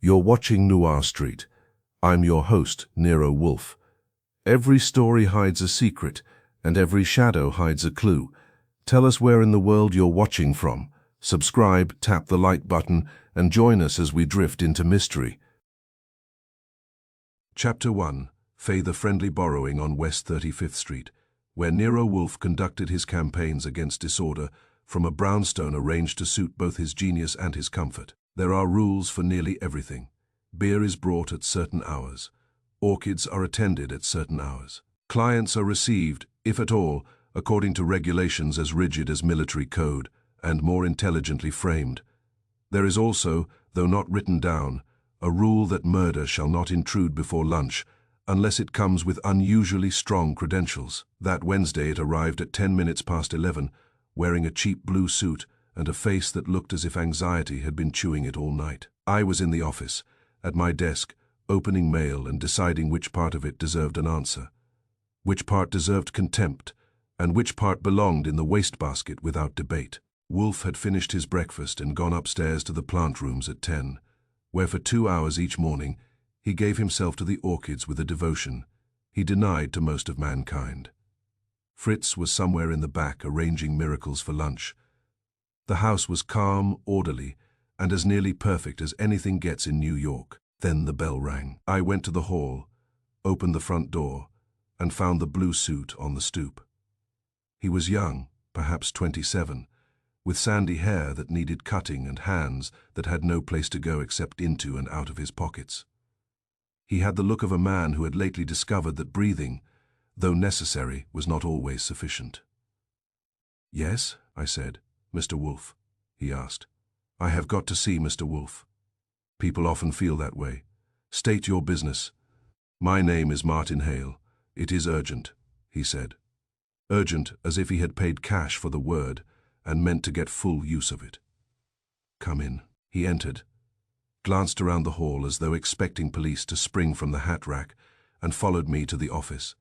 You're watching Noir Street. I'm your host, Nero Wolfe. Every story hides a secret, and every shadow hides a clue. Tell us where in the world you're watching from. Subscribe, tap the like button, and join us as we drift into mystery. Chapter 1. Father-friendly borrowing on West 35th Street, where Nero Wolfe conducted his campaigns against disorder from a brownstone arranged to suit both his genius and his comfort. There are rules for nearly everything. Beer is brought at certain hours. Orchids are attended at certain hours. Clients are received, if at all, according to regulations as rigid as military code, and more intelligently framed. There is also, though not written down, a rule that murder shall not intrude before lunch, unless it comes with unusually strong credentials. That Wednesday it arrived at 10 minutes past 11, wearing a cheap blue suit and a face that looked as if anxiety had been chewing it all night. I was in the office, at my desk, opening mail and deciding which part of it deserved an answer, which part deserved contempt, and which part belonged in the wastebasket without debate. Wolfe had finished his breakfast and gone upstairs to the plant rooms at 10, where for 2 hours each morning he gave himself to the orchids with a devotion he denied to most of mankind. Fritz was somewhere in the back arranging miracles for lunch. The house was calm, orderly, and as nearly perfect as anything gets in New York. Then the bell rang. I went to the hall, opened the front door, and found the blue suit on the stoop. He was young, perhaps 27, with sandy hair that needed cutting and hands that had no place to go except into and out of his pockets. He had the look of a man who had lately discovered that breathing, though necessary, was not always sufficient. "Yes," I said. "Mr. Wolfe?" he asked. "I have got to see Mr. Wolfe." "People often feel that way. State your business." "My name is Martin Hale. It is urgent," he said. Urgent as if he had paid cash for the word and meant to get full use of it. "Come in." He entered, glanced around the hall as though expecting police to spring from the hat rack, and followed me to the office.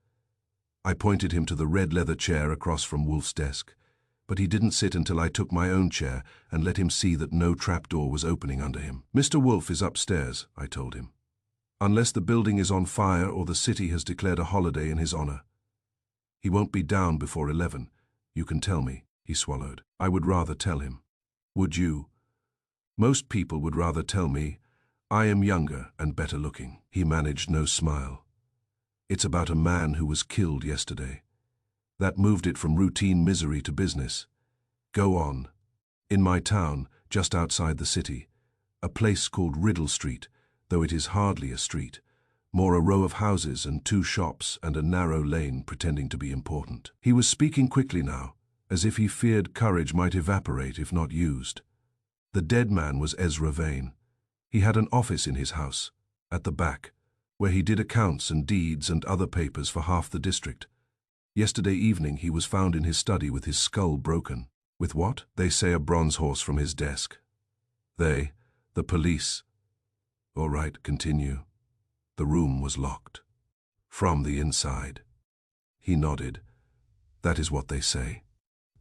I pointed him to the red leather chair across from Wolfe's desk, but he didn't sit until I took my own chair and let him see that no trapdoor was opening under him. "Mr. Wolfe is upstairs," I told him, "unless the building is on fire or the city has declared a holiday in his honor. He won't be down before 11. You can tell me." He swallowed. "I would rather tell him." "Would you?" "Most people would rather tell me. I am younger and better looking." He managed no smile. "It's about a man who was killed yesterday. That moved it from routine misery to business. Go on. In my town, just outside the city, a place called Riddle Street, though it is hardly a street, more a row of houses and 2 shops and a narrow lane pretending to be important." He was speaking quickly now, as if he feared courage might evaporate if not used. The dead man was Ezra Vane. He had an office in his house, at the back, where he did accounts and deeds and other papers for half the district. Yesterday evening he was found in his study with his skull broken. With what? They say a bronze horse from his desk. They, the police. All right, continue. The room was locked. From the inside. He nodded. That is what they say.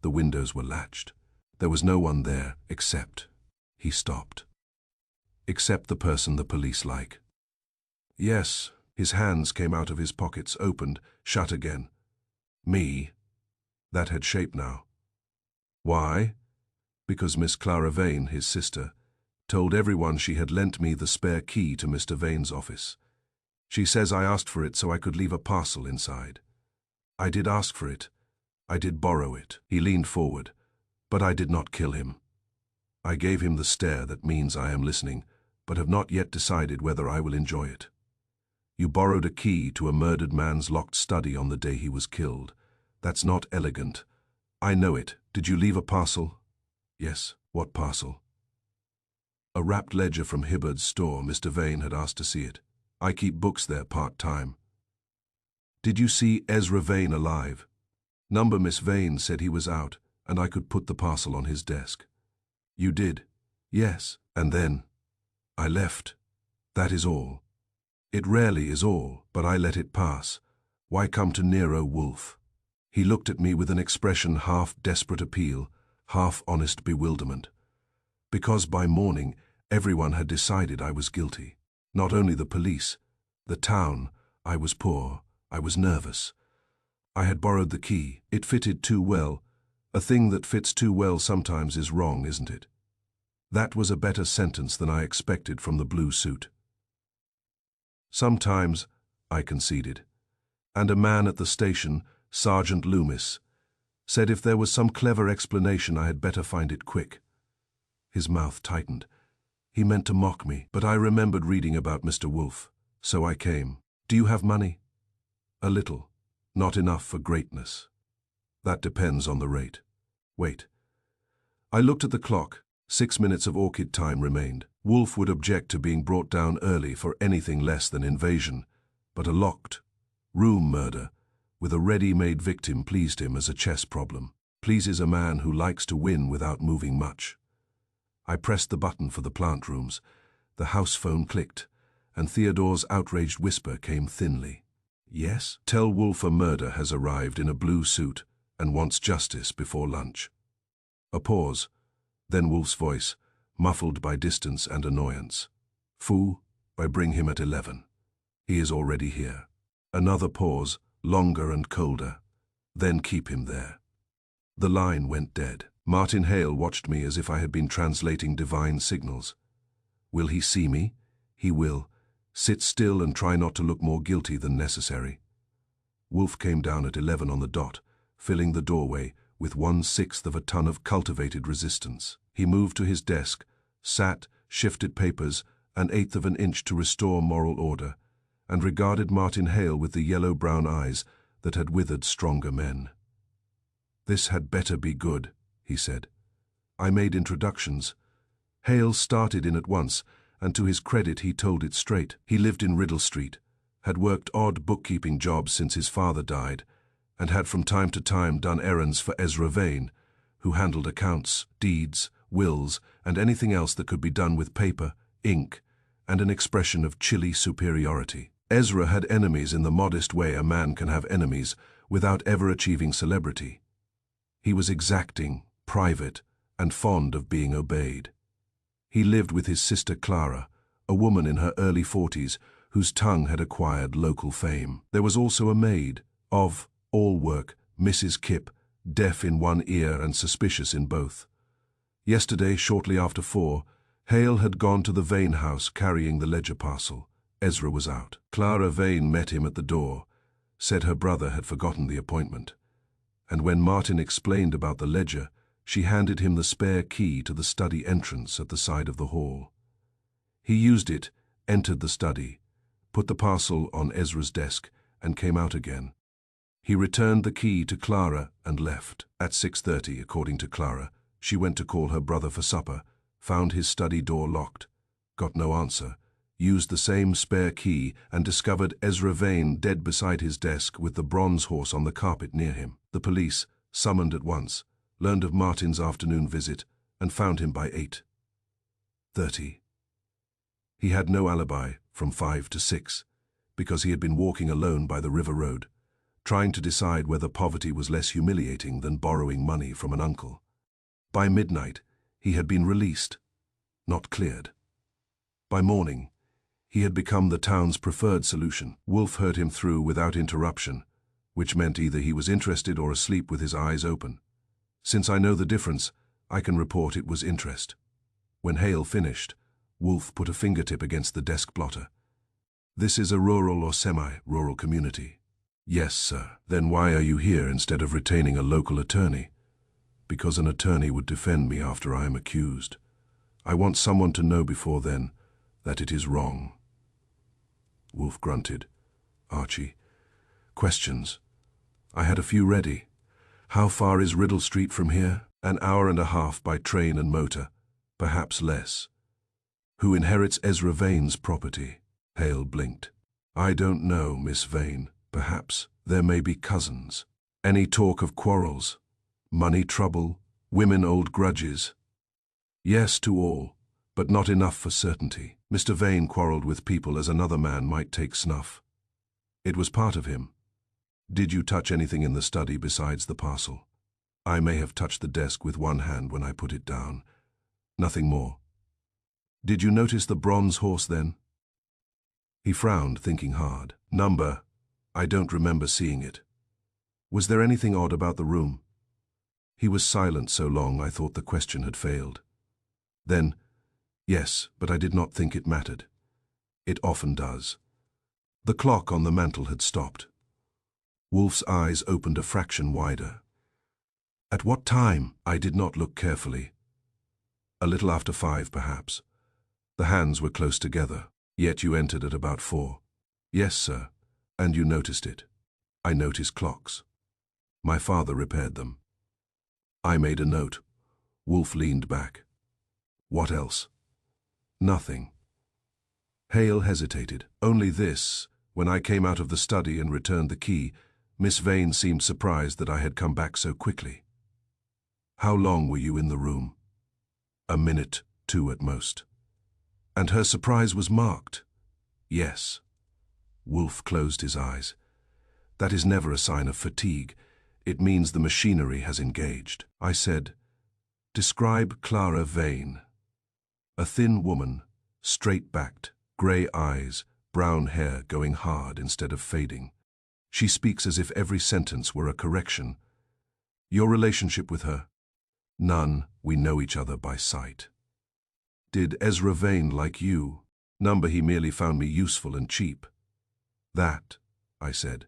The windows were latched. There was no one there except. He stopped. Except the person the police like. Yes, his hands came out of his pockets, opened, shut again. Me. That had shape now. Why? Because Miss Clara Vane, his sister, told everyone she had lent me the spare key to Mr. Vane's office. She says I asked for it so I could leave a parcel inside. I did ask for it. I did borrow it. He leaned forward, but I did not kill him. I gave him the stare that means I am listening, but have not yet decided whether I will enjoy it. You borrowed a key to a murdered man's locked study on the day he was killed. That's not elegant. I know it. Did you leave a parcel? Yes. What parcel? A wrapped ledger from Hibbard's store. Mr. Vane had asked to see it. I keep books there part-time. Did you see Ezra Vane alive? Number Miss Vane said he was out, and I could put the parcel on his desk. You did? Yes. And then? I left. That is all. It rarely is all, but I let it pass. Why come to Nero Wolfe? He looked at me with an expression half desperate appeal, half honest bewilderment. Because by morning, Everyone had decided I was guilty. Not only the police, the town. I was poor. I was nervous. I had borrowed the key. It fitted too well. A thing that fits too well sometimes is wrong, isn't it? That was a better sentence than I expected from the blue suit. Sometimes, I conceded. And a man at the station, Sergeant Loomis, said if there was some clever explanation I had better find it quick. His mouth tightened. He meant to mock me, but I remembered reading about Mr. Wolfe, so I came. Do you have money? A little. Not enough for greatness. That depends on the rate. Wait. I looked at the clock. 6 minutes of orchid time remained. Wolfe would object to being brought down early for anything less than invasion, but a locked room murder with a ready-made victim pleased him as a chess problem. Pleases a man who likes to win without moving much. I pressed the button for the plant rooms. The house phone clicked, and Theodore's outraged whisper came thinly. Yes? Tell Wolfe a murder has arrived in a blue suit and wants justice before lunch. A pause, then Wolfe's voice, muffled by distance and annoyance. Foo, I bring him at 11. He is already here. Another pause, longer and colder. Then keep him there. The line went dead. Martin Hale watched me as if I had been translating divine signals. Will he see me? He will. Sit still and try not to look more guilty than necessary. Wolfe came down at 11 on the dot, filling the doorway with 1/6 of a ton of cultivated resistance. He moved to his desk, sat, shifted papers, 1/8 of an inch to restore moral order, and regarded Martin Hale with the yellow-brown eyes that had withered stronger men. This had better be good, he said. I made introductions. Hale started in at once, and to his credit he told it straight. He lived in Riddle Street, had worked odd bookkeeping jobs since his father died, and had from time to time done errands for Ezra Vane, who handled accounts, deeds, wills, and anything else that could be done with paper, ink, and an expression of chilly superiority. Ezra had enemies in the modest way a man can have enemies without ever achieving celebrity. He was exacting, private, and fond of being obeyed. He lived with his sister Clara, a woman in her early 40s whose tongue had acquired local fame. There was also a maid, of all work, Mrs. Kipp, deaf in one ear and suspicious in both. Yesterday, shortly after 4, Hale had gone to the Vane house carrying the ledger parcel. Ezra was out. Clara Vane met him at the door, said her brother had forgotten the appointment, and when Martin explained about the ledger, she handed him the spare key to the study entrance at the side of the hall. He used it, entered the study, put the parcel on Ezra's desk, and came out again. He returned the key to Clara and left. At 6:30, according to Clara, she went to call her brother for supper, found his study door locked, got no answer, used the same spare key and discovered Ezra Vane dead beside his desk with the bronze horse on the carpet near him. The police, summoned at once, learned of Martin's afternoon visit and found him by 8:30. He had no alibi from 5 to 6 because he had been walking alone by the river road, trying to decide whether poverty was less humiliating than borrowing money from an uncle. By midnight, he had been released, not cleared. By morning, he had become the town's preferred solution. Wolfe heard him through without interruption, which meant either he was interested or asleep with his eyes open. Since I know the difference, I can report it was interest. When Hale finished, Wolfe put a fingertip against the desk blotter. This is a rural or semi-rural community. Yes, sir. Then why are you here instead of retaining a local attorney? Because an attorney would defend me after I am accused. I want someone to know before then that it is wrong. Wolfe grunted. Archie. Questions. I had a few ready. How far is Riddle Street from here? An hour and a half by train and motor, perhaps less. Who inherits Ezra Vane's property? Hale blinked. I don't know, Miss Vane. Perhaps there may be cousins. Any talk of quarrels? Money trouble? Women old grudges? Yes to all, but not enough for certainty. Mr. Vane quarreled with people as another man might take snuff. It was part of him. Did you touch anything in the study besides the parcel? I may have touched the desk with one hand when I put it down. Nothing more. Did you notice the bronze horse then? He frowned, thinking hard. Number? I don't remember seeing it. Was there anything odd about the room? He was silent so long I thought the question had failed. Then, yes, but I did not think it mattered. It often does. The clock on the mantel had stopped. Wolfe's eyes opened a fraction wider. At what time? I did not look carefully. A little after 5, perhaps. The hands were close together. Yet you entered at about 4. Yes, sir. And you noticed it. I noticed clocks. My father repaired them. I made a note. Wolfe leaned back. What else? Nothing. Hale hesitated. Only this. When I came out of the study and returned the key, Miss Vane seemed surprised that I had come back so quickly. How long were you in the room? A minute, 2 at most. And her surprise was marked. Yes. Wolfe closed his eyes. That is never a sign of fatigue. It means the machinery has engaged. I said, describe Clara Vane. A thin woman, straight-backed, grey eyes, brown hair going hard instead of fading. She speaks as if every sentence were a correction. Your relationship with her? None. We know each other by sight. Did Ezra Vane like you? Number, he merely found me useful and cheap. That, I said,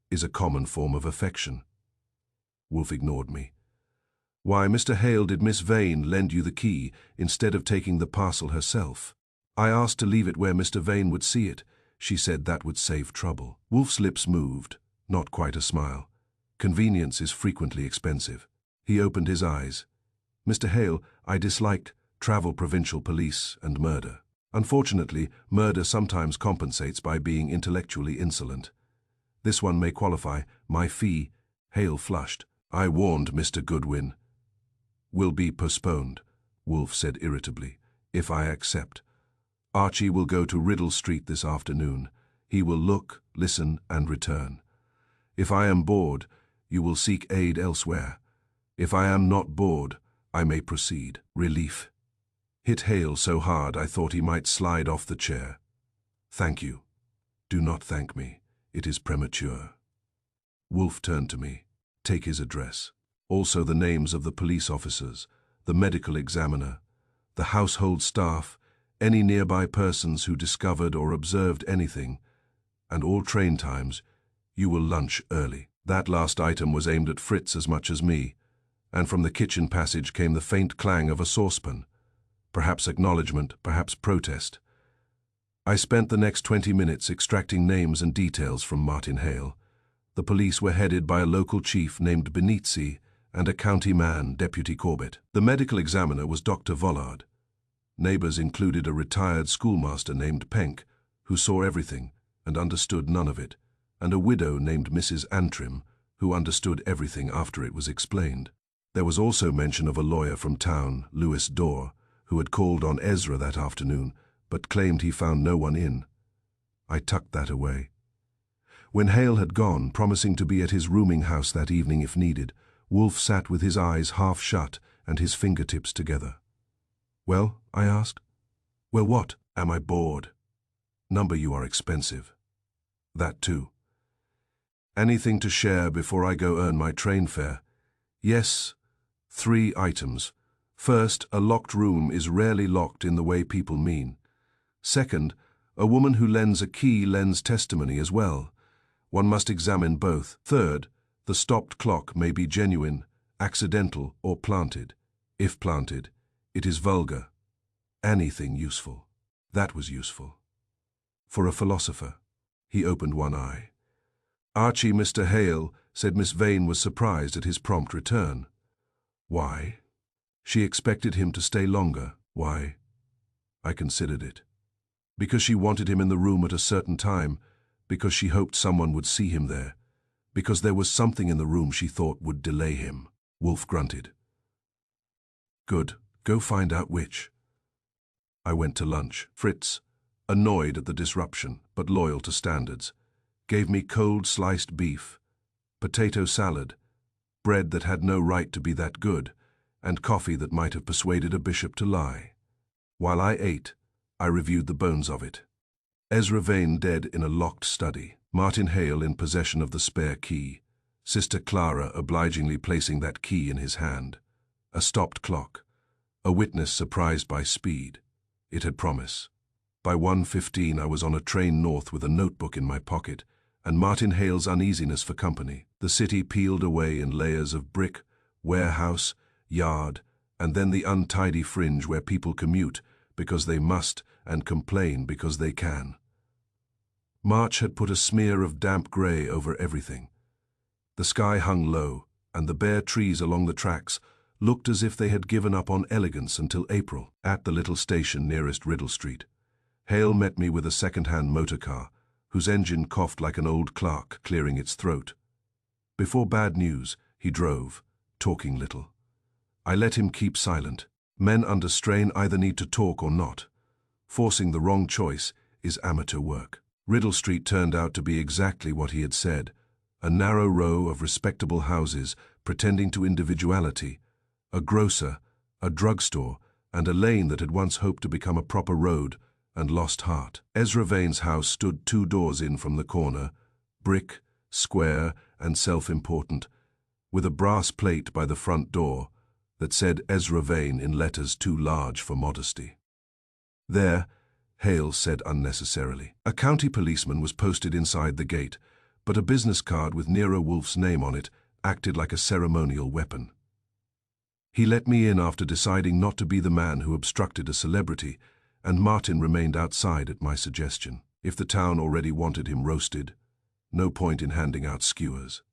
is a common form of affection. Wolfe ignored me. Why, Mr. Hale, did Miss Vane lend you the key instead of taking the parcel herself? I asked to leave it where Mr. Vane would see it. She said that would save trouble. Wolfe's lips moved, not quite a smile. Convenience is frequently expensive. He opened his eyes. Mr. Hale, I disliked travel, provincial police, and murder. Unfortunately, murder sometimes compensates by being intellectually insolent. This one may qualify. My fee. Hale flushed. I warned Mr. Goodwin. Will be postponed, Wolfe said irritably, if I accept. Archie will go to Riddle Street this afternoon. He will look, listen, and return. If I am bored, you will seek aid elsewhere. If I am not bored, I may proceed. Relief. Hit Hale so hard I thought he might slide off the chair. Thank you. Do not thank me. It is premature. Wolfe turned to me. Take his address. Also the names of the police officers, the medical examiner, the household staff, any nearby persons who discovered or observed anything, and all train times. You will lunch early. That last item was aimed at Fritz as much as me, and from the kitchen passage came the faint clang of a saucepan. Perhaps acknowledgement, perhaps protest. I spent the next 20 minutes extracting names and details from Martin Hale. The police were headed by a local chief named Benizzi and a county man, Deputy Corbett. The medical examiner was Dr. Vollard. Neighbors included a retired schoolmaster named Penk, who saw everything and understood none of it, and a widow named Mrs. Antrim, who understood everything after it was explained. There was also mention of a lawyer from town, Louis Dorr, who had called on Ezra that afternoon, but claimed he found no one in. I tucked that away. When Hale had gone, promising to be at his rooming house that evening if needed, Wolfe sat with his eyes half shut and his fingertips together. Well, I asked. Well, what? Am I bored? Number, you are expensive. That too. Anything to share before I go earn my train fare? Yes. 3 items. First, a locked room is rarely locked in the way people mean. Second, a woman who lends a key lends testimony as well. One must examine both. Third, the stopped clock may be genuine, accidental, or planted. If planted, it is vulgar. Anything useful. That was useful. For a philosopher. He opened one eye. Archie, Mr. Hale, said Miss Vane was surprised at his prompt return. Why? She expected him to stay longer. Why? I considered it. Because she wanted him in the room at a certain time, because she hoped someone would see him there, because there was something in the room she thought would delay him. Wolfe grunted. Good. Go find out which. I went to lunch. Fritz, annoyed at the disruption, but loyal to standards, gave me cold sliced beef, potato salad, bread that had no right to be that good, and coffee that might have persuaded a bishop to lie. While I ate, I reviewed the bones of it. Ezra Vane dead in a locked study. Martin Hale in possession of the spare key. Sister Clara obligingly placing that key in his hand. A stopped clock. A witness surprised by speed. It had promise. By 1:15 I was on a train north with a notebook in my pocket, and Martin Hale's uneasiness for company. The city peeled away in layers of brick, warehouse, yard, and then the untidy fringe where people commute because they must and complain because they can. March had put a smear of damp grey over everything. The sky hung low, and the bare trees along the tracks looked as if they had given up on elegance until April. At the little station nearest Riddle Street, Hale met me with a second-hand motor car, whose engine coughed like an old clerk clearing its throat. Before bad news, he drove, talking little. I let him keep silent. Men under strain either need to talk or not. Forcing the wrong choice is amateur work. Riddle Street turned out to be exactly what he had said, a narrow row of respectable houses pretending to individuality, a grocer, a drugstore, and a lane that had once hoped to become a proper road and lost heart. Ezra Vane's house stood 2 doors in from the corner, brick, square, and self-important, with a brass plate by the front door that said Ezra Vane in letters too large for modesty. There, Hale said unnecessarily. A county policeman was posted inside the gate, but a business card with Nero Wolfe's name on it acted like a ceremonial weapon. He let me in after deciding not to be the man who obstructed a celebrity, and Martin remained outside at my suggestion. If the town already wanted him roasted, no point in handing out skewers.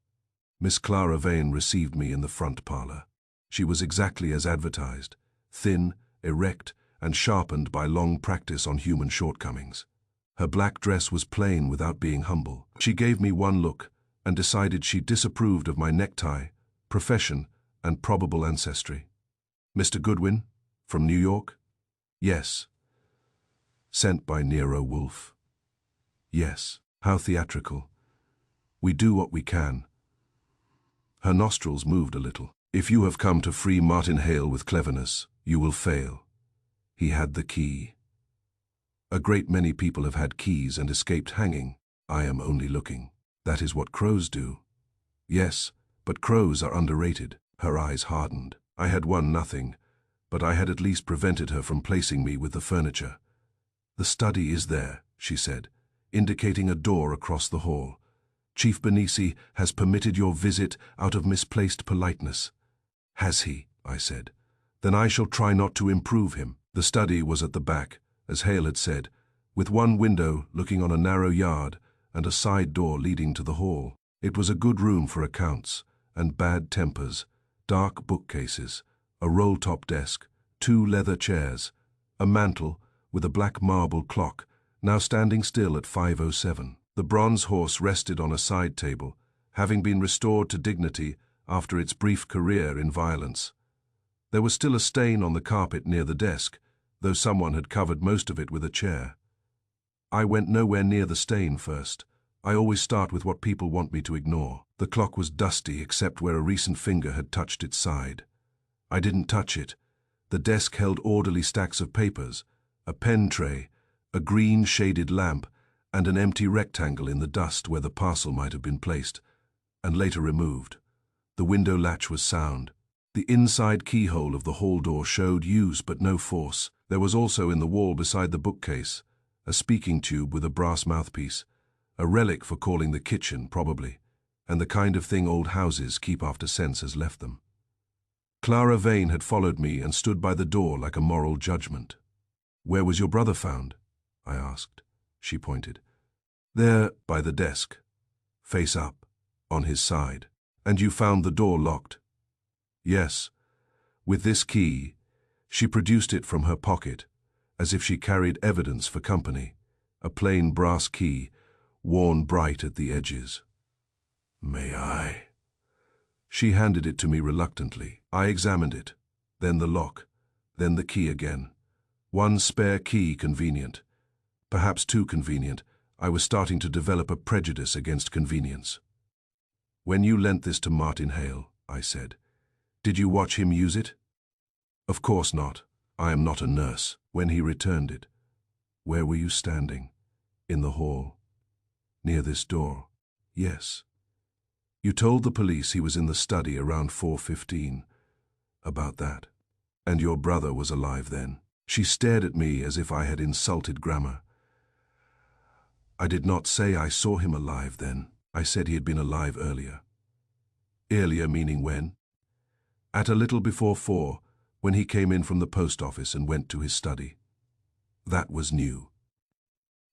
Miss Clara Vane received me in the front parlor. She was exactly as advertised, thin, erect, and sharpened by long practice on human shortcomings. Her black dress was plain without being humble. She gave me one look and decided she disapproved of my necktie, profession, and probable ancestry. Mr. Goodwin, from New York? Yes. Sent by Nero Wolfe? Yes. How theatrical. We do what we can. Her nostrils moved a little. If you have come to free Martin Hale with cleverness, you will fail. He had the key. A great many people have had keys and escaped hanging. I am only looking. That is what crows do. Yes, but crows are underrated. Her eyes hardened. I had won nothing, but I had at least prevented her from placing me with the furniture. The study is there, she said, indicating a door across the hall. Chief Benisi has permitted your visit out of misplaced politeness. Has he? I said. Then I shall try not to improve him. The study was at the back, as Hale had said, with one window looking on a narrow yard and a side door leading to the hall. It was a good room for accounts and bad tempers, dark bookcases, a roll-top desk, 2 leather chairs, a mantel with a black marble clock, now standing still at 5:07. The bronze horse rested on a side table, having been restored to dignity after its brief career in violence. There was still a stain on the carpet near the desk, though someone had covered most of it with a chair. I went nowhere near the stain first. I always start with what people want me to ignore. The clock was dusty except where a recent finger had touched its side. I didn't touch it. The desk held orderly stacks of papers, a pen tray, a green shaded lamp, and an empty rectangle in the dust where the parcel might have been placed, and later removed. The window latch was sound. The inside keyhole of the hall door showed use but no force. There was also in the wall beside the bookcase a speaking tube with a brass mouthpiece, a relic for calling the kitchen, probably, and the kind of thing old houses keep after sense has left them. Clara Vane had followed me and stood by the door like a moral judgment. "Where was your brother found?" I asked. She pointed. "There, by the desk, face up, on his side. And you found the door locked?" "Yes. With this key." She produced it from her pocket, as if she carried evidence for company, a plain brass key, worn bright at the edges. "May I?" She handed it to me reluctantly. I examined it, then the lock, then the key again. One spare key convenient. Perhaps too convenient. I was starting to develop a prejudice against convenience. "When you lent this to Martin Hale," I said, "did you watch him use it?" "Of course not. I am not a nurse." "When he returned it, Where were you standing? In the hall. Near this door? Yes. You told the police he was in the study around 4:15. About that. And your brother was alive then. She stared at me as if I had insulted grammar. I did not say I saw him alive then. I said he had been alive earlier. Earlier meaning when? At a little before 4, when he came in from the post office and went to his study. That was new.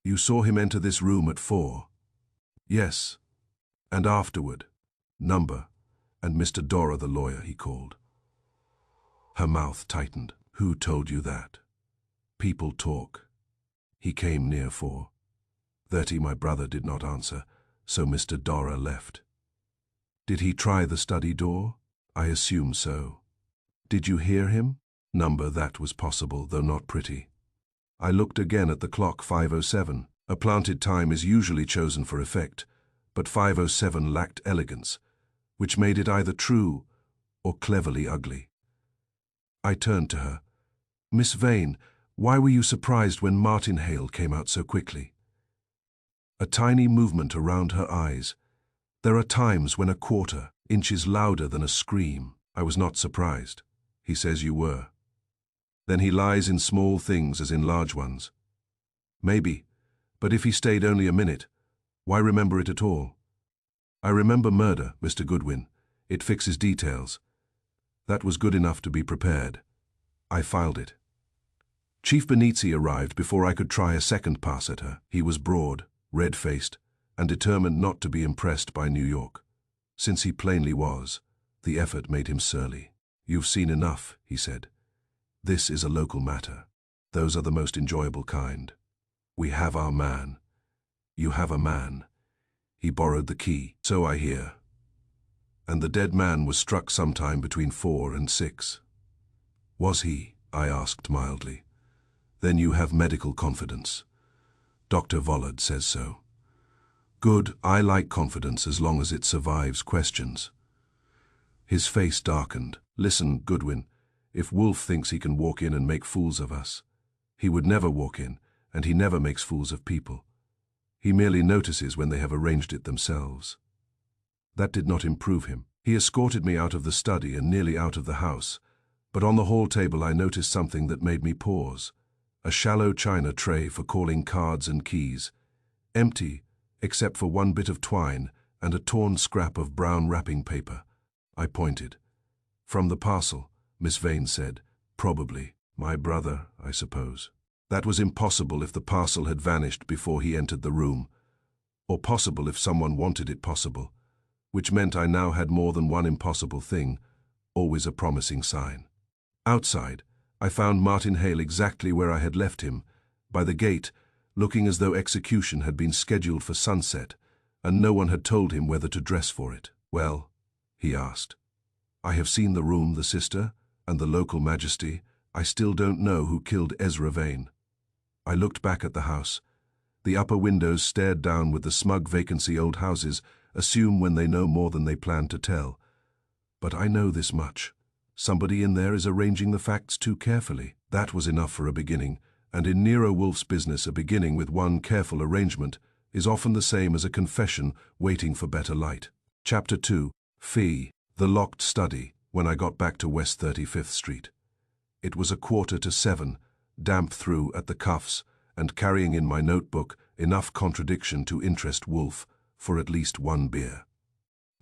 You saw him enter this room at 4? Yes. And afterward, number, and Mr. Dora the lawyer, he called. Her mouth tightened. Who told you that? People talk. He came near 4:30. My brother did not answer, so Mr. Dora left. Did he try the study door? I assume so. Did you hear him? Number, that was possible, though not pretty. I looked again at the clock. 5:07. A planted time is usually chosen for effect, but 5:07 lacked elegance, which made it either true or cleverly ugly. I turned to her. Miss Vane, why were you surprised when Martin Hale came out so quickly? A tiny movement around her eyes. There are times when a quarter inch is louder than a scream. I was not surprised. He says you were. Then he lies in small things as in large ones. Maybe, but if he stayed only a minute, why remember it at all? I remember murder, Mr. Goodwin. It fixes details. That was good enough to be prepared. I filed it. Chief Benizzi arrived before I could try a second pass at her. He was broad, red-faced, and determined not to be impressed by New York. Since he plainly was, the effort made him surly. You've seen enough, he said. This is a local matter. Those are the most enjoyable kind. We have our man. You have a man. He borrowed the key, so I hear. And the dead man was struck sometime between 4 and 6. Was he? I asked mildly. Then you have medical confidence. Dr. Vollard says so. Good, I like confidence as long as it survives questions. His face darkened. Listen, Goodwin, if Wolfe thinks he can walk in and make fools of us, he would never walk in, and he never makes fools of people. He merely notices when they have arranged it themselves. That did not improve him. He escorted me out of the study and nearly out of the house, but on the hall table I noticed something that made me pause. A shallow china tray for calling cards and keys, empty except for one bit of twine and a torn scrap of brown wrapping paper. I pointed. From the parcel, Miss Vane said. Probably. My brother, I suppose. That was impossible if the parcel had vanished before he entered the room, or possible if someone wanted it possible, which meant I now had more than one impossible thing, always a promising sign. Outside, I found Martin Hale exactly where I had left him, by the gate, looking as though execution had been scheduled for sunset, and no one had told him whether to dress for it. Well, he asked. I have seen the room, the sister, and the local majesty. I still don't know who killed Ezra Vane. I looked back at the house. The upper windows stared down with the smug vacancy old houses assume when they know more than they plan to tell. But I know this much. Somebody in there is arranging the facts too carefully. That was enough for a beginning, and in Nero Wolfe's business a beginning with one careful arrangement is often the same as a confession waiting for better light. Chapter 2. Fee. The locked study, when I got back to West 35th Street. It was 6:45, damp through at the cuffs, and carrying in my notebook enough contradiction to interest Wolfe for at least one beer.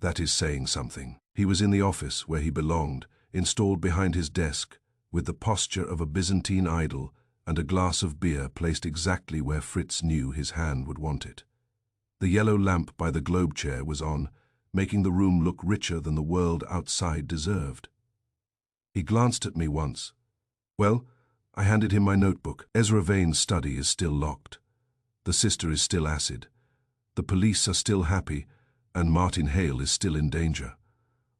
That is saying something. He was in the office where he belonged, installed behind his desk, with the posture of a Byzantine idol and a glass of beer placed exactly where Fritz knew his hand would want it. The yellow lamp by the globe chair was on, making the room look richer than the world outside deserved. He glanced at me once. Well, I handed him my notebook. Ezra Vane's study is still locked. The sister is still acid. The police are still happy, and Martin Hale is still in danger.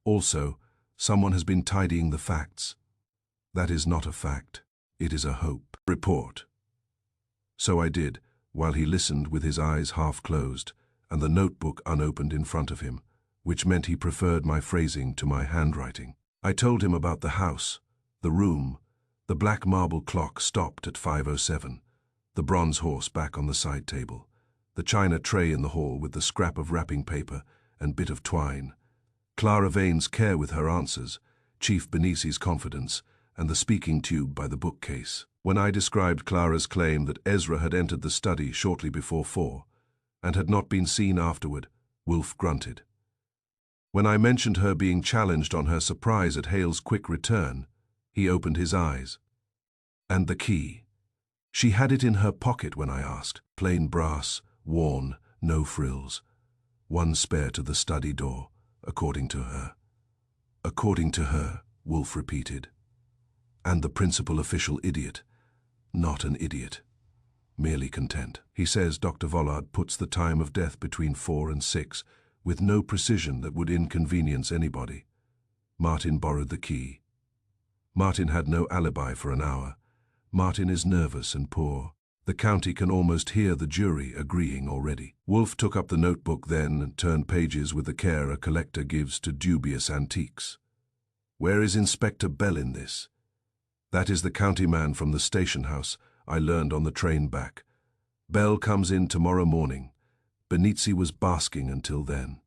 Also, someone has been tidying the facts. That is not a fact. It is a hope. Report. So I did, while he listened with his eyes half closed and the notebook unopened in front of him, which meant he preferred my phrasing to my handwriting. I told him about the house, the room. The black marble clock stopped at 5:07. The bronze horse back on the side table, the china tray in the hall with the scrap of wrapping paper and bit of twine, Clara Vane's care with her answers, Chief Benisi's confidence, and the speaking tube by the bookcase. When I described Clara's claim that Ezra had entered the study shortly before 4 and had not been seen afterward, Wolfe grunted. When I mentioned her being challenged on her surprise at Hale's quick return, he opened his eyes. And the key. She had it in her pocket when I asked, plain brass, worn, no frills. One spare to the study door, according to her. According to her, Wolfe repeated. And the principal official idiot. Not an idiot. Merely content. He says Dr. Vollard puts the time of death between 4 and 6, with no precision that would inconvenience anybody. Martin borrowed the key. Martin had no alibi for an hour. Martin is nervous and poor. The county can almost hear the jury agreeing already. Wolfe took up the notebook then and turned pages with the care a collector gives to dubious antiques. Where is Inspector Bell in this? That is the county man from the station house, I learned on the train back. Bell comes in tomorrow morning. Benizzi was basking until then.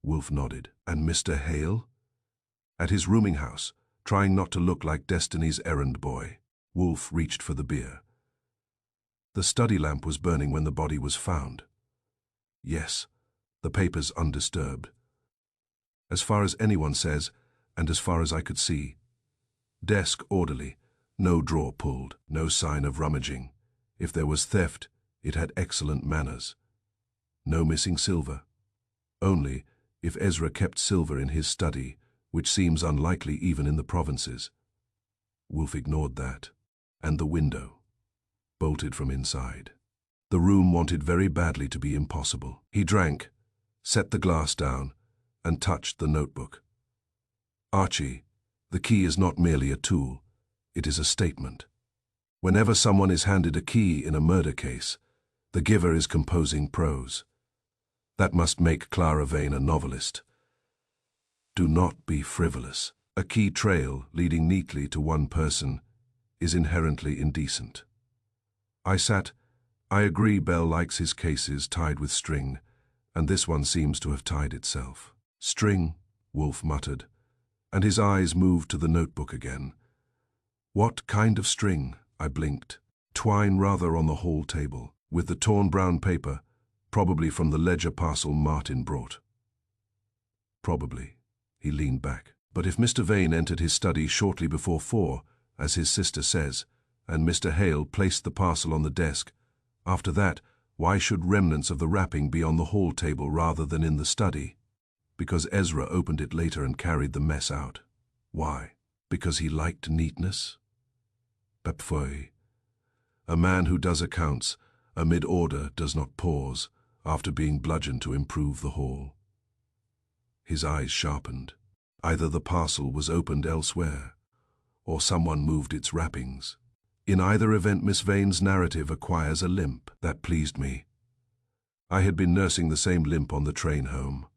Wolfe nodded. And Mr. Hale? At his rooming house, trying not to look like Destiny's errand boy. Wolfe reached for the beer. The study lamp was burning when the body was found. Yes, the papers undisturbed. As far as anyone says, and as far as I could see. Desk orderly, no drawer pulled, no sign of rummaging. If there was theft, it had excellent manners. No missing silver. Only, if Ezra kept silver in his study, which seems unlikely even in the provinces. Wolfe ignored that. And the window. Bolted from inside. The room wanted very badly to be impossible. He drank, set the glass down, and touched the notebook. Archie, the key is not merely a tool, it is a statement. Whenever someone is handed a key in a murder case, the giver is composing prose. That must make Clara Vane a novelist. Do not be frivolous. A key trail leading neatly to one person is inherently indecent. I agree Bell likes his cases tied with string, and this one seems to have tied itself. String, Wolfe muttered, and his eyes moved to the notebook again. What kind of string? I blinked. Twine rather on the hall table, with the torn brown paper, probably from the ledger parcel Martin brought. Probably. He leaned back. But if Mr. Vane entered his study shortly before 4, as his sister says, and Mr. Hale placed the parcel on the desk, after that, why should remnants of the wrapping be on the hall table rather than in the study? Because Ezra opened it later and carried the mess out. Why? Because he liked neatness? Bapfoy. A man who does accounts, amid order, does not pause, after being bludgeoned to improve the hall. His eyes sharpened. Either the parcel was opened elsewhere, or someone moved its wrappings. In either event, Miss Vane's narrative acquires a limp. That pleased me. I had been nursing the same limp on the train home.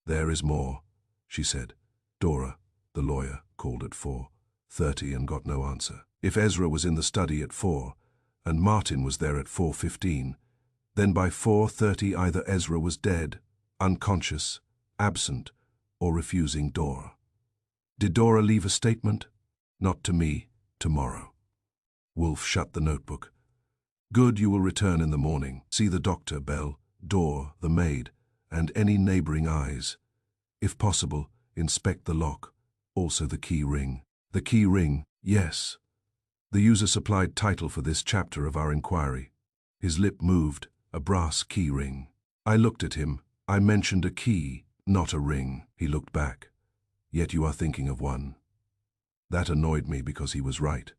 There is more, she said. Dora, the lawyer, called at 4:30 and got no answer. If Ezra was in the study at 4, and Martin was there at 4:15, then by 4:30 either Ezra was dead, unconscious, absent, or refusing Dora. Did Dora leave a statement? Not to me, tomorrow. Wolfe shut the notebook. Good, you will return in the morning. See the doctor, Bell, Dor, the maid, and any neighboring eyes. If possible, inspect the lock, also the key ring. The key ring, yes. The user-supplied title for this chapter of our inquiry. His lip moved, a brass key ring. I looked at him. I mentioned a key, not a ring. He looked back. Yet you are thinking of one. That annoyed me because he was right.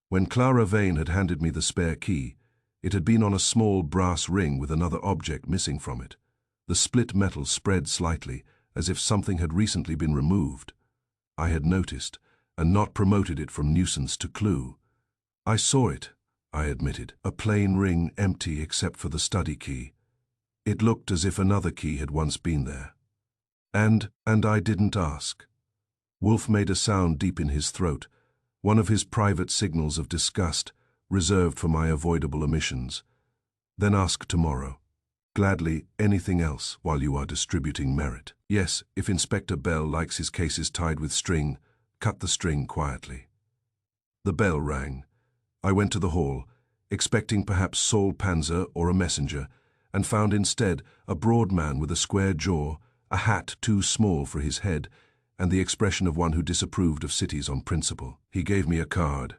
When Clara Vane had handed me the spare key, it had been on a small brass ring with another object missing from it. The split metal spread slightly, as if something had recently been removed. I had noticed, and not promoted it from nuisance to clue. I saw it, I admitted, a plain ring empty except for the study key. It looked as if another key had once been there. And I didn't ask. Wolfe made a sound deep in his throat, one of his private signals of disgust, reserved for my avoidable omissions. Then ask tomorrow. Gladly anything else while you are distributing merit. Yes, if Inspector Bell likes his cases tied with string, cut the string quietly. The bell rang. I went to the hall, expecting perhaps Saul Panzer or a messenger, and found instead a broad man with a square jaw, a hat too small for his head, and the expression of one who disapproved of cities on principle. He gave me a card.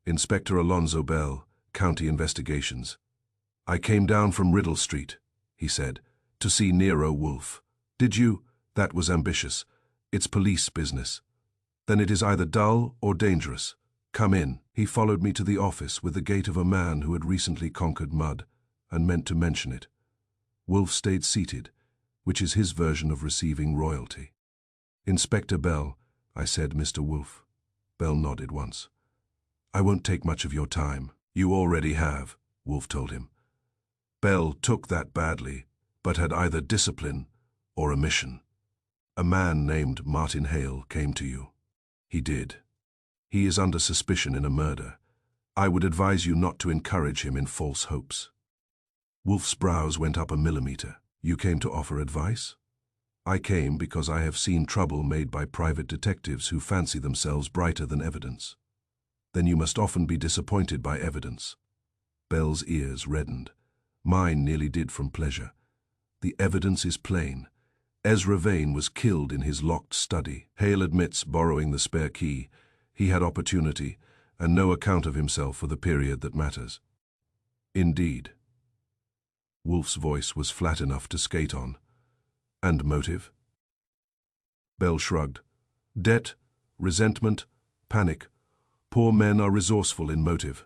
Inspector Alonzo Bell, County Investigations. I came down from Riddle Street, he said, to see Nero Wolfe. Did you? That was ambitious. It's police business. Then it is either dull or dangerous. Come in. He followed me to the office with the gait of a man who had recently conquered mud, and meant to mention it. Wolfe stayed seated, which is his version of receiving royalty. Inspector Bell, I said, Mr. Wolfe. Bell nodded once. I won't take much of your time. You already have, Wolfe told him. Bell took that badly, but had either discipline or a mission. A man named Martin Hale came to you. He did. He is under suspicion in a murder. I would advise you not to encourage him in false hopes. Wolfe's brows went up a millimeter. You came to offer advice? I came because I have seen trouble made by private detectives who fancy themselves brighter than evidence. Then you must often be disappointed by evidence. Bell's ears reddened. Mine nearly did from pleasure. The evidence is plain. Ezra Vane was killed in his locked study. Hale admits borrowing the spare key. He had opportunity, and no account of himself for the period that matters. Indeed. Wolfe's voice was flat enough to skate on. And motive? Bell shrugged. Debt, resentment, panic. Poor men are resourceful in motive.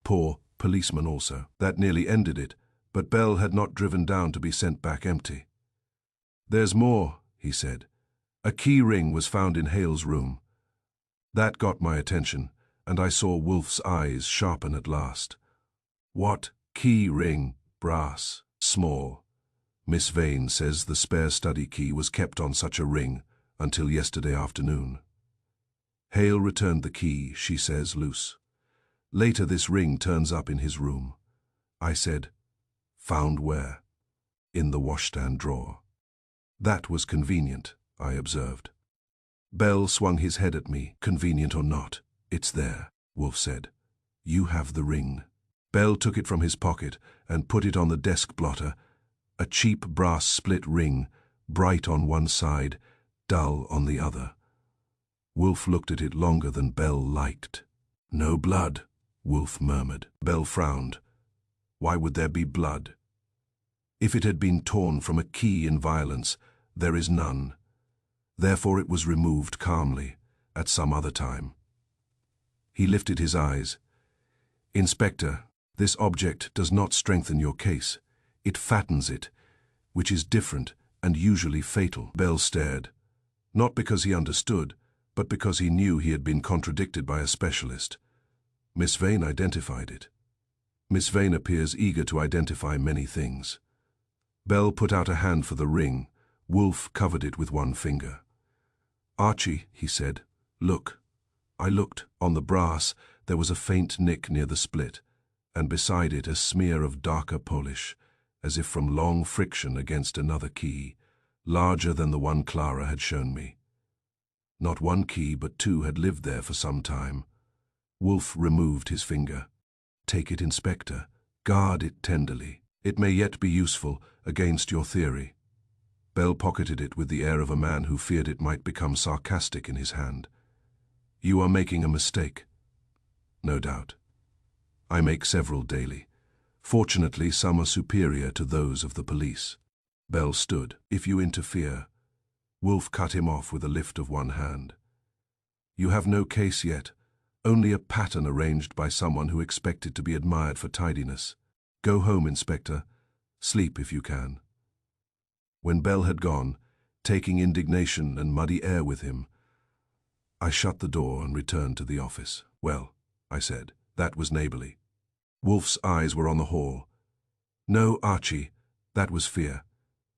Poor policemen also. That nearly ended it, but Bell had not driven down to be sent back empty. There's more, he said. A key ring was found in Hale's room. That got my attention, and I saw Wolfe's eyes sharpen at last. What key ring? Brass. Small. Miss Vane says the spare study key was kept on such a ring until yesterday afternoon. Hale returned the key, she says, loose. Later this ring turns up in his room. I said, found where? In the washstand drawer. That was convenient, I observed. Bell swung his head at me. Convenient or not, it's there, Wolfe said. You have the ring. Bell took it from his pocket and put it on the desk blotter, a cheap brass split ring, bright on one side, dull on the other. Wolfe looked at it longer than Bell liked. No blood, Wolfe murmured. Bell frowned. Why would there be blood? If it had been torn from a key in violence, there is none. Therefore it was removed calmly, at some other time. He lifted his eyes. Inspector, this object does not strengthen your case. It fattens it, which is different and usually fatal. Bell stared, not because he understood, but because he knew he had been contradicted by a specialist. Miss Vane identified it. Miss Vane appears eager to identify many things. Bell put out a hand for the ring. Wolfe covered it with one finger. Archie, he said, look. I looked. On the brass, there was a faint nick near the split, and beside it a smear of darker polish, as if from long friction against another key, larger than the one Clara had shown me. Not one key, but two had lived there for some time. Wolfe removed his finger. Take it, Inspector. Guard it tenderly. It may yet be useful against your theory. Bell pocketed it with the air of a man who feared it might become sarcastic in his hand. You are making a mistake. No doubt. I make several daily. Fortunately, some are superior to those of the police. Bell stood. If you interfere. Wolfe cut him off with a lift of one hand. You have no case yet, only a pattern arranged by someone who expected to be admired for tidiness. Go home, Inspector. Sleep if you can. When Bell had gone, taking indignation and muddy air with him, I shut the door and returned to the office. Well, I said, that was neighborly. Wolfe's eyes were on the hall. No, Archie, that was fear.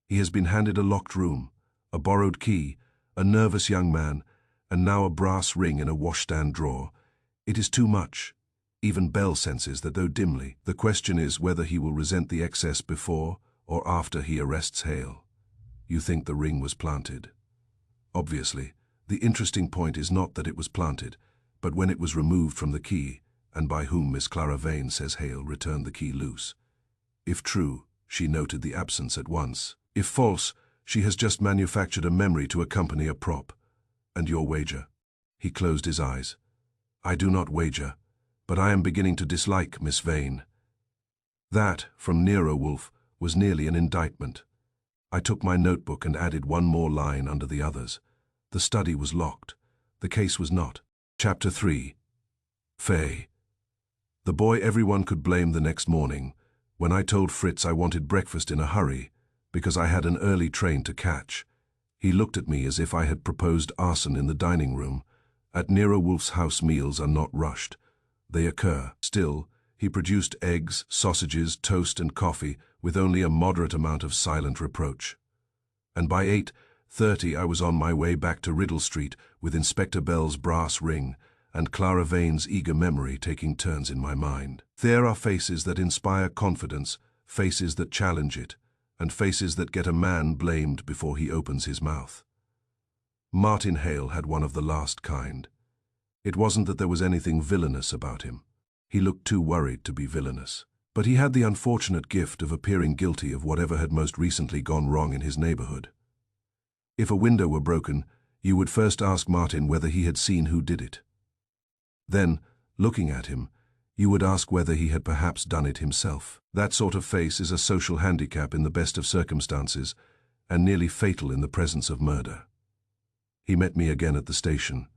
He has been handed a locked room, a borrowed key, a nervous young man, and now a brass ring in a washstand drawer. It is too much. Even Bell senses that, though dimly. The question is whether he will resent the excess before or after he arrests Hale. You think the ring was planted. Obviously, the interesting point is not that it was planted, but when it was removed from the key, and by whom Miss Clara Vane says Hale returned the key loose. If true, she noted the absence at once. If false, she has just manufactured a memory to accompany a prop. And your wager? He closed his eyes. I do not wager, but I am beginning to dislike Miss Vane. That, from Nero Wolfe, was nearly an indictment. I took my notebook and added one more line under the others. The study was locked. The case was not. Chapter 3. Faye. The boy everyone could blame the next morning, when I told Fritz I wanted breakfast in a hurry, because I had an early train to catch. He looked at me as if I had proposed arson in the dining room. At Nero Wolfe's house, meals are not rushed. They occur. Still, he produced eggs, sausages, toast and coffee with only a moderate amount of silent reproach. And by 8:30 I was on my way back to Riddle Street with Inspector Bell's brass ring and Clara Vane's eager memory taking turns in my mind. There are faces that inspire confidence, faces that challenge it, and faces that get a man blamed before he opens his mouth. Martin Hale had one of the last kind. It wasn't that there was anything villainous about him. He looked too worried to be villainous. But he had the unfortunate gift of appearing guilty of whatever had most recently gone wrong in his neighborhood. If a window were broken, you would first ask Martin whether he had seen who did it. Then, looking at him, you would ask whether he had perhaps done it himself. That sort of face is a social handicap in the best of circumstances, and nearly fatal in the presence of murder. He met me again at the station,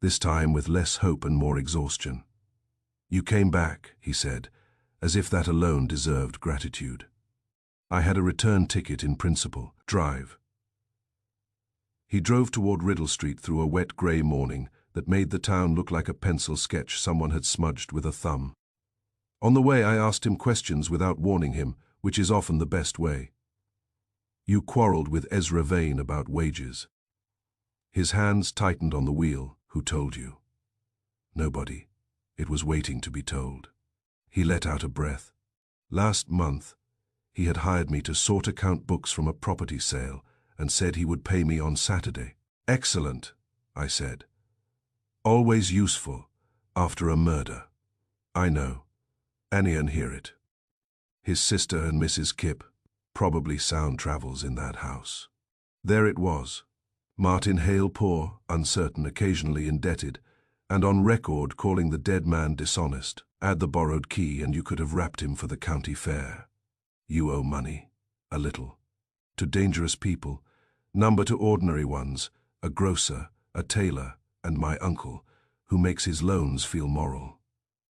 this time with less hope and more exhaustion. You came back, he said, as if that alone deserved gratitude. I had a return ticket in principle. Drive. He drove toward Riddle Street through a wet grey morning that made the town look like a pencil sketch someone had smudged with a thumb. On the way I asked him questions without warning him, which is often the best way. You quarreled with Ezra Vane about wages. His hands tightened on the wheel. Who told you? Nobody. It was waiting to be told. He let out a breath. Last month, he had hired me to sort account books from a property sale and said he would pay me on Saturday. Excellent, I said. Always useful, after a murder. I know. Annian hear it. His sister and Mrs. Kipp, probably sound travels in that house. There it was. Martin Hale poor, uncertain, occasionally indebted, and on record calling the dead man dishonest. Add the borrowed key and you could have wrapped him for the county fair. You owe money. A little. To dangerous people. Number to ordinary ones. A grocer, a tailor, and my uncle, who makes his loans feel moral.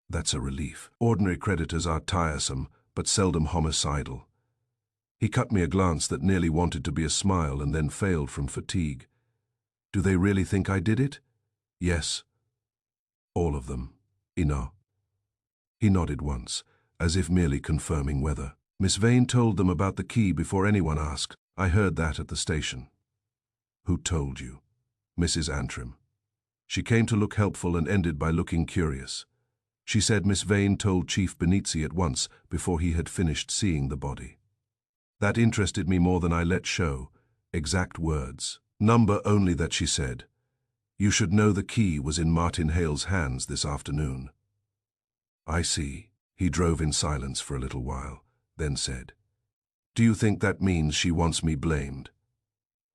That's a relief. Ordinary creditors are tiresome, but seldom homicidal. He cut me a glance that nearly wanted to be a smile and then failed from fatigue. Do they really think I did it? Yes. All of them. Enough. He nodded once, as if merely confirming whether. Miss Vane told them about the key before anyone asked. I heard that at the station. Who told you? Mrs. Antrim. She came to look helpful and ended by looking curious. She said Miss Vane told Chief Benizzi at once before he had finished seeing the body. That interested me more than I let show. Exact words. Number only that she said. You should know the key was in Martin Hale's hands this afternoon. I see. He drove in silence for a little while, then said, Do you think that means she wants me blamed?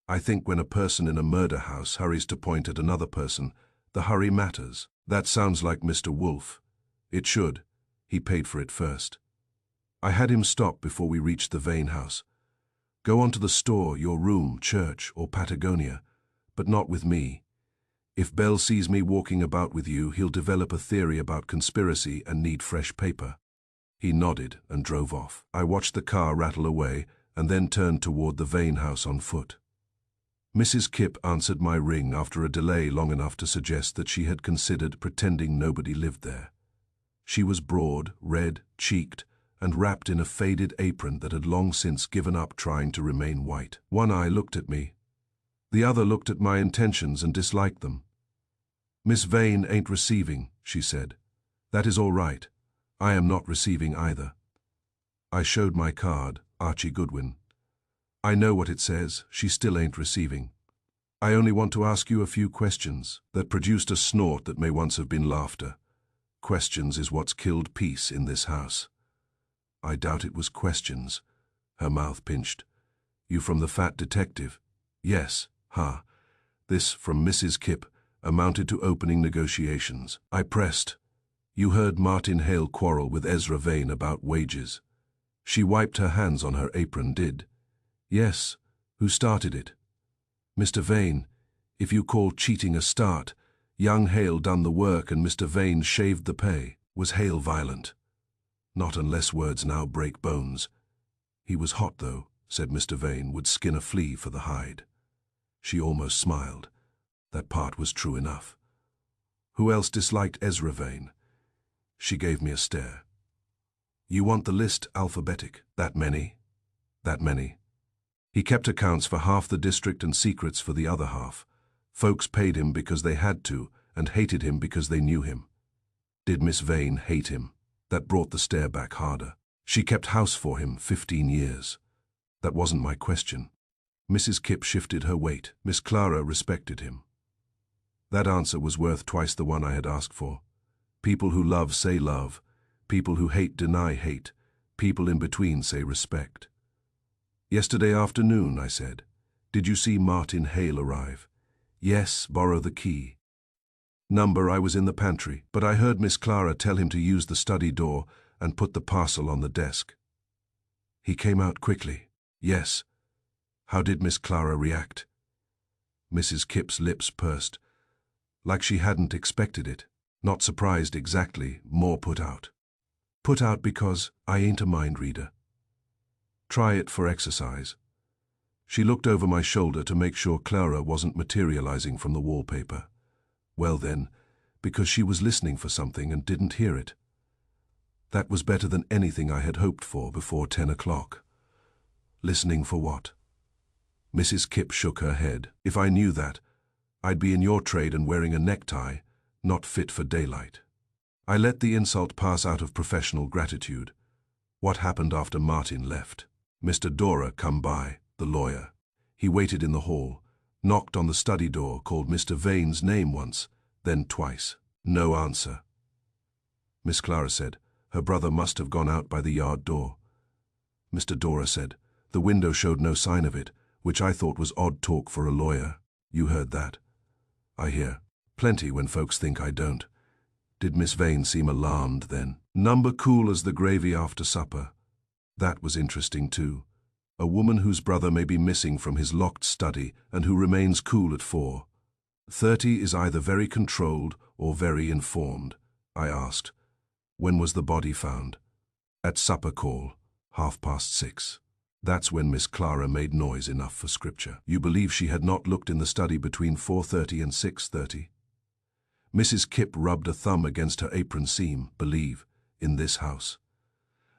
I think when a person in a murder house hurries to point at another person, the hurry matters. That sounds like Mr. Wolfe. It should. He paid for it first. I had him stop before we reached the Vane house. Go on to the store, your room, church, or Patagonia, but not with me. If Bell sees me walking about with you, he'll develop a theory about conspiracy and need fresh paper. He nodded and drove off. I watched the car rattle away and then turned toward the Vane house on foot. Mrs. Kipp answered my ring after a delay long enough to suggest that she had considered pretending nobody lived there. She was broad, red-cheeked, and wrapped in a faded apron that had long since given up trying to remain white. One eye looked at me. The other looked at my intentions and disliked them. Miss Vane ain't receiving, she said. That is all right. I am not receiving either. I showed my card, Archie Goodwin. I know what it says, she still ain't receiving. I only want to ask you a few questions that produced a snort that may once have been laughter. Questions is what's killed peace in this house. I doubt it was questions. Her mouth pinched. You from the fat detective? Yes, ha. This, from Mrs. Kipp, amounted to opening negotiations. I pressed. You heard Martin Hale quarrel with Ezra Vane about wages. She wiped her hands on her apron, did. Yes. Who started it? Mr. Vane. If you call cheating a start, young Hale done the work and Mr. Vane shaved the pay. Was Hale violent? Not unless words now break bones. He was hot, though, said Mr. Vane, would skin a flea for the hide. She almost smiled. That part was true enough. Who else disliked Ezra Vane? She gave me a stare. You want the list alphabetic? That many? That many. He kept accounts for half the district and secrets for the other half. Folks paid him because they had to and hated him because they knew him. Did Miss Vane hate him? That brought the stare back harder. She kept house for him 15 years. That wasn't my question. Mrs. Kipp shifted her weight. Miss Clara respected him. That answer was worth twice the one I had asked for. People who love say love. People who hate deny hate. People in between say respect. Yesterday afternoon, I said. Did you see Martin Hale arrive? Yes, borrow the key. Number, I was in the pantry, but I heard Miss Clara tell him to use the study door and put the parcel on the desk. He came out quickly. Yes. How did Miss Clara react? Mrs. Kipp's lips pursed, like she hadn't expected it. Not surprised exactly, more put out. Put out because I ain't a mind reader. Try it for exercise. She looked over my shoulder to make sure Clara wasn't materializing from the wallpaper. Well then, because she was listening for something and didn't hear it. That was better than anything I had hoped for before 10 o'clock. Listening for what? Mrs. Kipp shook her head. If I knew that, I'd be in your trade and wearing a necktie, not fit for daylight. I let the insult pass out of professional gratitude. What happened after Martin left? Mr. Dora come by, the lawyer. He waited in the hall, knocked on the study door, called Mr. Vane's name once, then twice. No answer. Miss Clara said, her brother must have gone out by the yard door. Mr. Dora said, the window showed no sign of it, which I thought was odd talk for a lawyer. You heard that? I hear. Plenty when folks think I don't. Did Miss Vane seem alarmed then? Number cool as the gravy after supper. That was interesting too. A woman whose brother may be missing from his locked study and who remains cool at 4. 30 is either very controlled or very informed, I asked. When was the body found? At supper call, 6:30. That's when Miss Clara made noise enough for scripture. You believe she had not looked in the study between 4:30 and 6:30? Mrs. Kipp rubbed a thumb against her apron seam. Believe, in this house.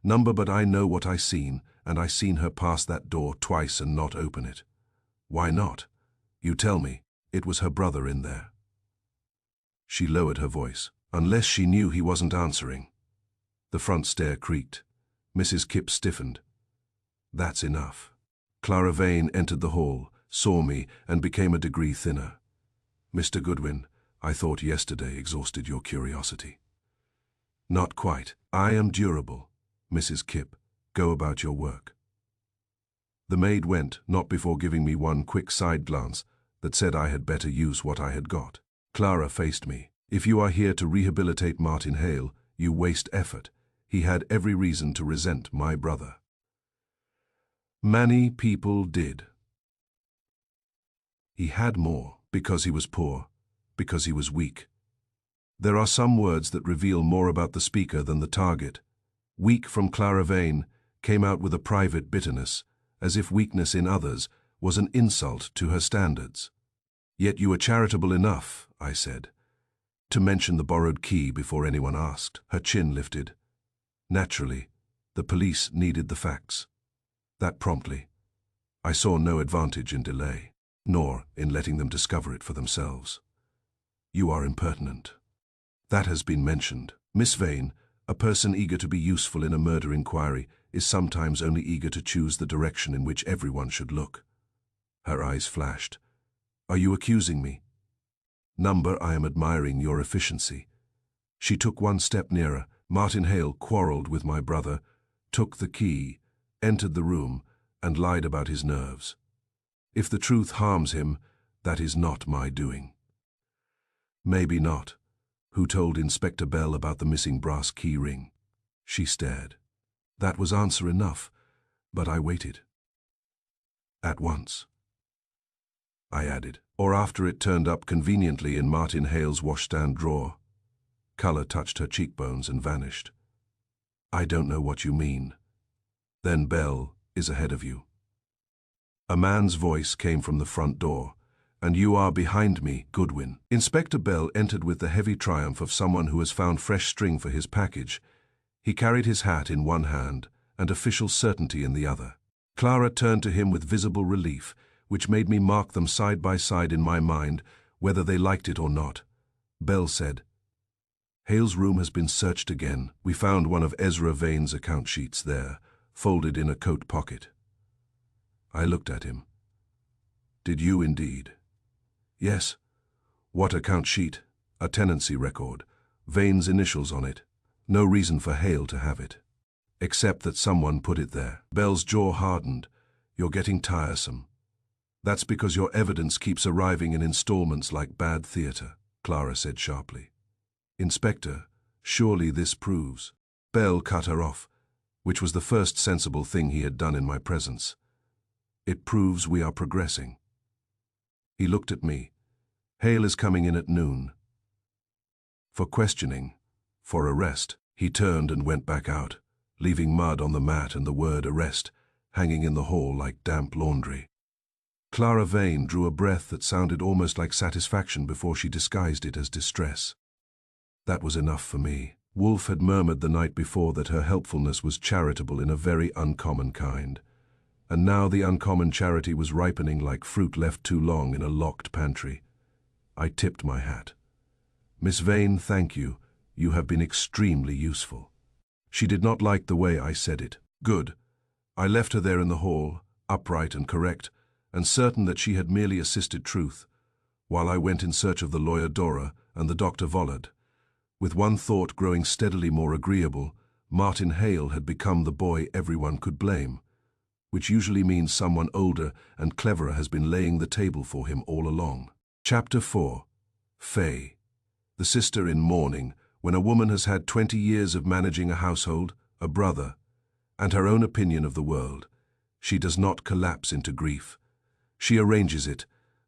Number, but I know what I seen, and I seen her pass that door twice and not open it. Why not? You tell me. It was her brother in there. She lowered her voice. Unless she knew he wasn't answering. The front stair creaked. Mrs. Kipp stiffened. That's enough. Clara Vane entered the hall, saw me, and became a degree thinner. Mr. Goodwin, I thought yesterday exhausted your curiosity. Not quite. I am durable. Mrs. Kipp, go about your work. The maid went, not before giving me one quick side glance that said I had better use what I had got. Clara faced me. If you are here to rehabilitate Martin Hale, you waste effort. He had every reason to resent my brother. Many people did. He had more, because he was poor, because he was weak. There are some words that reveal more about the speaker than the target. Weak from Clara Vane came out with a private bitterness, as if weakness in others was an insult to her standards. Yet you were charitable enough, I said, to mention the borrowed key before anyone asked. Her chin lifted. Naturally, the police needed the facts. That promptly. I saw no advantage in delay, nor in letting them discover it for themselves. You are impertinent. That has been mentioned. Miss Vane, a person eager to be useful in a murder inquiry, is sometimes only eager to choose the direction in which everyone should look. Her eyes flashed. Are you accusing me? Number, I am admiring your efficiency. She took one step nearer. Martin Hale quarreled with my brother, took the key, entered the room, and lied about his nerves. If the truth harms him, that is not my doing. Maybe not. Who told Inspector Bell about the missing brass key ring? She stared. That was answer enough, but I waited. At once. I added, or after it turned up conveniently in Martin Hale's washstand drawer. Color touched her cheekbones and vanished. I don't know what you mean. Then Bell is ahead of you. A man's voice came from the front door. And you are behind me, Goodwin. Inspector Bell entered with the heavy triumph of someone who has found fresh string for his package. He carried his hat in one hand and official certainty in the other. Clara turned to him with visible relief, which made me mark them side by side in my mind, whether they liked it or not. Bell said, Hale's room has been searched again. We found one of Ezra Vane's account sheets there, folded in a coat pocket. I looked at him. Did you indeed? Yes. What account sheet? A tenancy record. Vane's initials on it. No reason for Hale to have it. Except that someone put it there. Bell's jaw hardened. You're getting tiresome. That's because your evidence keeps arriving in installments like bad theatre, Clara said sharply. Inspector, surely this proves. Bell cut her off, which was the first sensible thing he had done in my presence. It proves we are progressing. He looked at me. Hale is coming in at noon. For questioning, for arrest. He turned and went back out, leaving mud on the mat and the word arrest hanging in the hall like damp laundry. Clara Vane drew a breath that sounded almost like satisfaction before she disguised it as distress. That was enough for me. Wolfe had murmured the night before that her helpfulness was charitable in a very uncommon kind. And now the uncommon charity was ripening like fruit left too long in a locked pantry. I tipped my hat. Miss Vane, thank you. You have been extremely useful. She did not like the way I said it. Good. I left her there in the hall, upright and correct, and certain that she had merely assisted truth, while I went in search of the lawyer Dora and the Dr. Vollard. With one thought growing steadily more agreeable, Martin Hale had become the boy everyone could blame, which usually means someone older and cleverer has been laying the table for him all along. Chapter 4. Faye. The sister in mourning, when a woman has had 20 years of managing a household, a brother, and her own opinion of the world. She does not collapse into grief. She arranges it.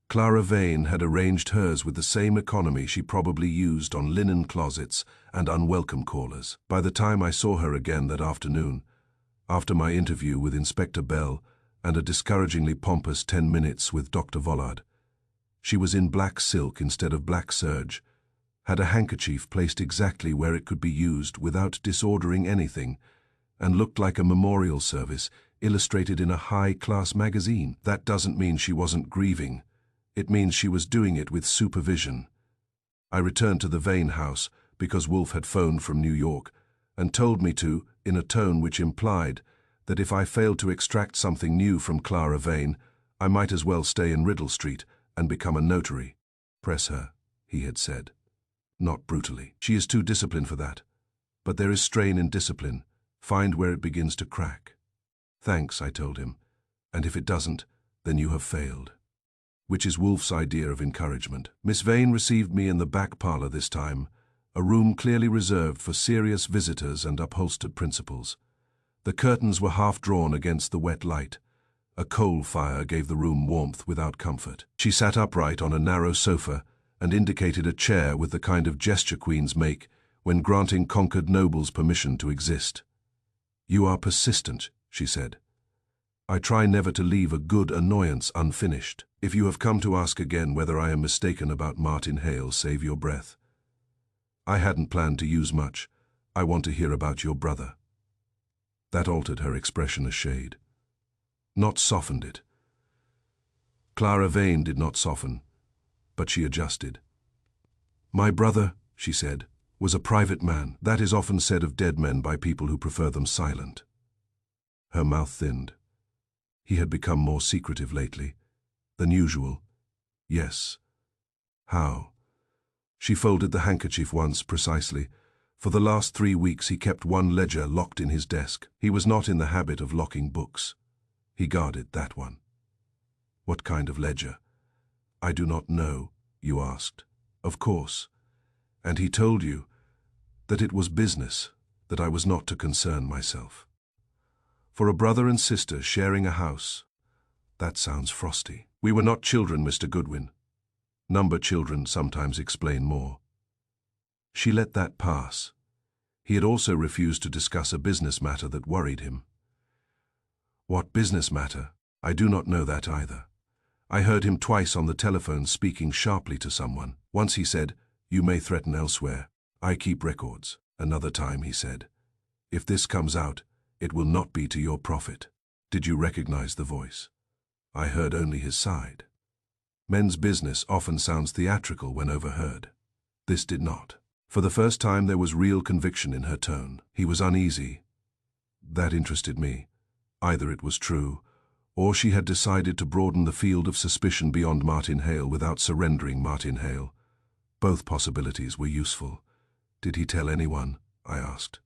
Clara Vane had arranged hers with the same economy she probably used on linen closets and unwelcome callers. By the time I saw her again that afternoon, after my interview with Inspector Bell and a discouragingly pompous 10 minutes with Dr. Vollard, she was in black silk instead of black serge, had a handkerchief placed exactly where it could be used without disordering anything, and looked like a memorial service illustrated in a high-class magazine. That doesn't mean she wasn't grieving. It means she was doing it with supervision. I returned to the Vane house because Wolfe had phoned from New York and told me to, in a tone which implied that if I failed to extract something new from Clara Vane, I might as well stay in Riddle Street and become a notary. Press her, he had said. Not brutally. She is too disciplined for that. But there is strain in discipline. Find where it begins to crack. Thanks, I told him. And if it doesn't, then you have failed. Which is Wolfe's idea of encouragement. Miss Vane received me in the back parlor this time, a room clearly reserved for serious visitors and upholstered principals. The curtains were half drawn against the wet light. A coal fire gave the room warmth without comfort. She sat upright on a narrow sofa and indicated a chair with the kind of gesture queens make when granting conquered nobles permission to exist. You are persistent, she said. I try never to leave a good annoyance unfinished. If you have come to ask again whether I am mistaken about Martin Hale, save your breath. I hadn't planned to use much. I want to hear about your brother. That altered her expression a shade. Not softened it. Clara Vane did not soften, but she adjusted. My brother, she said, was a private man. That is often said of dead men by people who prefer them silent. Her mouth thinned. He had become more secretive lately than usual. Yes. How? She folded the handkerchief once, precisely. For the last 3 weeks he kept one ledger locked in his desk. He was not in the habit of locking books. He guarded that one. What kind of ledger? I do not know, you asked. Of course. And he told you that it was business, that I was not to concern myself. For a brother and sister sharing a house, that sounds frosty. We were not children, Mr. Goodwin. Number children sometimes explain more. She let that pass. He had also refused to discuss a business matter that worried him. What business matter? I do not know that either. I heard him twice on the telephone speaking sharply to someone. Once he said, "You may threaten elsewhere. I keep records." Another time he said, "If this comes out, it will not be to your profit." Did you recognize the voice? I heard only his side. Men's business often sounds theatrical when overheard. This did not. For the first time there was real conviction in her tone. He was uneasy. That interested me. Either it was true, or she had decided to broaden the field of suspicion beyond Martin Hale without surrendering Martin Hale. Both possibilities were useful. Did he tell anyone? I asked.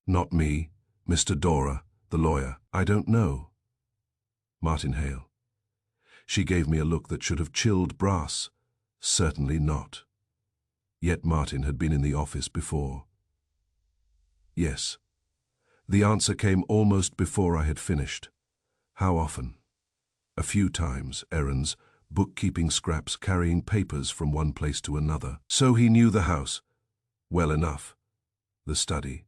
Not me, Mr. Dora, the lawyer. I don't know. Martin Hale. She gave me a look that should have chilled brass. Certainly not. Yet Martin had been in the office before. Yes. The answer came almost before I had finished. How often? A few times, errands, bookkeeping scraps, carrying papers from one place to another. So he knew the house. Well enough. The study.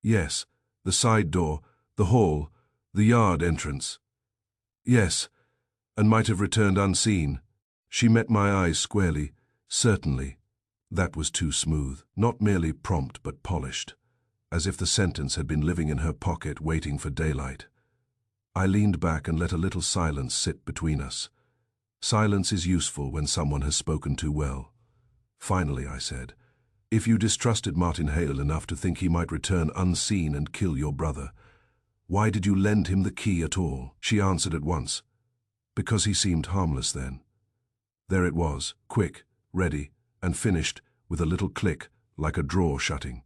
Yes. The side door, the hall, the yard entrance. Yes. And might have returned unseen. She met my eyes squarely. Certainly. That was too smooth. Not merely prompt but polished. As if the sentence had been living in her pocket waiting for daylight. I leaned back and let a little silence sit between us. Silence is useful when someone has spoken too well. Finally, I said, if you distrusted Martin Hale enough to think he might return unseen and kill your brother, why did you lend him the key at all? She answered at once. Because he seemed harmless then. There it was, quick, ready, and finished with a little click, like a drawer shutting.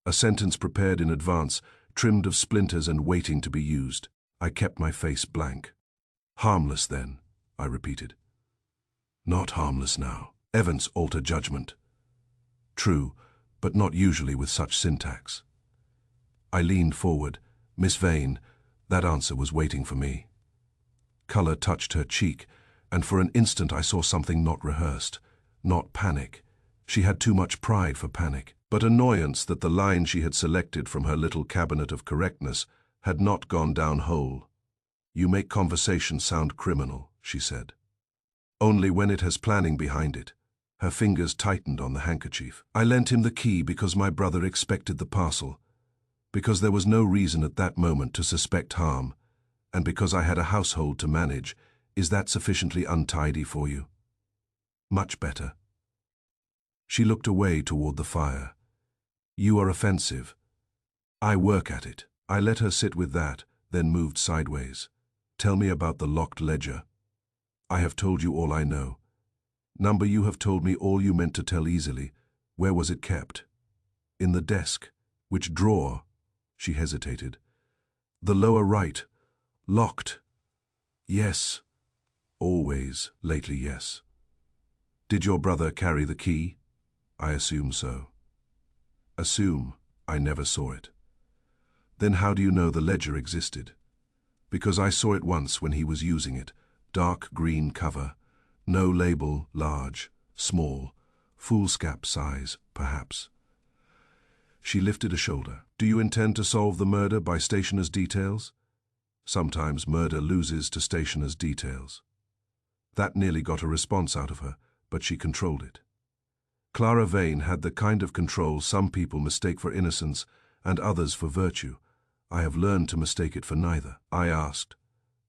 A sentence prepared in advance, trimmed of splinters and waiting to be used. I kept my face blank. Harmless then, I repeated. Not harmless now. Evans altered judgment. True, but not usually with such syntax. I leaned forward. Miss Vane, that answer was waiting for me. Color touched her cheek, and for an instant I saw something not rehearsed, not panic. She had too much pride for panic, but annoyance that the line she had selected from her little cabinet of correctness had not gone down whole. You make conversation sound criminal, she said. Only when it has planning behind it. Her fingers tightened on the handkerchief. I lent him the key because my brother expected the parcel, because there was no reason at that moment to suspect harm, and because I had a household to manage. Is that sufficiently untidy for you? Much better. She looked away toward the fire. You are offensive. I work at it. I let her sit with that, then moved sideways. Tell me about the locked ledger. I have told you all I know. Number, you have told me all you meant to tell easily. Where was it kept? In the desk. Which drawer? She hesitated. The lower right. Locked. Yes. Always, lately, yes. Did your brother carry the key? I assume so. Assume. I never saw it. Then how do you know the ledger existed? Because I saw it once when he was using it. Dark green cover. No label, large, small, foolscap size, perhaps. She lifted a shoulder. Do you intend to solve the murder by stationer's details? Sometimes murder loses to stationer's details. That nearly got a response out of her, but she controlled it. Clara Vane had the kind of control some people mistake for innocence and others for virtue. I have learned to mistake it for neither. I asked,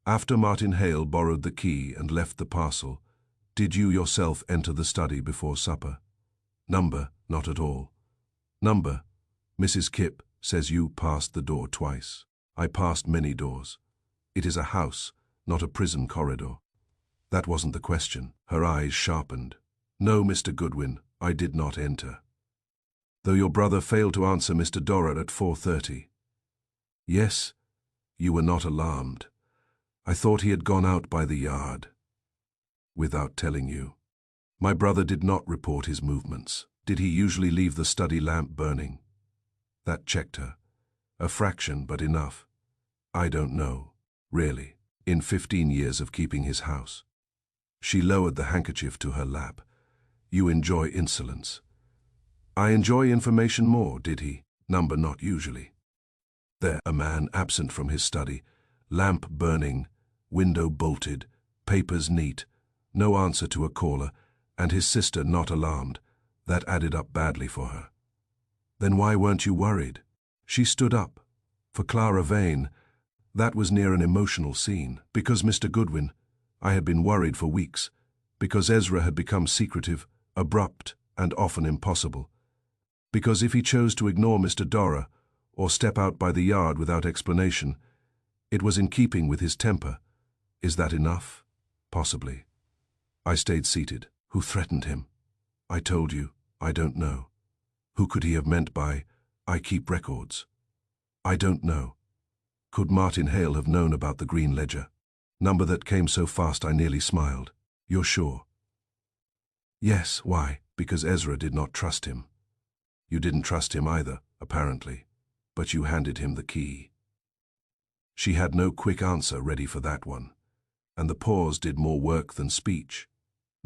after Martin Hale borrowed the key and left the parcel, did you yourself enter the study before supper? Number, not at all. Number, Mrs. Kipp says you passed the door twice. I passed many doors. It is a house, not a prison corridor. That wasn't the question. Her eyes sharpened. No, Mr. Goodwin, I did not enter. Though your brother failed to answer Mr. Dora at 4:30. Yes, you were not alarmed. I thought he had gone out by the yard. Without telling you. My brother did not report his movements. Did he usually leave the study lamp burning? That checked her. A fraction, but enough. I don't know, really, in 15 years of keeping his house. She lowered the handkerchief to her lap. You enjoy insolence. I enjoy information more, did he? Number, not usually. There, a man absent from his study, lamp burning, window bolted, papers neat, no answer to a caller, and his sister not alarmed. That added up badly for her. Then why weren't you worried? She stood up. For Clara Vane, that was near an emotional scene. Because Mr. Goodwin, I had been worried for weeks. Because Ezra had become secretive, abrupt, and often impossible. Because if he chose to ignore Mr. Dora, or step out by the yard without explanation, it was in keeping with his temper. Is that enough? Possibly. I stayed seated. Who threatened him? I told you, I don't know. Who could he have meant by, I keep records? I don't know. Could Martin Hale have known about the green ledger? Number that came so fast I nearly smiled. You're sure? Yes, why? Because Ezra did not trust him. You didn't trust him either, apparently, but you handed him the key. She had no quick answer ready for that one, and the pause did more work than speech.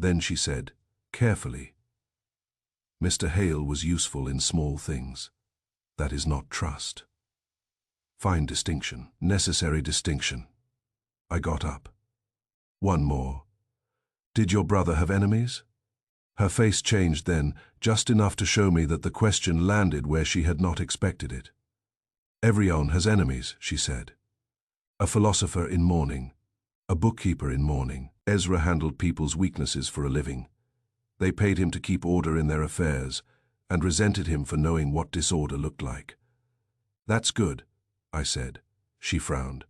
Then she said, carefully, Mr. Hale was useful in small things. That is not trust. Fine distinction, necessary distinction. I got up. One more. Did your brother have enemies? Her face changed then, just enough to show me that the question landed where she had not expected it. Everyone has enemies, she said. A philosopher in mourning, a bookkeeper in mourning. Ezra handled people's weaknesses for a living. They paid him to keep order in their affairs, and resented him for knowing what disorder looked like. That's good, I said. She frowned.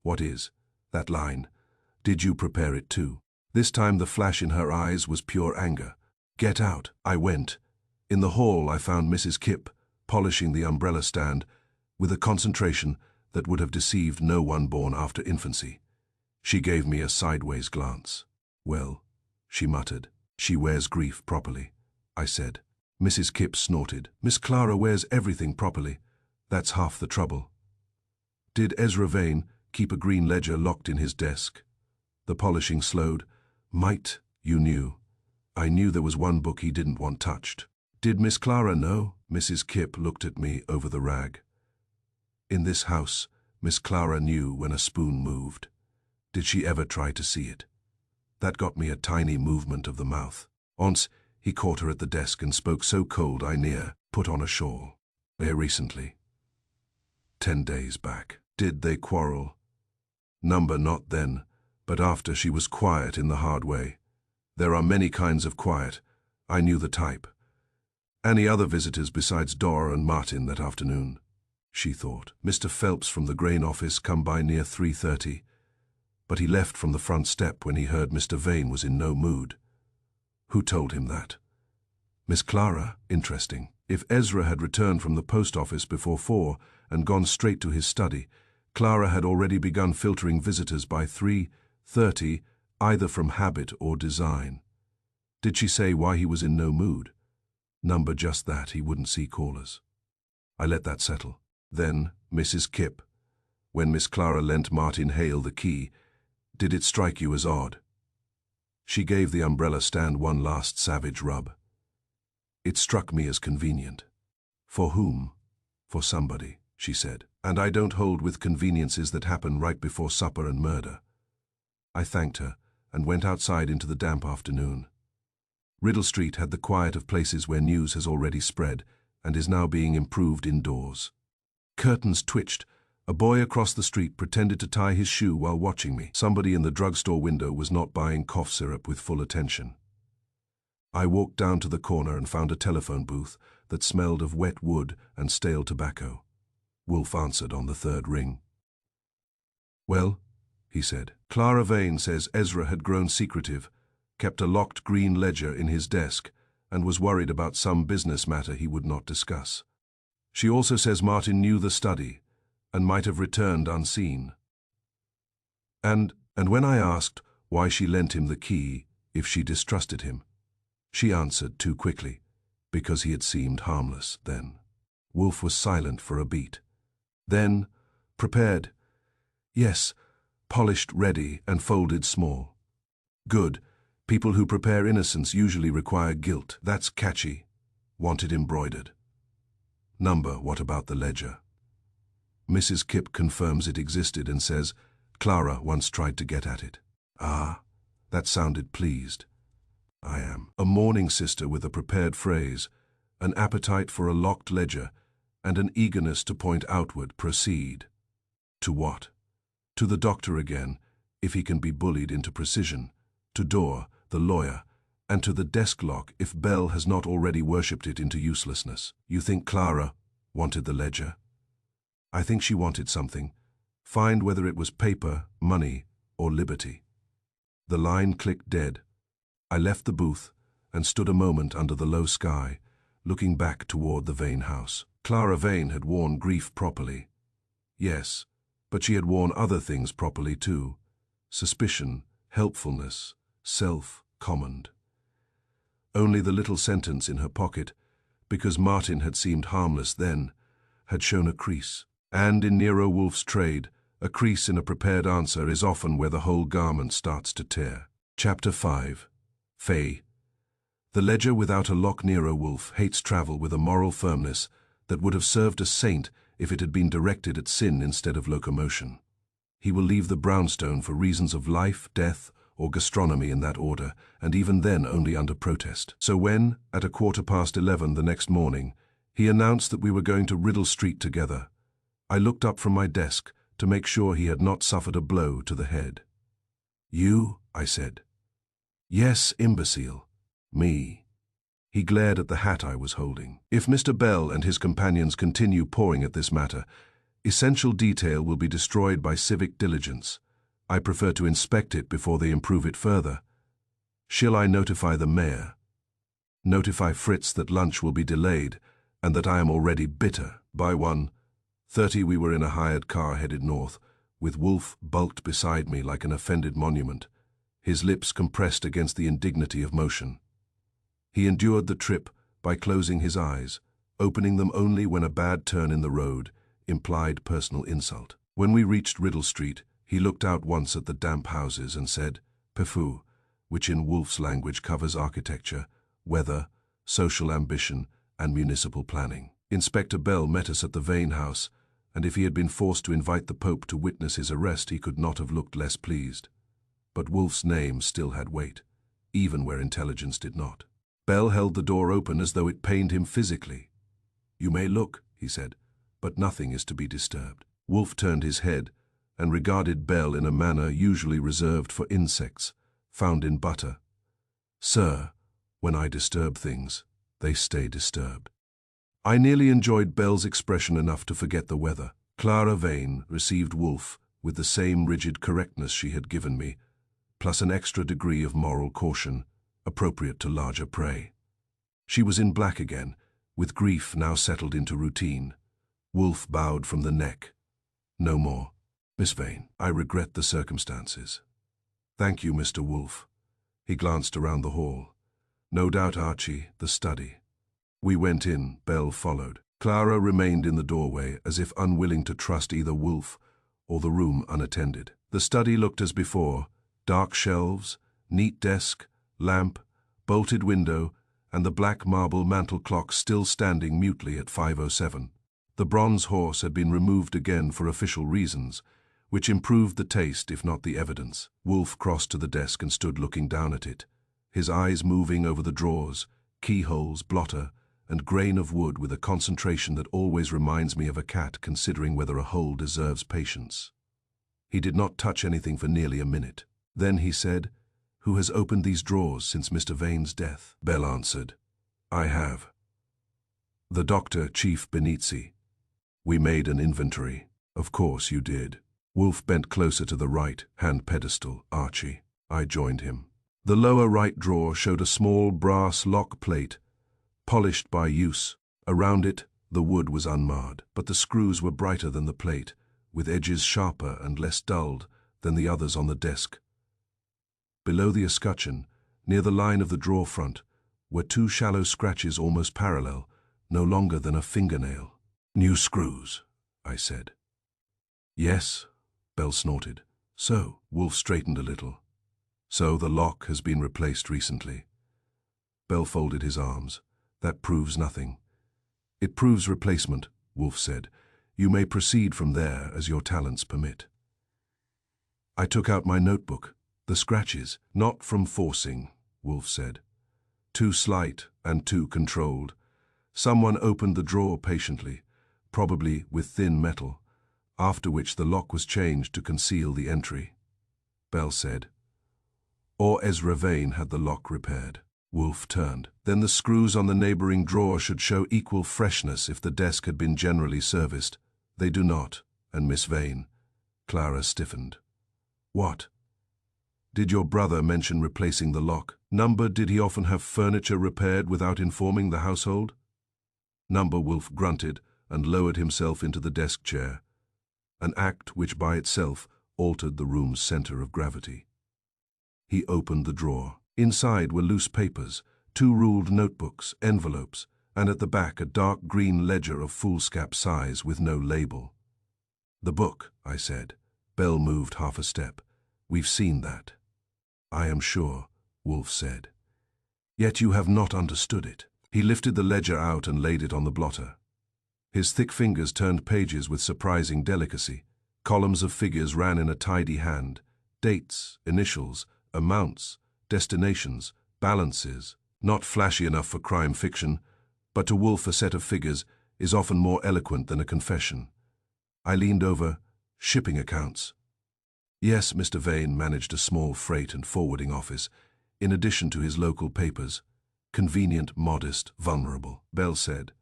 What is? That line. Did you prepare it too? This time the flash in her eyes was pure anger. Get out. I went. In the hall I found Mrs. Kipp, polishing the umbrella stand, with a concentration that would have deceived no one born after infancy. She gave me a sideways glance. Well, she muttered. She wears grief properly, I said. Mrs. Kipp snorted. Miss Clara wears everything properly. That's half the trouble. Did Ezra Vane keep a green ledger locked in his desk? The polishing slowed. Might, you knew. I knew there was one book he didn't want touched. Did Miss Clara know? Mrs. Kipp looked at me over the rag. In this house, Miss Clara knew when a spoon moved. Did she ever try to see it? That got me a tiny movement of the mouth. Once, he caught her at the desk and spoke so cold I near put on a shawl. Recently. 10 days back. Did they quarrel? Number not then, but after she was quiet in the hard way. There are many kinds of quiet. I knew the type. Any other visitors besides Dora and Martin that afternoon? She thought. Mr. Phelps from the grain office come by near 3:30. But he left from the front step when he heard Mr. Vane was in no mood. Who told him that? Miss Clara, interesting. If Ezra had returned from the post office before 4 and gone straight to his study, Clara had already begun filtering visitors by 3:30, either from habit or design. Did she say why he was in no mood? Number just that he wouldn't see callers. I let that settle. Then, Mrs. Kipp, when Miss Clara lent Martin Hale the key, did it strike you as odd? She gave the umbrella stand one last savage rub. It struck me as convenient. For whom? For somebody, she said. And I don't hold with conveniences that happen right before supper and murder. I thanked her and went outside into the damp afternoon. Riddle Street had the quiet of places where news has already spread and is now being improved indoors. Curtains twitched. A boy across the street pretended to tie his shoe while watching me. Somebody in the drugstore window was not buying cough syrup with full attention. I walked down to the corner and found a telephone booth that smelled of wet wood and stale tobacco. Wolfe answered on the third ring. "Well," he said. "Clara Vane says Ezra had grown secretive, kept a locked green ledger in his desk, and was worried about some business matter he would not discuss. She also says Martin knew the study and might have returned unseen. And when I asked why she lent him the key if she distrusted him, she answered too quickly, because he had seemed harmless then." Wolfe was silent for a beat. Then, "Prepared. Yes, polished, ready, and folded small. Good. People who prepare innocence usually require guilt. That's catchy. Want it embroidered. Number, what about the ledger?" Mrs. Kipp confirms it existed and says, "Clara once tried to get at it." Ah, that sounded pleased. I am. A mourning sister with a prepared phrase, an appetite for a locked ledger, and an eagerness to point outward. Proceed. To what? To the doctor again, if he can be bullied into precision, to Dorr, the lawyer, and to the desk lock if Bell has not already worshipped it into uselessness. You think Clara wanted the ledger? I think she wanted something. Find whether it was paper, money, or liberty. The line clicked dead. I left the booth and stood a moment under the low sky, looking back toward the Vane house. Clara Vane had worn grief properly. Yes, but she had worn other things properly too. Suspicion, helpfulness, self-command. Only the little sentence in her pocket, because Martin had seemed harmless then, had shown a crease. And in Nero Wolfe's trade, a crease in a prepared answer is often where the whole garment starts to tear. Chapter 5. Faye. The ledger without a lock. Nero Wolfe hates travel with a moral firmness that would have served a saint if it had been directed at sin instead of locomotion. He will leave the brownstone for reasons of life, death, or gastronomy in that order, and even then only under protest. So when, at 11:15 the next morning, he announced that we were going to Riddle Street together, I looked up from my desk to make sure he had not suffered a blow to the head. "You?" I said. "Yes, imbecile. Me." He glared at the hat I was holding. "If Mr. Bell and his companions continue pawing at this matter, essential detail will be destroyed by civic diligence. I prefer to inspect it before they improve it further. Shall I notify the mayor? Notify Fritz that lunch will be delayed and that I am already bitter." By 1:30 we were in a hired car headed north, with Wolfe bulked beside me like an offended monument, his lips compressed against the indignity of motion. He endured the trip by closing his eyes, opening them only when a bad turn in the road implied personal insult. When we reached Riddle Street, he looked out once at the damp houses and said, "Pefu," which in Wolfe's language covers architecture, weather, social ambition, and municipal planning. Inspector Bell met us at the Vane house, and if he had been forced to invite the Pope to witness his arrest, he could not have looked less pleased. But Wolfe's name still had weight, even where intelligence did not. Bell held the door open as though it pained him physically. "You may look," he said, "but nothing is to be disturbed." Wolfe turned his head and regarded Bell in a manner usually reserved for insects found in butter. "Sir, when I disturb things, they stay disturbed." I nearly enjoyed Bell's expression enough to forget the weather. Clara Vane received Wolfe with the same rigid correctness she had given me, plus an extra degree of moral caution, appropriate to larger prey. She was in black again, with grief now settled into routine. Wolfe bowed from the neck. "No more. Miss Vane, I regret the circumstances." "Thank you, Mr. Wolfe." He glanced around the hall. "No doubt, Archie, the study." We went in, Bell followed. Clara remained in the doorway, as if unwilling to trust either Wolfe or the room unattended. The study looked as before: dark shelves, neat desk, lamp, bolted window, and the black marble mantel clock still standing mutely at 5:07. The bronze horse had been removed again for official reasons, which improved the taste if not the evidence. Wolfe crossed to the desk and stood looking down at it, his eyes moving over the drawers, keyholes, blotter, and grain of wood with a concentration that always reminds me of a cat considering whether a hole deserves patience. He did not touch anything for nearly a minute. Then he said, Who has opened these drawers since Mr. Vane's death? Bell answered. I have. The doctor, Chief Benizzi. We made an inventory. Of course you did. Wolfe bent closer to the right hand pedestal. Archie. I joined him. The lower right drawer showed a small brass lock plate, polished by use. Around it, the wood was unmarred, but the screws were brighter than the plate, with edges sharper and less dulled than the others on the desk. Below the escutcheon, near the line of the drawer front, were two shallow scratches almost parallel, no longer than a fingernail. New screws, I said. Yes, Bell snorted. So, Wolfe straightened a little. So the lock has been replaced recently. Bell folded his arms. That proves nothing. It proves replacement, Wolfe said. You may proceed from there as your talents permit. I took out my notebook. The scratches, not from forcing, Wolfe said. Too slight and too controlled. Someone opened the drawer patiently, probably with thin metal, after which the lock was changed to conceal the entry. Bell said. Or Ezra Vane had the lock repaired. Wolfe turned. Then the screws on the neighboring drawer should show equal freshness if the desk had been generally serviced. They do not, and Miss Vane. Clara stiffened. What? Did your brother mention replacing the lock? Number, did he often have furniture repaired without informing the household? Number, Wolfe grunted and lowered himself into the desk chair, an act which by itself altered the room's center of gravity. He opened the drawer. Inside were loose papers, 2 ruled notebooks, envelopes, and at the back a dark green ledger of foolscap size with no label. The book, I said. Bell moved half a step. We've seen that. I am sure, Wolfe said. Yet you have not understood it. He lifted the ledger out and laid it on the blotter. His thick fingers turned pages with surprising delicacy. Columns of figures ran in a tidy hand. Dates, initials, amounts, destinations, balances. Not flashy enough for crime fiction, but to Wolfe a set of figures is often more eloquent than a confession. I leaned over. Shipping accounts. Yes, Mr. Vane managed a small freight and forwarding office, in addition to his local papers. Convenient, modest, vulnerable, Bell said.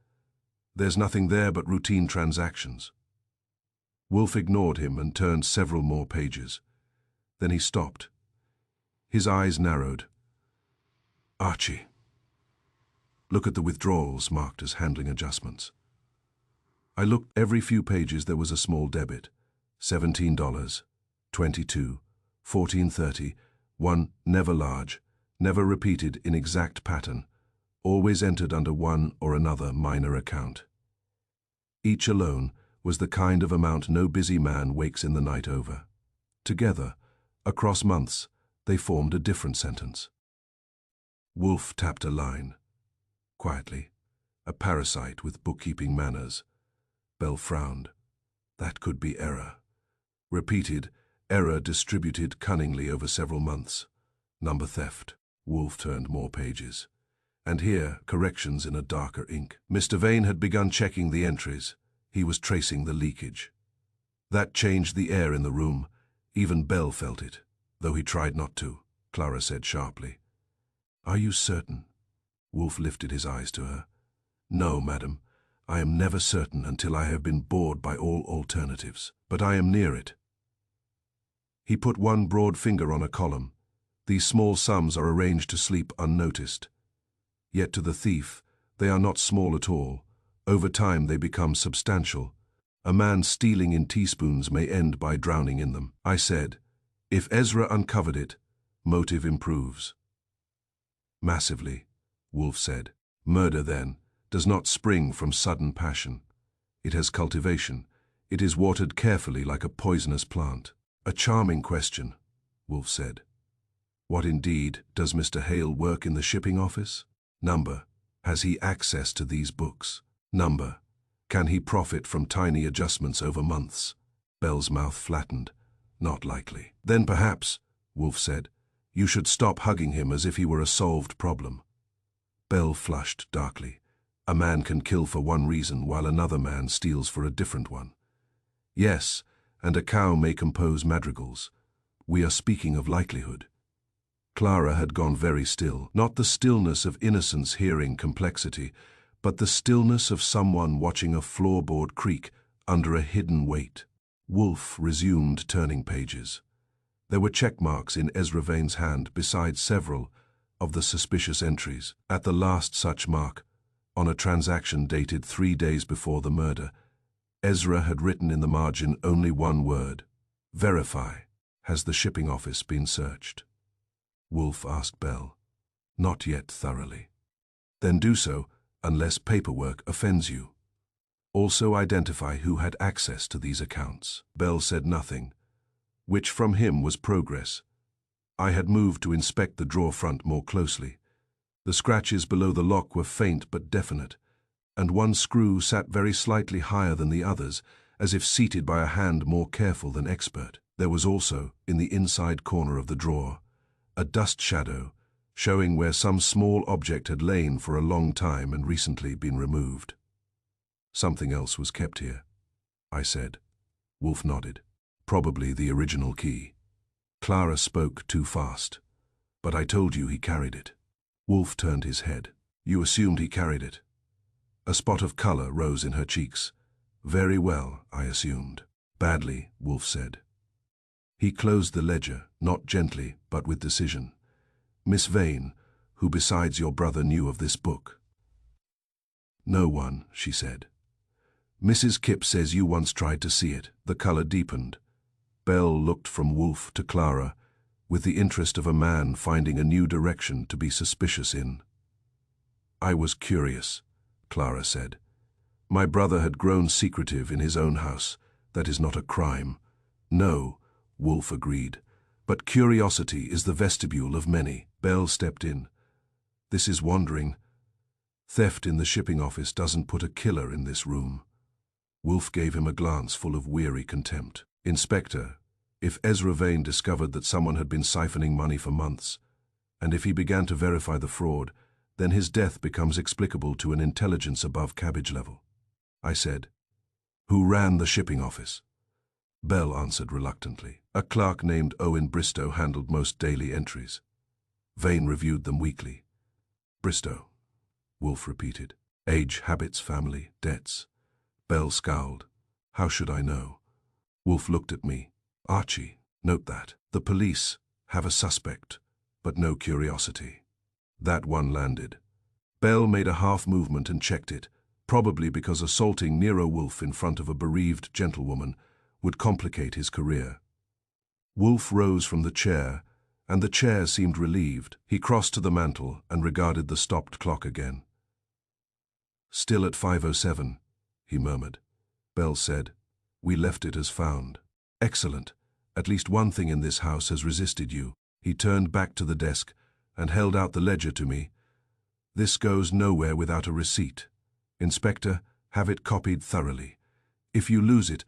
There's nothing there but routine transactions. Wolfe ignored him and turned several more pages. Then he stopped. His eyes narrowed. Archie. Look at the withdrawals marked as handling adjustments. I looked. Every few pages there was a small debit. $17, $22, $14.30, one never large, never repeated in exact pattern, always entered under one or another minor account. Each alone was the kind of amount no busy man wakes in the night over. Together, across months, they formed a different sentence. Wolfe tapped a line. Quietly, a parasite with bookkeeping manners. Bell frowned. That could be error. Repeated, error distributed cunningly over several months. Number theft. Wolfe turned more pages. And here, corrections in a darker ink. Mr. Vane had begun checking the entries. He was tracing the leakage. That changed the air in the room. Even Bell felt it, though he tried not to, Clara said sharply. Are you certain? Wolfe lifted his eyes to her. No, madam. I am never certain until I have been bored by all alternatives. But I am near it. He put one broad finger on a column. These small sums are arranged to sleep unnoticed. Yet to the thief, they are not small at all. Over time they become substantial. A man stealing in teaspoons may end by drowning in them. I said, if Ezra uncovered it, motive improves. Massively, Wolfe said. Murder, then, does not spring from sudden passion. It has cultivation. It is watered carefully like a poisonous plant. A charming question, Wolfe said. What indeed does Mr. Hale work in the shipping office? Number, has he access to these books? Number, can he profit from tiny adjustments over months? Bell's mouth flattened. Not likely. Then perhaps, Wolfe said, you should stop hugging him as if he were a solved problem. Bell flushed darkly. A man can kill for one reason while another man steals for a different one. Yes, and a cow may compose madrigals. We are speaking of likelihood. Clara had gone very still, not the stillness of innocence hearing complexity, but the stillness of someone watching a floorboard creak under a hidden weight. Wolfe resumed turning pages. There were check marks in Ezra Vane's hand besides several of the suspicious entries. At the last such mark, on a transaction dated 3 days before the murder, Ezra had written in the margin only one word: "Verify. Has the shipping office been searched?" Wolfe asked Bell. "Not yet thoroughly." "Then do so, unless paperwork offends you. Also identify who had access to these accounts." Bell said nothing, which from him was progress. I had moved to inspect the drawer front more closely. The scratches below the lock were faint but definite, and one screw sat very slightly higher than the others, as if seated by a hand more careful than expert. There was also, in the inside corner of the drawer, a dust shadow, showing where some small object had lain for a long time and recently been removed. "Something else was kept here," I said. Wolfe nodded. "Probably the original key." Clara spoke too fast. "But I told you he carried it." Wolfe turned his head. "You assumed he carried it." A spot of color rose in her cheeks. "Very well, I assumed." "Badly," Wolfe said. He closed the ledger, not gently, but with decision. "Miss Vane, who besides your brother knew of this book?" "No one," she said. "Mrs. Kipp says you once tried to see it." The color deepened. Bell looked from Wolfe to Clara, with the interest of a man finding a new direction to be suspicious in. "I was curious," Clara said. "My brother had grown secretive in his own house. That is not a crime." "No," Wolfe agreed, "but curiosity is the vestibule of many." Bell stepped in. "This is wandering. Theft in the shipping office doesn't put a killer in this room." Wolfe gave him a glance full of weary contempt. "Inspector, if Ezra Vane discovered that someone had been siphoning money for months, and if he began to verify the fraud, then his death becomes explicable to an intelligence above cabbage level." I said. "Who ran the shipping office?" Bell answered reluctantly. "A clerk named Owen Bristow handled most daily entries. Vane reviewed them weekly." "Bristow," Wolfe repeated. "Age, habits, family, debts." Bell scowled. "How should I know?" Wolfe looked at me. "Archie, note that. The police have a suspect, but no curiosity." That one landed. Bell made a half movement and checked it, probably because assaulting Nero Wolfe in front of a bereaved gentlewoman would complicate his career. Wolfe rose from the chair, and the chair seemed relieved. He crossed to the mantel and regarded the stopped clock again. "Still at 5:07, he murmured. Bell said, "We left it as found." "Excellent. At least one thing in this house has resisted you." He turned back to the desk and held out the ledger to me. "This goes nowhere without a receipt. Inspector, have it copied thoroughly. If you lose it,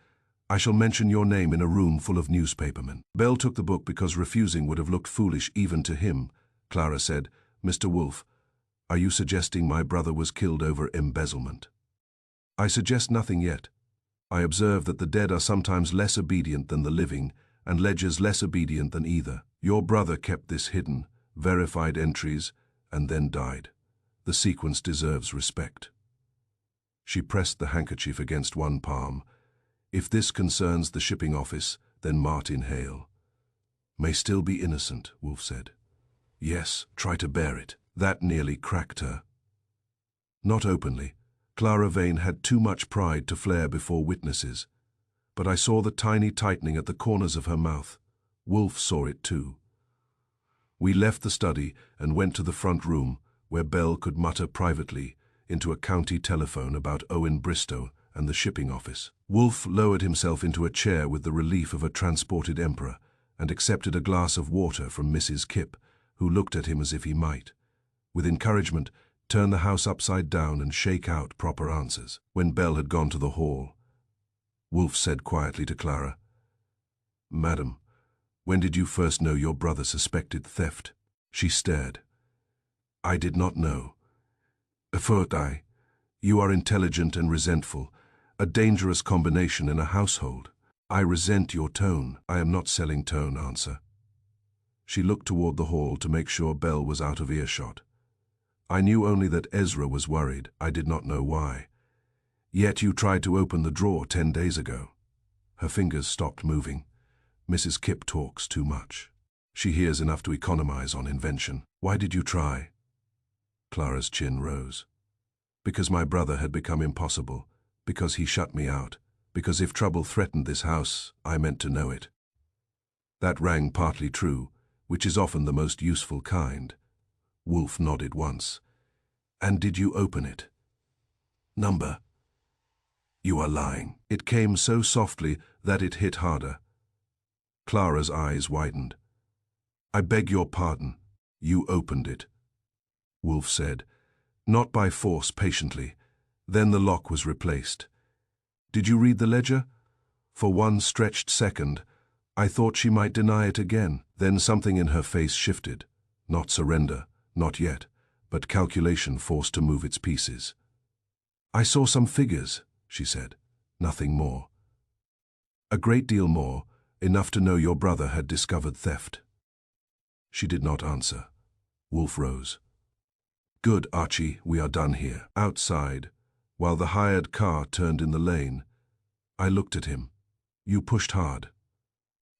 I shall mention your name in a room full of newspapermen." Bell took the book because refusing would have looked foolish even to him. Clara said, "Mr. Wolfe, are you suggesting my brother was killed over embezzlement?" "I suggest nothing yet. I observe that the dead are sometimes less obedient than the living, and ledgers less obedient than either. Your brother kept this hidden, verified entries, and then died. The sequence deserves respect." She pressed the handkerchief against one palm. "If this concerns the shipping office, then Martin Hale may still be innocent," Wolfe said. "Yes, try to bear it." That nearly cracked her. Not openly. Clara Vane had too much pride to flare before witnesses. But I saw the tiny tightening at the corners of her mouth. Wolfe saw it too. We left the study and went to the front room, where Bell could mutter privately into a county telephone about Owen Bristow and the shipping office. Wolfe lowered himself into a chair with the relief of a transported emperor and accepted a glass of water from Mrs. Kipp, who looked at him as if he might, with encouragement, turn the house upside down and shake out proper answers. When Bell had gone to the hall, Wolfe said quietly to Clara, "Madam, when did you first know your brother suspected theft?" She stared. "I did not know. You are intelligent and resentful, a dangerous combination in a household. I resent your tone." "I am not selling tone, answer." She looked toward the hall to make sure Belle was out of earshot. I knew only that Ezra was worried. I did not know why. Yet you tried to open the drawer 10 days ago. Her fingers stopped moving. Mrs. Kipp talks too much. She hears enough to economize on invention. Why did you try? Clara's chin rose. Because my brother had become impossible. Because he shut me out. Because if trouble threatened this house, I meant to know it. That rang partly true, which is often the most useful kind. Wolfe nodded once. And did you open it? Number. You are lying. It came so softly that it hit harder. Clara's eyes widened. I beg your pardon. You opened it. Wolfe said, not by force, patiently. Then the lock was replaced. Did you read the ledger? For one stretched second, I thought she might deny it again. Then something in her face shifted. Not surrender, not yet, but calculation forced to move its pieces. I saw some figures, she said. Nothing more. A great deal more, enough to know your brother had discovered theft. She did not answer. Wolfe rose. Good, Archie, we are done here. Outside, while the hired car turned in the lane, I looked at him. You pushed hard.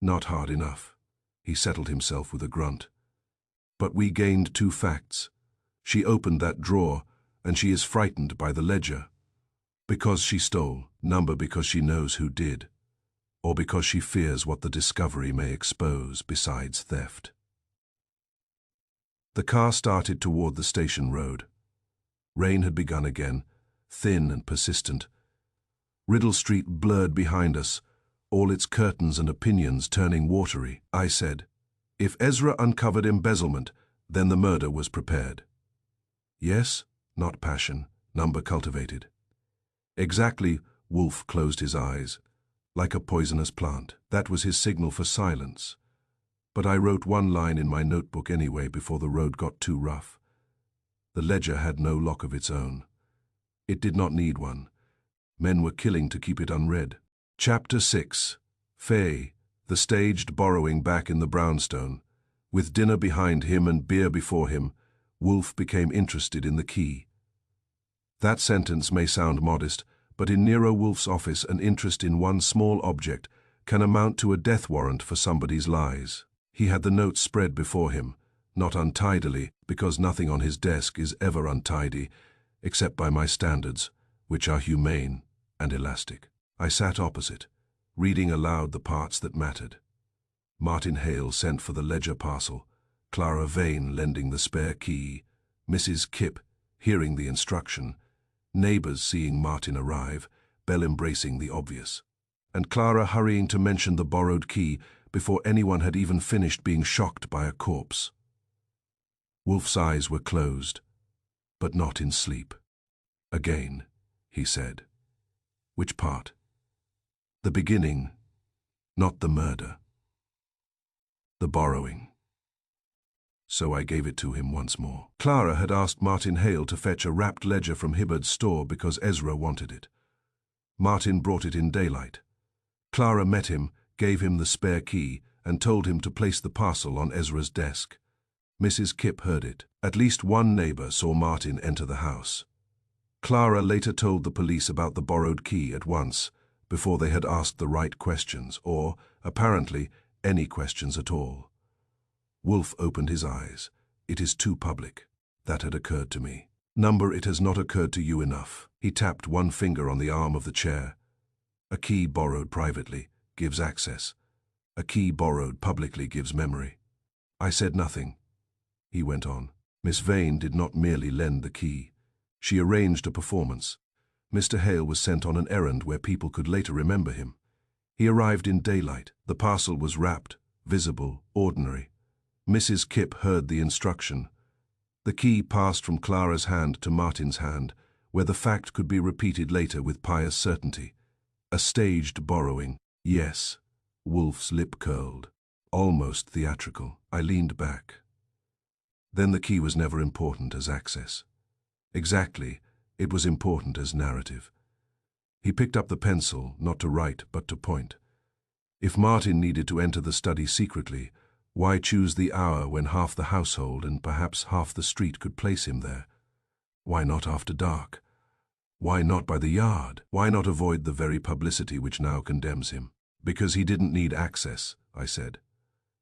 Not hard enough. He settled himself with a grunt. But we gained 2 facts. She opened that drawer, and she is frightened by the ledger. Because she stole, number because she knows who did, or because she fears what the discovery may expose besides theft. The car started toward the station road. Rain had begun again, thin and persistent. Riddle Street blurred behind us, all its curtains and opinions turning watery. I said, if Ezra uncovered embezzlement, then the murder was prepared. Yes, not passion, number cultivated. Exactly, Wolfe closed his eyes, like a poisonous plant. That was his signal for silence. But I wrote one line in my notebook anyway before the road got too rough. The ledger had no lock of its own. It did not need one. Men were killing to keep it unread. Chapter 6. Fay, the staged borrowing back in the brownstone. With dinner behind him and beer before him, Wolfe became interested in the key. That sentence may sound modest, but in Nero Wolfe's office an interest in one small object can amount to a death warrant for somebody's lies. He had the notes spread before him, not untidily, because nothing on his desk is ever untidy, except by my standards, which are humane and elastic. I sat opposite, reading aloud the parts that mattered. Martin Hale sent for the ledger parcel, Clara Vane lending the spare key, Mrs. Kipp hearing the instruction, neighbors seeing Martin arrive, Belle embracing the obvious, and Clara hurrying to mention the borrowed key before anyone had even finished being shocked by a corpse. Wolfe's eyes were closed, but not in sleep. Again, he said. Which part? The beginning, not the murder. The borrowing. So I gave it to him once more. Clara had asked Martin Hale to fetch a wrapped ledger from Hibbard's store because Ezra wanted it. Martin brought it in daylight. Clara met him, gave him the spare key, and told him to place the parcel on Ezra's desk. Mrs. Kipp heard it. At least one neighbor saw Martin enter the house. Clara later told the police about the borrowed key at once, before they had asked the right questions, or, apparently, any questions at all. Wolfe opened his eyes. It is too public. That had occurred to me. Number, it has not occurred to you enough. He tapped one finger on the arm of the chair. A key borrowed privately gives access. A key borrowed publicly gives memory. I said nothing. He went on. Miss Vane did not merely lend the key. She arranged a performance. Mr. Hale was sent on an errand where people could later remember him. He arrived in daylight. The parcel was wrapped, visible, ordinary. Mrs. Kipp heard the instruction. The key passed from Clara's hand to Martin's hand, where the fact could be repeated later with pious certainty. A staged borrowing. Yes. Wolfe's lip curled. Almost theatrical. I leaned back. Then the key was never important as access. Exactly, it was important as narrative. He picked up the pencil, not to write, but to point. If Martin needed to enter the study secretly, Why choose the hour when half the household and perhaps half the street could place him there? Why not after dark? Why not by the yard? Why not avoid the very publicity which now condemns him? Because he didn't need access, I said.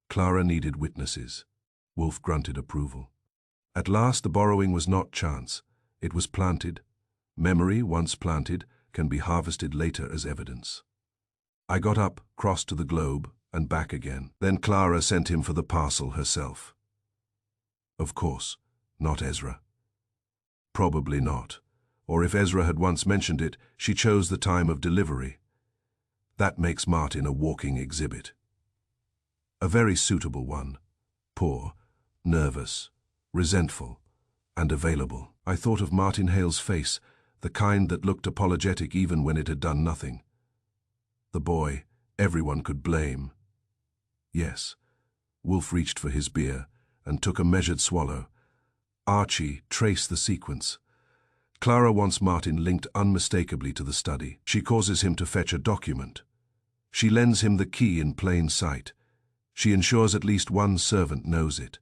Clara needed witnesses. Wolfe grunted approval. At last the borrowing was not chance. It was planted. Memory, once planted, can be harvested later as evidence. I got up, crossed to the globe, and back again. Then Clara sent him for the parcel herself. Of course, not Ezra. Probably not. Or if Ezra had once mentioned it, she chose the time of delivery. That makes Martin a walking exhibit. A very suitable one. Poor, nervous, resentful, and available. I thought of Martin Hale's face, the kind that looked apologetic even when it had done nothing. The boy, everyone could blame. Yes. Wolfe reached for his beer and took a measured swallow. Archie traced the sequence. Clara wants Martin linked unmistakably to the study. She causes him to fetch a document. She lends him the key in plain sight. She ensures at least one servant knows it.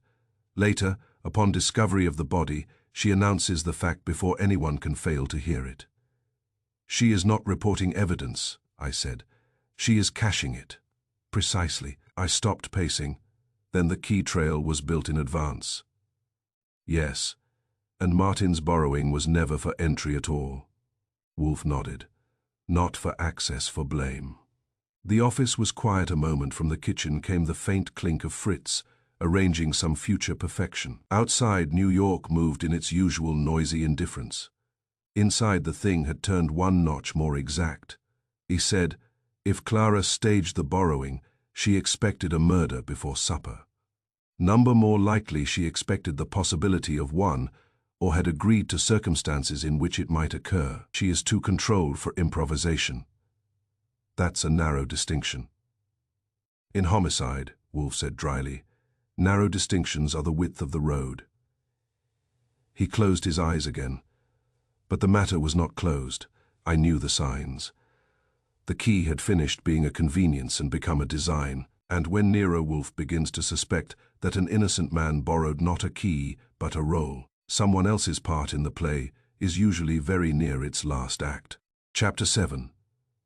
Later, upon discovery of the body, she announces the fact before anyone can fail to hear it. She is not reporting evidence, I said. She is caching it. Precisely. I stopped pacing. Then the key trail was built in advance. Yes. And Martin's borrowing was never for entry at all. Wolfe nodded. Not for access, for blame. The office was quiet a moment. From the kitchen came the faint clink of Fritz, arranging some future perfection. Outside, New York moved in its usual noisy indifference. Inside, the thing had turned one notch more exact. He said, if Clara staged the borrowing, she expected a murder before supper. Number more likely, she expected the possibility of one, or had agreed to circumstances in which it might occur. She is too controlled for improvisation. That's a narrow distinction. In homicide, Wolfe said dryly, narrow distinctions are the width of the road. He closed his eyes again. But the matter was not closed. I knew the signs. The key had finished being a convenience and become a design, and when Nero Wolfe begins to suspect that an innocent man borrowed not a key but a role, someone else's part in the play is usually very near its last act. Chapter 7.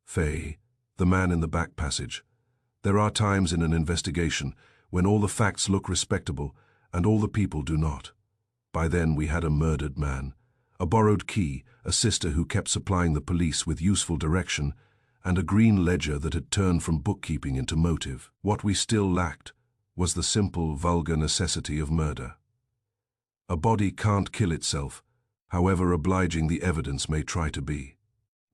Faye, the man in the back passage. There are times in an investigation when all the facts look respectable and all the people do not. By then we had a murdered man, a borrowed key, a sister who kept supplying the police with useful direction, and a green ledger that had turned from bookkeeping into motive. What we still lacked was the simple, vulgar necessity of murder. A body can't kill itself, however obliging the evidence may try to be.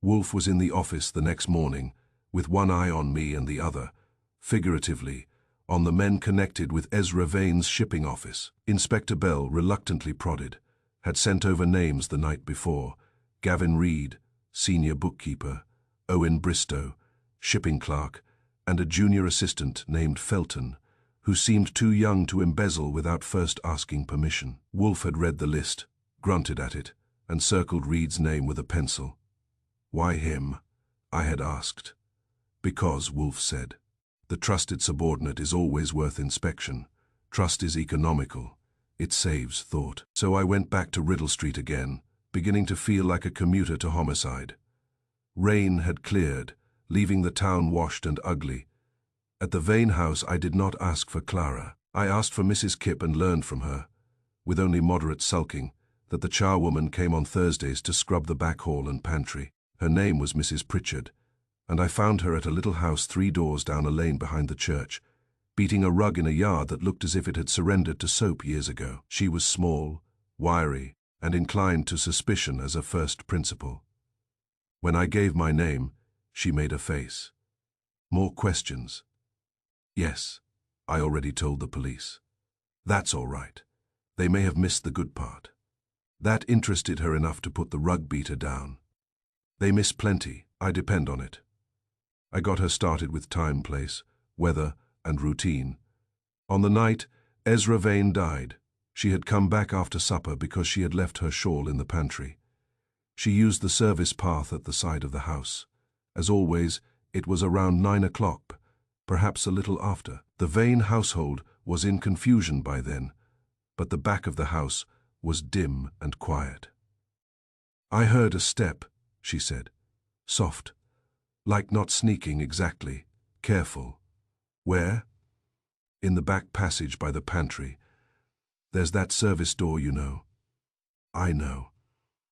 Wolfe was in the office the next morning, with one eye on me and the other, figuratively, on the men connected with Ezra Vane's shipping office. Inspector Bell, reluctantly prodded, had sent over names the night before: Gavin Reed, senior bookkeeper, Owen Bristow, shipping clerk, and a junior assistant named Felton, who seemed too young to embezzle without first asking permission. Wolfe had read the list, grunted at it, and circled Reed's name with a pencil. Why him? I had asked. Because, Wolfe said, the trusted subordinate is always worth inspection. Trust is economical. It saves thought. So I went back to Riddle Street again, beginning to feel like a commuter to homicide. Rain had cleared, leaving the town washed and ugly. At the Vane house I did not ask for Clara. I asked for Mrs. Kipp and learned from her, with only moderate sulking, that the charwoman came on Thursdays to scrub the back hall and pantry. Her name was Mrs. Pritchard, and I found her at a little house 3 doors down a lane behind the church, beating a rug in a yard that looked as if it had surrendered to soap years ago. She was small, wiry, and inclined to suspicion as a first principle. When I gave my name, she made a face. More questions? Yes, I already told the police. That's all right. They may have missed the good part. That interested her enough to put the rug beater down. They miss plenty, I depend on it. I got her started with time, place, weather, and routine. On the night, Ezra Vane died. She had come back after supper because she had left her shawl in the pantry. She used the service path at the side of the house. As always, it was around 9 o'clock, perhaps a little after. The Vane household was in confusion by then, but the back of the house was dim and quiet. "I heard a step," she said. "Soft. Like not sneaking exactly. Careful." "Where?" "In the back passage by the pantry. There's that service door, you know." "I know.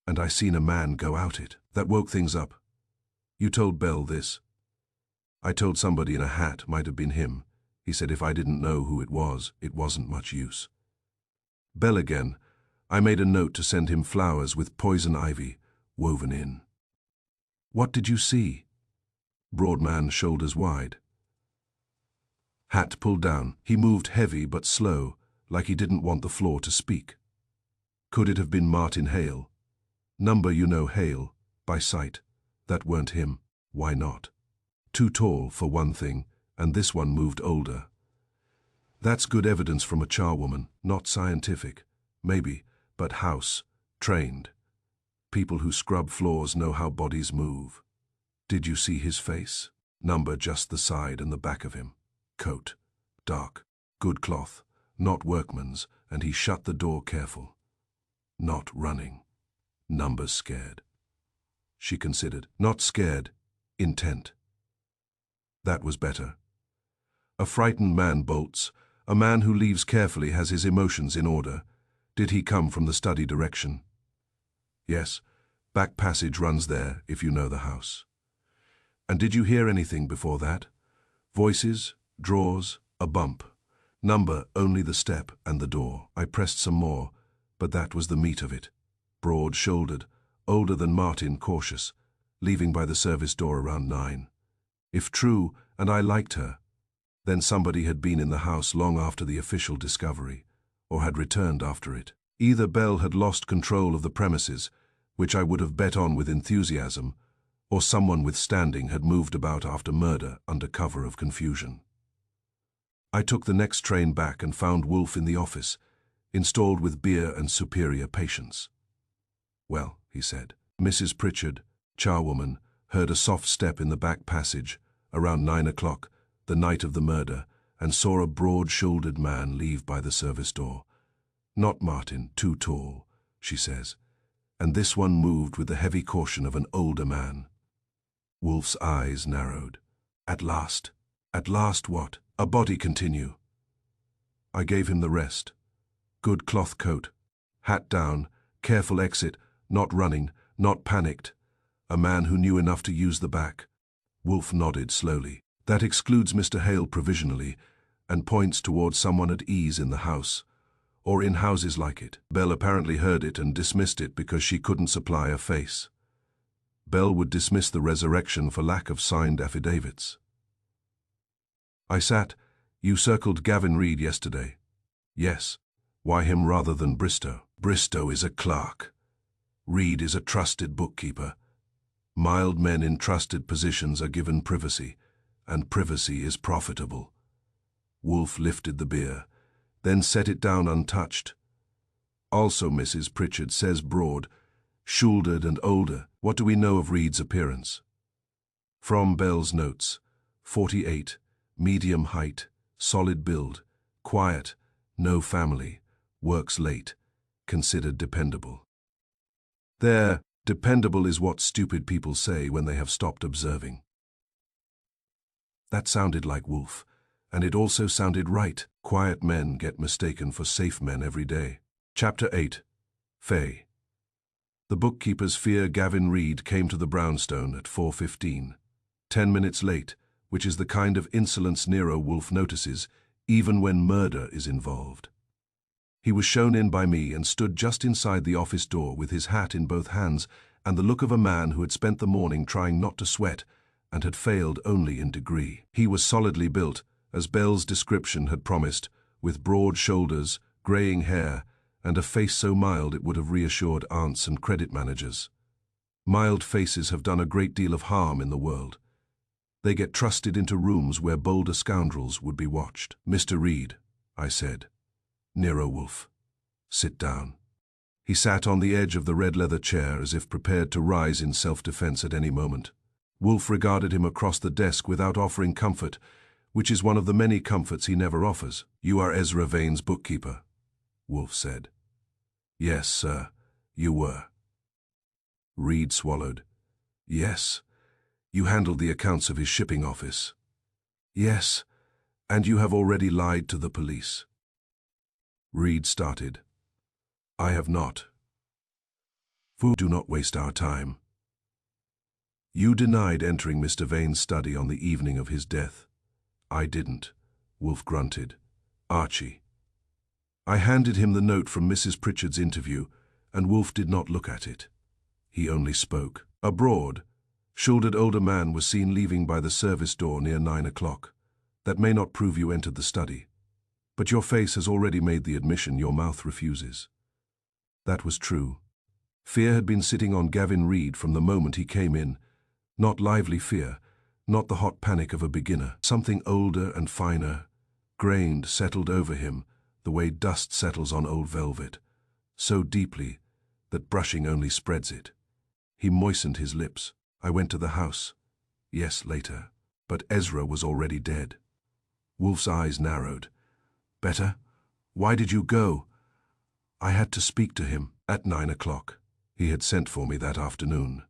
And I seen a man go out it. That woke things up. You told Bell this?" "I told somebody in a hat, might have been him. He said if I didn't know who it wasn't much use." "Bell again. I made a note to send him flowers with poison ivy woven in." "What did you see?" "Broad man, shoulders wide. Hat pulled down. He moved heavy but slow, like he didn't want the floor to speak." "Could it have been Martin Hale?" "Number, you know Hale, by sight. That weren't him." "Why not?" "Too tall, for one thing, and this one moved older." "That's good evidence from a charwoman, not scientific. Maybe, but house, trained. People who scrub floors know how bodies move." "Did you see his face?" "Number, just the side and the back of him. Coat, dark, good cloth, not workman's, and he shut the door careful. Not running. Number scared." She considered. "Not scared, intent." That was better. A frightened man bolts. A man who leaves carefully has his emotions in order. Did he come from the study direction? "Yes. Back passage runs there, if you know the house." "And did you hear anything before that? Voices, drawers, a bump?" "Number, only the step and the door." I pressed some more, but that was the meat of it. Broad-shouldered, older than Martin, cautious, leaving by the service door around 9. If true, and I liked her, then somebody had been in the house long after the official discovery, or had returned after it. Either Bell had lost control of the premises, which I would have bet on with enthusiasm, or someone with standing had moved about after murder under cover of confusion. I took the next train back and found Wolfe in the office, installed with beer and superior patience. "Well," he said. "Mrs. Pritchard, charwoman, heard a soft step in the back passage around 9 o'clock, the night of the murder, and saw a broad-shouldered man leave by the service door. Not Martin, too tall, she says, and this one moved with the heavy caution of an older man." Wolfe's eyes narrowed. At last what? A body, continue." I gave him the rest. Good cloth coat, hat down, careful exit, not running, not panicked. A man who knew enough to use the back. Wolfe nodded slowly. "That excludes Mr. Hale provisionally, and points towards someone at ease in the house, or in houses like it." Bell apparently heard it and dismissed it because she couldn't supply a face. Bell would dismiss the resurrection for lack of signed affidavits. I sat. "You circled Gavin Reed yesterday." "Yes. Why him rather than Bristow?" "Bristow is a clerk. Reed is a trusted bookkeeper. Mild men in trusted positions are given privacy, and privacy is profitable." Wolfe lifted the beer, then set it down untouched. "Also, Mrs. Pritchard says broad, shouldered and older. What do we know of Reed's appearance?" From Bell's notes: 48, medium height, solid build, quiet, no family, works late, considered dependable. There, dependable is what stupid people say when they have stopped observing. That sounded like Wolfe, and it also sounded right. Quiet men get mistaken for safe men every day. Chapter 8. Faye. The bookkeepers fear Gavin Reed came to the brownstone at 4:15, 10 minutes late, which is the kind of insolence Nero Wolfe notices, even when murder is involved. He was shown in by me and stood just inside the office door with his hat in both hands and the look of a man who had spent the morning trying not to sweat and had failed only in degree. He was solidly built, as Bell's description had promised, with broad shoulders, greying hair, and a face so mild it would have reassured aunts and credit managers. Mild faces have done a great deal of harm in the world. They get trusted into rooms where bolder scoundrels would be watched. "Mr. Reed," I said. "Nero Wolfe. Sit down." He sat on the edge of the red leather chair as if prepared to rise in self-defense at any moment. Wolfe regarded him across the desk without offering comfort, which is one of the many comforts he never offers. You are Ezra Vane's bookkeeper, Wolfe said. Yes, sir, you were. Reed swallowed. Yes. You handled the accounts of his shipping office. Yes, and you have already lied to the police. Reed started. I have not. Do not waste our time. You denied entering Mr. Vane's study on the evening of his death. I didn't, Wolfe grunted. Archie. I handed him the note from Mrs. Pritchard's interview, and Wolfe did not look at it. He only spoke. A broad, shouldered older man was seen leaving by the service door near 9 o'clock. That may not prove you entered the study, but your face has already made the admission your mouth refuses. That was true. Fear had been sitting on Gavin Reed from the moment he came in. Not lively fear, not the hot panic of a beginner. Something older and finer, grained, settled over him, the way dust settles on old velvet, so deeply that brushing only spreads it. He moistened his lips. I went to the house. Yes, later. But Ezra was already dead. Wolfe's eyes narrowed. Better? Why did you go? I had to speak to him at 9 o'clock. He had sent for me that afternoon.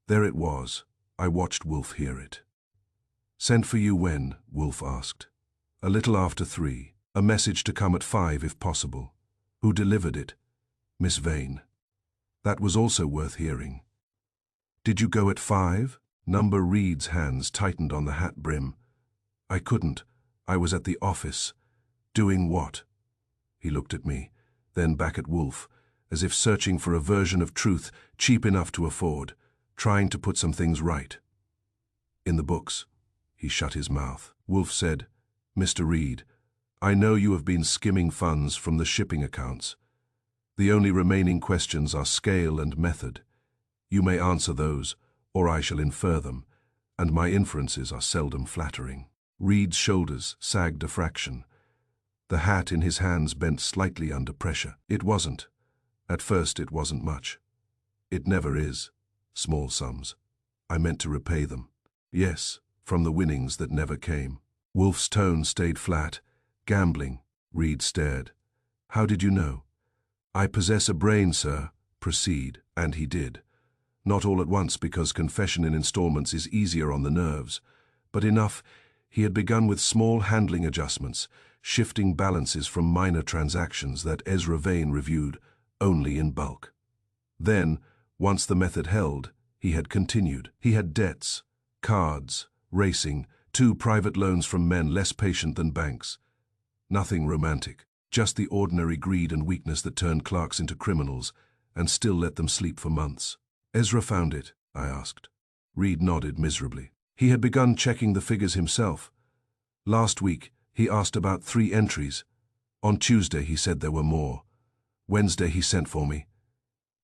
There it was. I watched Wolfe hear it. Sent for you when? Wolfe asked. A little after 3. A message to come at 5 if possible. Who delivered it? Miss Vane. That was also worth hearing. Did you go at 5? Number Reed's hands tightened on the hat brim. I couldn't. I was at the office. Doing what? He looked at me, then back at Wolfe, as if searching for a version of truth cheap enough to afford, trying to put some things right. In the books. He shut his mouth. Wolfe said, Mr. Reed, I know you have been skimming funds from the shipping accounts. The only remaining questions are scale and method. You may answer those, or I shall infer them, and my inferences are seldom flattering. Reed's shoulders sagged a fraction. The hat in his hands bent slightly under pressure. It wasn't. At first it wasn't much. It never is. Small sums. I meant to repay them. Yes, from the winnings that never came. Wolfe's tone stayed flat. Gambling. Reed stared. How did you know? I possess a brain, sir. Proceed. And he did. Not all at once, because confession in installments is easier on the nerves, but enough. He had begun with small handling adjustments, shifting balances from minor transactions that Ezra Vane reviewed only in bulk. Then, once the method held, he had continued. He had debts, cards, racing, 2 private loans from men less patient than banks. Nothing romantic, just the ordinary greed and weakness that turned clerks into criminals and still let them sleep for months. Ezra found it, I asked. Reed nodded miserably. He had begun checking the figures himself. Last week, he asked about 3 entries. On Tuesday, he said there were more. Wednesday, he sent for me.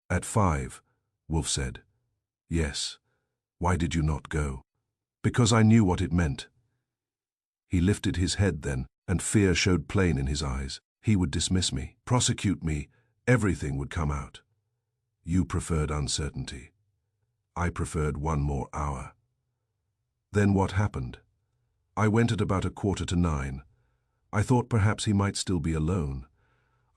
At 5, Wolfe said. Yes. Why did you not go? Because I knew what it meant. He lifted his head then, and fear showed plain in his eyes. He would dismiss me, prosecute me, everything would come out. You preferred uncertainty. I preferred 1 more hour. Then what happened? I went at about 8:45. I thought perhaps he might still be alone.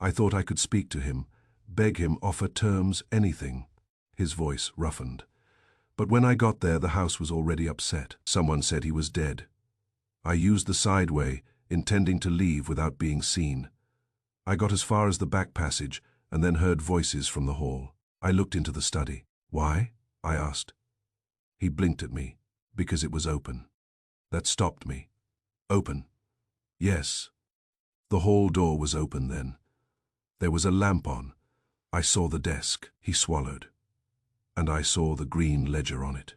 I thought I could speak to him, beg him, offer terms, anything. His voice roughened. But when I got there, the house was already upset. Someone said he was dead. I used the side way, intending to leave without being seen. I got as far as the back passage and then heard voices from the hall. I looked into the study. Why? I asked. He blinked at me. Because it was open. That stopped me. Open. Yes. The hall door was open then. There was a lamp on. I saw the desk. He swallowed. And I saw the green ledger on it.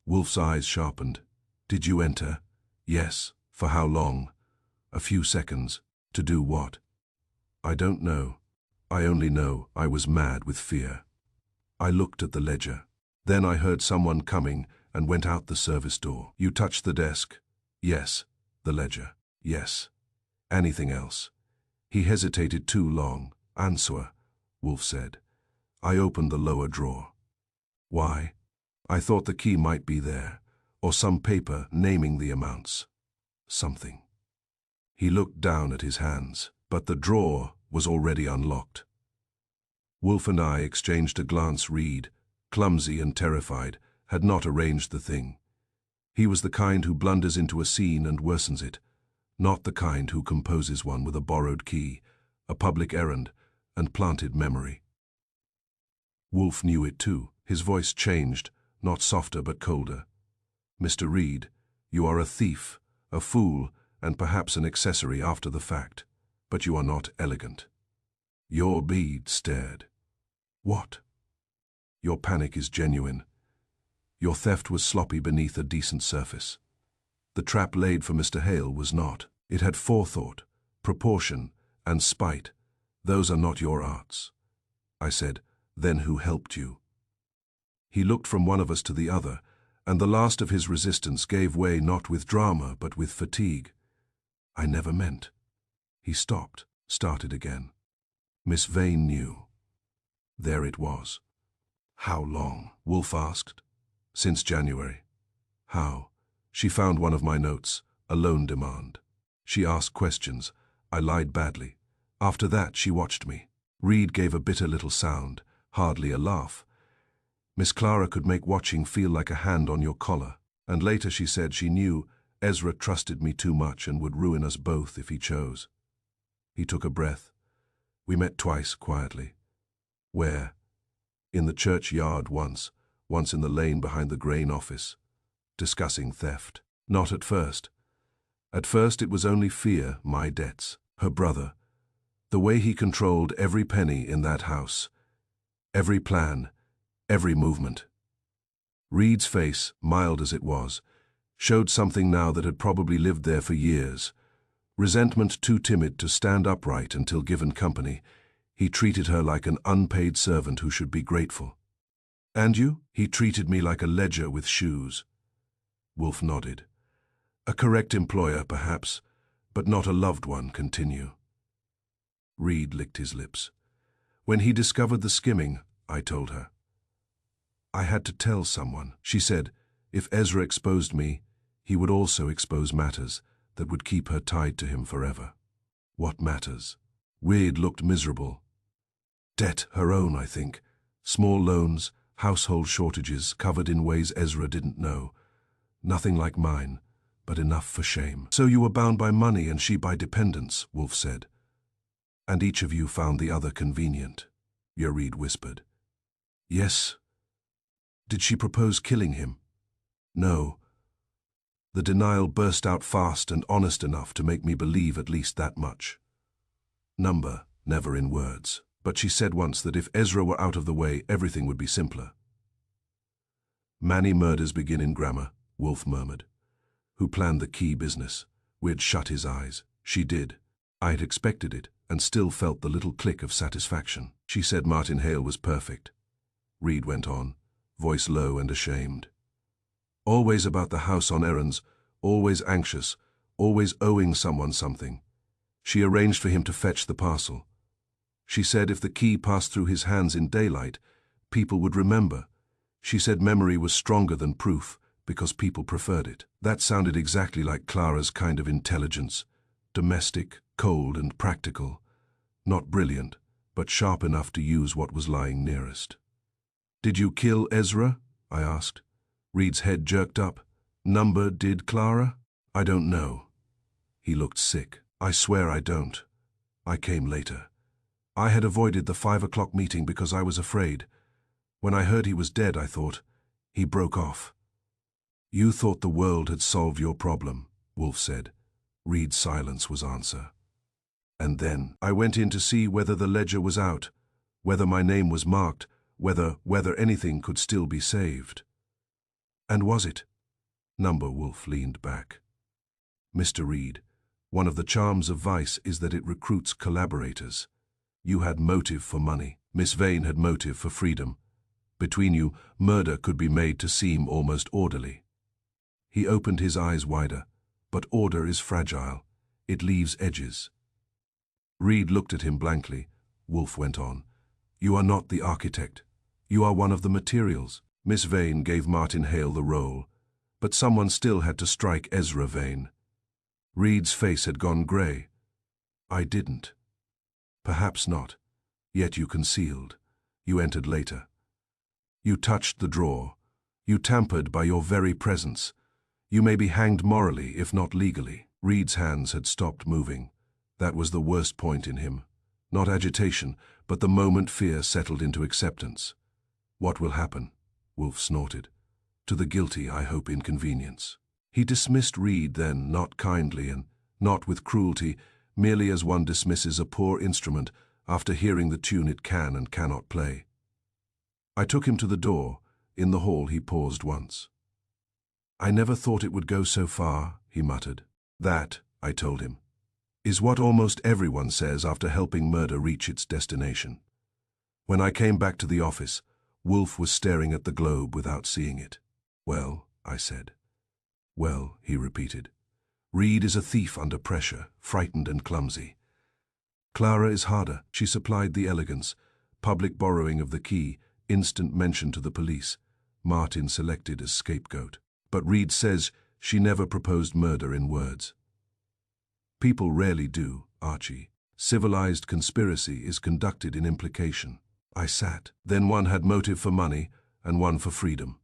Wolfe's eyes sharpened. Did you enter? Yes. For how long? A few seconds. To do what? I don't know. I only know I was mad with fear. I looked at the ledger. Then I heard someone coming and went out the service door. You touched the desk? Yes. The ledger? Yes. Anything else? He hesitated too long. Answer, Wolfe said. I opened the lower drawer. Why? I thought the key might be there, or some paper naming the amounts. something. He looked down at his hands, but the drawer was already unlocked. Wolfe and I exchanged a glance. Reed, clumsy and terrified, had not arranged the thing. He was the kind who blunders into a scene and worsens it, not the kind who composes one with a borrowed key, a public errand, and planted memory. Wolfe knew it too. His voice changed, not softer but colder. "Mr. Reed, you are a thief, a fool, and perhaps an accessory after the fact, but you are not elegant." Your Reed stared. "What?" "Your panic is genuine. Your theft was sloppy beneath a decent surface. The trap laid for Mr. Hale was not. It had forethought, proportion, and spite. Those are not your arts." I said, "Then who helped you?" He looked from one of us to the other, and the last of his resistance gave way not with drama but with fatigue. "I never meant." He stopped, started again. "Miss Vane knew." There it was. "How long?" Wolfe asked. "Since January." "How?" "She found one of my notes, a loan demand. She asked questions. I lied badly. After that, she watched me." Reed gave a bitter little sound, hardly a laugh. "Miss Clara could make watching feel like a hand on your collar. And later she said she knew Ezra trusted me too much and would ruin us both if he chose." He took a breath. "We met twice, quietly." "Where?" "In the churchyard once in the lane behind the grain office. Discussing theft." "Not at first." "At first it was only fear, my debts, her brother. The way he controlled every penny in that house. Every plan, every movement." Reed's face, mild as it was, showed something now that had probably lived there for years. Resentment too timid to stand upright until given company. He treated her like an unpaid servant who should be grateful. "And you?" "He treated me like a ledger with shoes." Wolfe nodded. "A correct employer, perhaps, but not a loved one." Continue. Reed licked his lips. "When he discovered the skimming, I told her. I had to tell someone." She said, if Ezra exposed me, he would also expose matters that would keep her tied to him forever. "What matters?" Reed looked miserable. "Debt, her own, I think. Small loans, household shortages covered in ways Ezra didn't know. Nothing like mine, but enough for shame." "So you were bound by money and she by dependence," Wolfe said. "And each of you found the other convenient," Reed whispered. "Yes." "Did she propose killing him?" "No." The denial burst out fast and honest enough to make me believe at least that much. Number, never in words, but she said once that if Ezra were out of the way, everything would be simpler. "Many murders begin in grammar," Wolfe murmured. "Who planned the key business?" We'd shut his eyes. She did. I had expected it, and still felt the little click of satisfaction. "She said Martin Hale was perfect," Reed went on, voice low and ashamed. "Always about the house on errands, always anxious, always owing someone something. She arranged for him to fetch the parcel. She said if the key passed through his hands in daylight, people would remember. She said memory was stronger than proof, because people preferred it." That sounded exactly like Clara's kind of intelligence. Domestic, cold and practical. Not brilliant, but sharp enough to use what was lying nearest. "Did you kill Ezra?" I asked. Reed's head jerked up. "Number did Clara?" "I don't know." He looked sick. "I swear I don't. I came later. I had avoided the 5 o'clock meeting because I was afraid. When I heard he was dead, I thought." He broke off. "You thought the world had solved your problem," Wolfe said. Reed's silence was answer. "And then I went in to see whether the ledger was out, whether my name was marked, whether anything could still be saved." "And was it?" Number Wolfe leaned back. "Mr. Reed, one of the charms of vice is that it recruits collaborators. You had motive for money. Miss Vane had motive for freedom. Between you, murder could be made to seem almost orderly." He opened his eyes wider. "But order is fragile. It leaves edges." Reed looked at him blankly. Wolfe went on. "You are not the architect. You are one of the materials. Miss Vane gave Martin Hale the role, but someone still had to strike Ezra Vane. Reed's face had gone grey. I didn't. Perhaps not. Yet you concealed. You entered later. You touched the drawer. You tampered by your very presence. You may be hanged morally, if not legally. Reed's hands had stopped moving. That was the worst point in him. Not agitation, but the moment fear settled into acceptance. What will happen? Wolfe snorted. To the guilty, I hope inconvenience. He dismissed Reed then, not kindly and not with cruelty, merely as one dismisses a poor instrument after hearing the tune it can and cannot play. I took him to the door. In the hall he paused once. I never thought it would go so far, he muttered. That, I told him, is what almost everyone says after helping murder reach its destination. When I came back to the office, Wolfe was staring at the globe without seeing it. Well, I said. Well, he repeated. Reed is a thief under pressure, frightened and clumsy. Clara is harder. She supplied the elegance, public borrowing of the key, instant mention to the police. Martin selected as scapegoat. But Reed says she never proposed murder in words. People rarely do, Archie. Civilized conspiracy is conducted in implication. I sat. Then one had motive for money and one for freedom.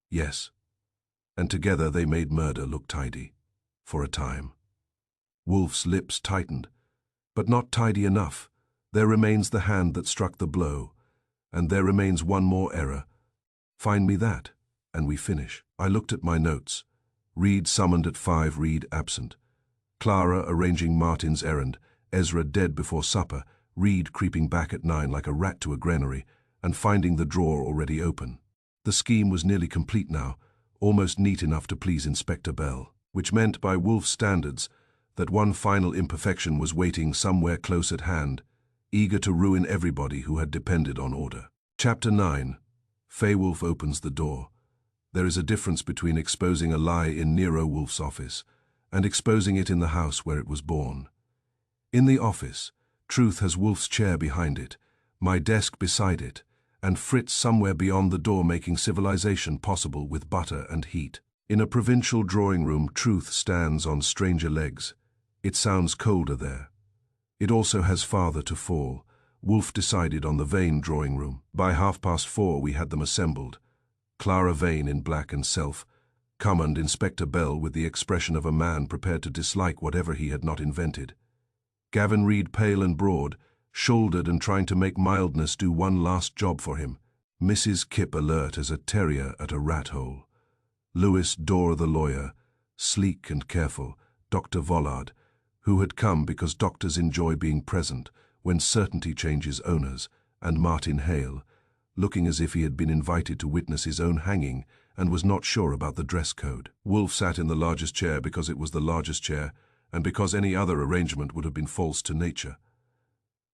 Yes. And together they made murder look tidy. For a time. Wolfe's lips tightened. But not tidy enough. There remains the hand that struck the blow. And there remains one more error. Find me that, and we finish. I looked at my notes. Reed summoned at 5, Reed absent. Clara arranging Martin's errand, Ezra dead before supper, Reed creeping back at 9 like a rat to a granary, and finding the drawer already open. The scheme was nearly complete now, almost neat enough to please Inspector Bell, which meant by Wolfe's standards that one final imperfection was waiting somewhere close at hand, eager to ruin everybody who had depended on order. Chapter 9. Fay Wolfe opens the door. There is a difference between exposing a lie in Nero Wolfe's office and exposing it in the house where it was born. In the office, truth has Wolfe's chair behind it, my desk beside it, and Fritz somewhere beyond the door making civilization possible with butter and heat. In a provincial drawing room, truth stands on stranger legs. It sounds colder there. It also has farther to fall. Wolfe decided on the Vane drawing room. By 4:30 we had them assembled. Clara Vane in black and self, Cum Inspector Bell with the expression of a man prepared to dislike whatever he had not invented. Gavin Reed pale and broad, shouldered and trying to make mildness do one last job for him. Mrs. Kipp alert as a terrier at a rat hole. Lewis Dorr the lawyer, sleek and careful, Dr. Vollard, who had come because doctors enjoy being present when certainty changes owners, and Martin Hale, looking as if he had been invited to witness his own hanging and was not sure about the dress code. Wolfe sat in the largest chair because it was the largest chair, and because any other arrangement would have been false to nature.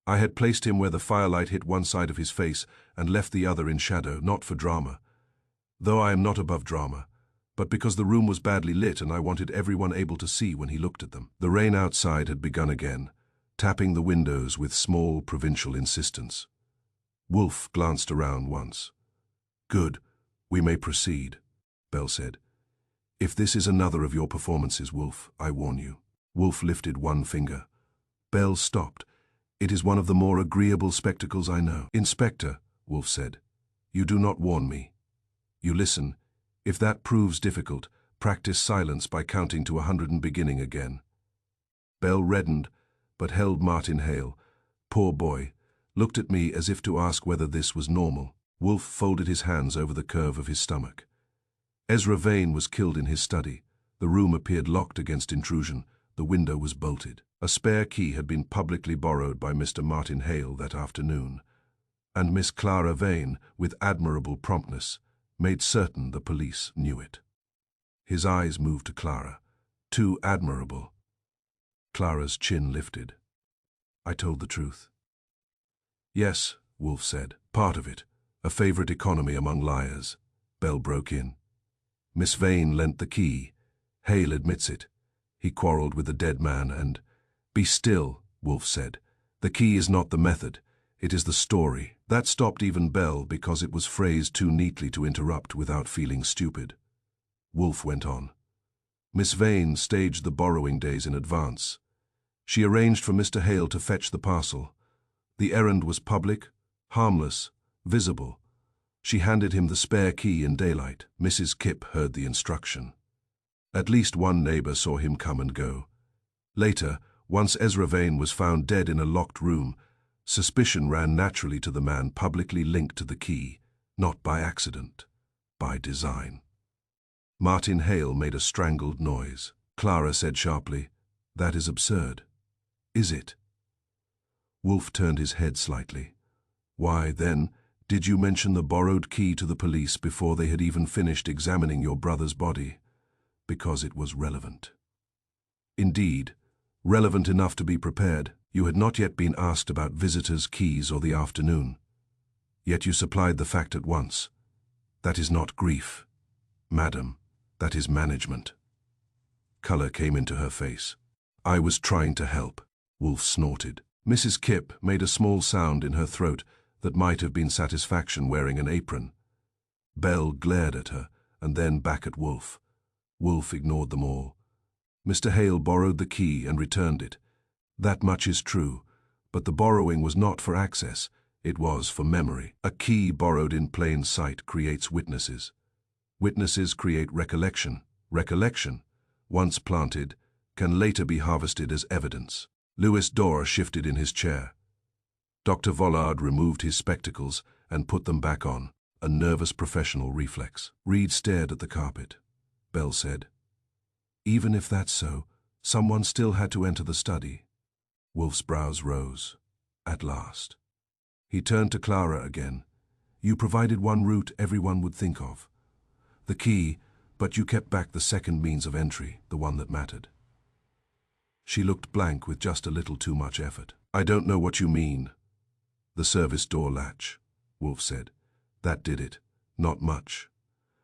I had placed him where the firelight hit one side of his face and left the other in shadow, not for drama. Though I am not above drama, but because the room was badly lit and I wanted everyone able to see when he looked at them. The rain outside had begun again, tapping the windows with small provincial insistence. Wolfe glanced around once. Good, we may proceed, Bell said. If this is another of your performances, Wolfe, I warn you. Wolfe lifted one finger. Bell stopped. It is one of the more agreeable spectacles I know. Inspector, Wolfe said, you do not warn me. You listen. If that proves difficult, practice silence by counting to 100 and beginning again. Bell reddened, but held Martin Hale. Poor boy, looked at me as if to ask whether this was normal. Wolfe folded his hands over the curve of his stomach. Ezra Vane was killed in his study. The room appeared locked against intrusion. The window was bolted. A spare key had been publicly borrowed by Mr. Martin Hale that afternoon, and Miss Clara Vane, with admirable promptness, made certain the police knew it. His eyes moved to Clara. Too admirable. Clara's chin lifted. I told the truth. Yes, Wolfe said, part of it. A favorite economy among liars. Bell broke in. Miss Vane lent the key. Hale admits it. He quarreled with the dead man and... Be still, Wolfe said. The key is not the method. It is the story. That stopped even Bell because it was phrased too neatly to interrupt without feeling stupid. Wolfe went on. Miss Vane staged the borrowing days in advance. She arranged for Mr. Hale to fetch the parcel. The errand was public, harmless, visible. She handed him the spare key in daylight. Mrs. Kipp heard the instruction. At least one neighbor saw him come and go. Later, once Ezra Vane was found dead in a locked room, suspicion ran naturally to the man publicly linked to the key, not by accident, by design. Martin Hale made a strangled noise. Clara said sharply, "That is absurd." "Is it?" Wolfe turned his head slightly. "Why, then, did you mention the borrowed key to the police before they had even finished examining your brother's body?" "Because it was relevant." "Indeed, relevant enough to be prepared. You had not yet been asked about visitors' keys or the afternoon. Yet you supplied the fact at once. That is not grief, madam. That is management." Color came into her face. "I was trying to help," Wolfe snorted. Mrs. Kipp made a small sound in her throat that might have been satisfaction wearing an apron. Bell glared at her, and then back at Wolfe. Wolfe ignored them all. "Mr. Hale borrowed the key and returned it. That much is true, but the borrowing was not for access, it was for memory. A key borrowed in plain sight creates witnesses. Witnesses create recollection. Recollection, once planted, can later be harvested as evidence." Louis Dorr shifted in his chair. Dr. Vollard removed his spectacles and put them back on, a nervous professional reflex. Reed stared at the carpet. Bell said, "Even if that's so, someone still had to enter the study." Wolfe's brows rose. At last. He turned to Clara again. "You provided one route everyone would think of. The key, but you kept back the second means of entry, the one that mattered." She looked blank with just a little too much effort. "I don't know what you mean." "The service door latch," Wolfe said. "That did it. Not much.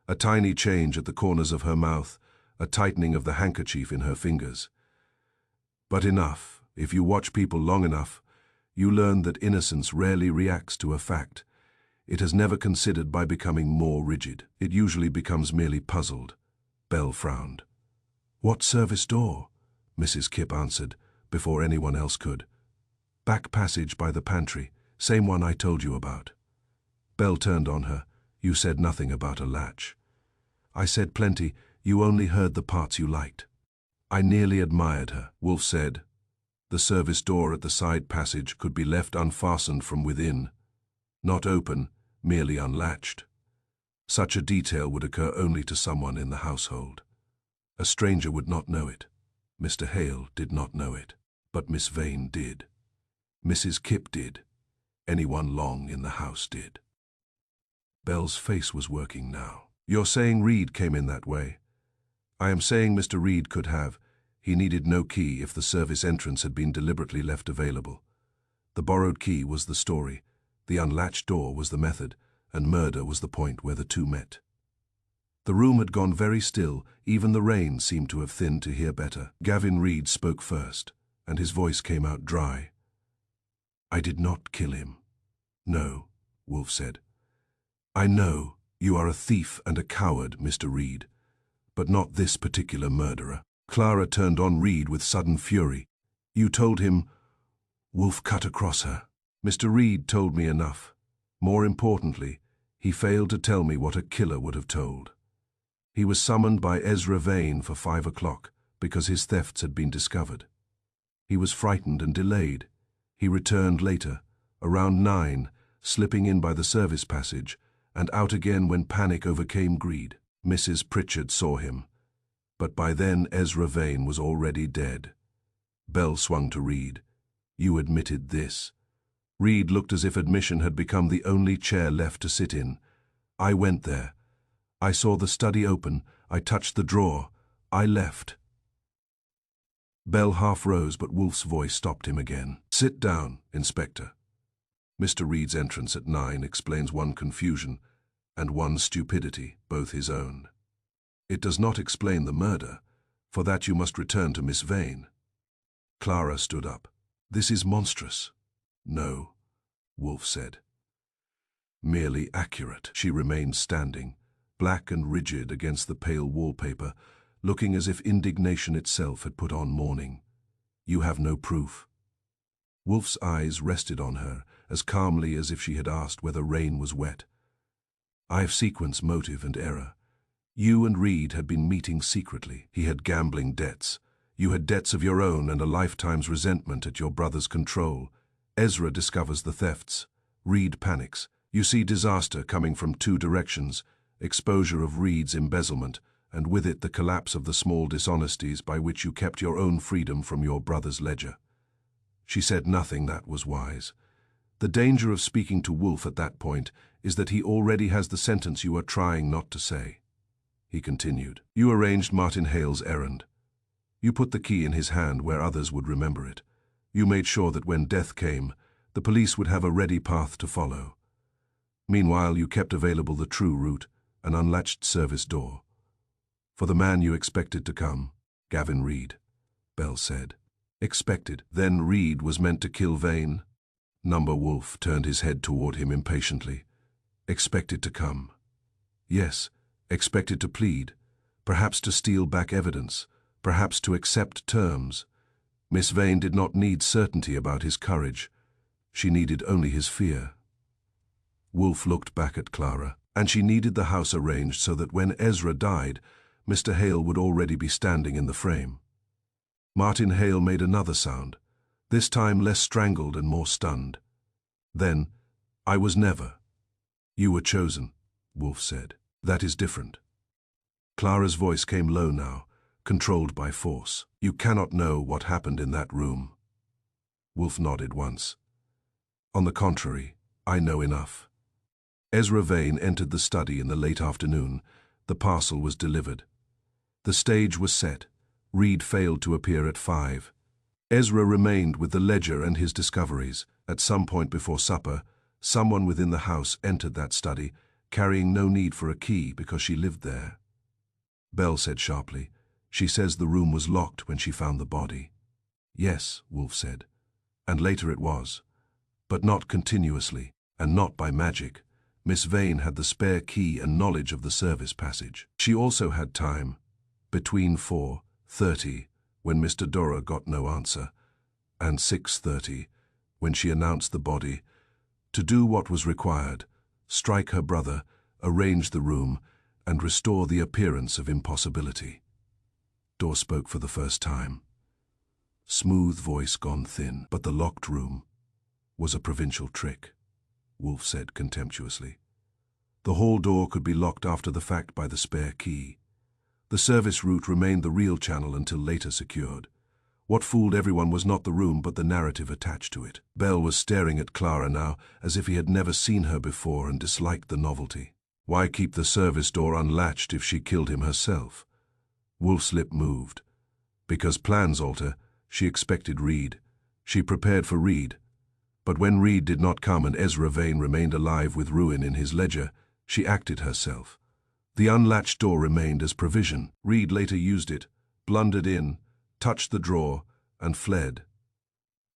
A tiny change at the corners of her mouth, a tightening of the handkerchief in her fingers. But enough. If you watch people long enough, you learn that innocence rarely reacts to a fact. It has never considered by becoming more rigid. It usually becomes merely puzzled." Bell frowned. "What service door?" Mrs. Kipp answered, before anyone else could. "Back passage by the pantry, same one I told you about." Bell turned on her. "You said nothing about a latch." "I said plenty, you only heard the parts you liked." I nearly admired her. Wolfe said, "The service door at the side passage could be left unfastened from within. Not open, merely unlatched. Such a detail would occur only to someone in the household. A stranger would not know it. Mr. Hale did not know it, but Miss Vane did. Mrs. Kipp did. Anyone long in the house did." Bell's face was working now. "You're saying Reed came in that way?" "I am saying Mr. Reed could have. He needed no key if the service entrance had been deliberately left available. The borrowed key was the story, the unlatched door was the method, and murder was the point where the two met." The room had gone very still, even the rain seemed to have thinned to hear better. Gavin Reed spoke first, and his voice came out dry. "I did not kill him." "No," Wolfe said. "I know you are a thief and a coward, Mr. Reed, but not this particular murderer." Clara turned on Reed with sudden fury. "You told him—" Wolfe cut across her. "Mr. Reed told me enough. More importantly, he failed to tell me what a killer would have told. He was summoned by Ezra Vane for 5 o'clock because his thefts had been discovered. He was frightened and delayed. He returned later, around 9, slipping in by the service passage, and out again when panic overcame greed. Mrs. Pritchard saw him, but by then Ezra Vane was already dead." Bell swung to Reed. "You admitted this." Reed looked as if admission had become the only chair left to sit in. "I went there. I saw the study open. I touched the drawer. I left." Bell half rose, but Wolfe's voice stopped him again. "Sit down, Inspector. Mr. Reed's entrance at 9 explains one confusion and one stupidity, both his own. It does not explain the murder. For that you must return to Miss Vane." Clara stood up. "This is monstrous." "No," Wolfe said. "Merely accurate." She remained standing, black and rigid against the pale wallpaper, looking as if indignation itself had put on mourning. "You have no proof." Wolfe's eyes rested on her, as calmly as if she had asked whether rain was wet. "I have sequence, motive, and error. You and Reed had been meeting secretly. He had gambling debts. You had debts of your own and a lifetime's resentment at your brother's control. Ezra discovers the thefts. Reed panics. You see disaster coming from two directions: exposure of Reed's embezzlement, and with it the collapse of the small dishonesties by which you kept your own freedom from your brother's ledger." She said nothing that was wise. The danger of speaking to Wolfe at that point is that he already has the sentence you are trying not to say. He continued. "You arranged Martin Hale's errand. You put the key in his hand where others would remember it. You made sure that when death came, the police would have a ready path to follow. Meanwhile, you kept available the true route, an unlatched service door. For the man you expected to come, Gavin Reed," Bell said. "Expected? Then Reed was meant to kill Vane?" Number Wolfe turned his head toward him impatiently. "Expected to come. Yes, expected to plead, perhaps to steal back evidence, perhaps to accept terms. Miss Vane did not need certainty about his courage. She needed only his fear." Wolfe looked back at Clara. "And she needed the house arranged so that when Ezra died, Mr. Hale would already be standing in the frame." Martin Hale made another sound, this time less strangled and more stunned. "Then, I was never." "You were chosen," Wolfe said. "That is different." Clara's voice came low now, controlled by force. "You cannot know what happened in that room." Wolfe nodded once. "On the contrary, I know enough." Ezra Vane entered the study in the late afternoon. The parcel was delivered. The stage was set. Reed failed to appear at 5. Ezra remained with the ledger and his discoveries. At some point before supper, someone within the house entered that study, carrying no need for a key because she lived there. Bell said sharply, "She says the room was locked when she found the body." "Yes," Wolfe said, "and later it was. But not continuously, and not by magic. Miss Vane had the spare key and knowledge of the service passage. She also had time, between 4:30, when Mr. Dora got no answer, and 6:30, when she announced the body, to do what was required: strike her brother, arrange the room, and restore the appearance of impossibility." Dora spoke for the first time. Smooth voice gone thin. "But the locked room was a provincial trick," Wolfe said contemptuously. "The hall door could be locked after the fact by the spare key. The service route remained the real channel until later secured. What fooled everyone was not the room but the narrative attached to it." Bell was staring at Clara now as if he had never seen her before and disliked the novelty. Why keep the service door unlatched if she killed him herself? Wolfe's lip moved. Because plans alter, she expected Reed. She prepared for Reed. But when Reed did not come and Ezra Vane remained alive with ruin in his ledger, she acted herself. The unlatched door remained as provision. Reed later used it, blundered in, touched the drawer, and fled.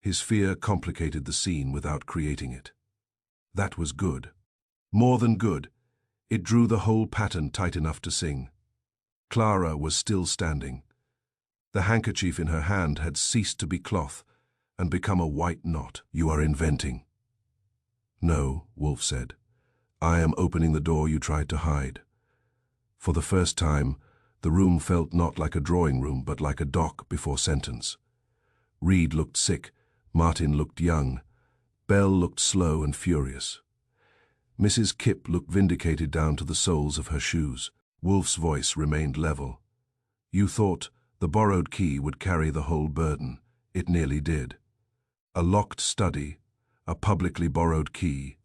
His fear complicated the scene without creating it. That was good. More than good. It drew the whole pattern tight enough to sing. Clara was still standing. The handkerchief in her hand had ceased to be cloth and become a white knot. "You are inventing." "No," Wolfe said. "I am opening the door you tried to hide." For the first time, the room felt not like a drawing room but like a dock before sentence. Reed looked sick, Martin looked young, Bell looked slow and furious. Mrs. Kipp looked vindicated down to the soles of her shoes. Wolfe's voice remained level. "You thought the borrowed key would carry the whole burden. It nearly did. A locked study, a publicly borrowed key,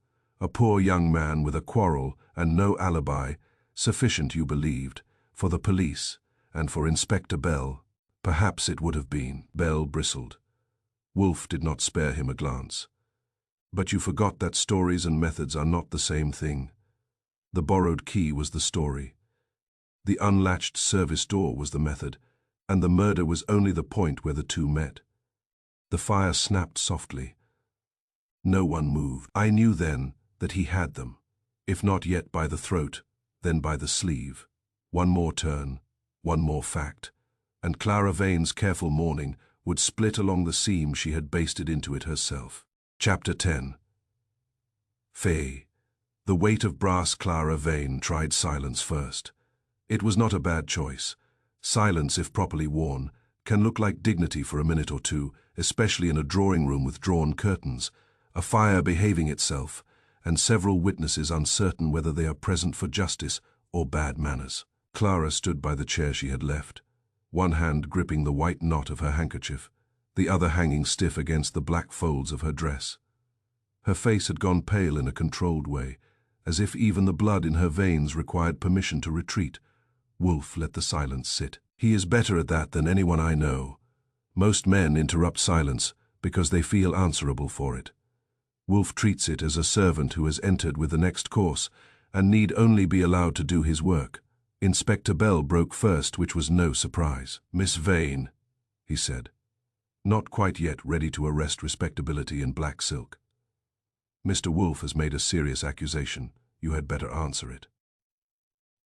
a poor young man with a quarrel and no alibi, sufficient, you believed, for the police and for Inspector Bell. Perhaps it would have been." Bell bristled. Wolfe did not spare him a glance. "But you forgot that stories and methods are not the same thing. The borrowed key was the story. The unlatched service door was the method, and the murder was only the point where the two met." The fire snapped softly. No one moved. "I knew then that he had them, if not yet by the throat, then by the sleeve. One more turn, One more fact, and Clara Vane's careful mourning would split along the seam she had basted into it herself. Chapter 10. Faye. The weight of brass. Clara Vane tried silence first. It was not a bad choice. Silence, if properly worn, can look like dignity for a minute or two, especially in a drawing room with drawn curtains, a fire behaving itself, and several witnesses uncertain whether they are present for justice or bad manners. Clara stood by the chair she had left, one hand gripping the white knot of her handkerchief, the other hanging stiff against the black folds of her dress. Her face had gone pale in a controlled way, as if even the blood in her veins required permission to retreat. Wolfe let the silence sit. He is better at that than anyone I know. Most men interrupt silence because they feel answerable for it. Wolfe treats it as a servant who has entered with the next course and need only be allowed to do his work. Inspector Bell broke first, which was no surprise. "Miss Vane," he said, not quite yet ready to arrest respectability in black silk. "Mr. Wolfe has made a serious accusation. You had better answer it."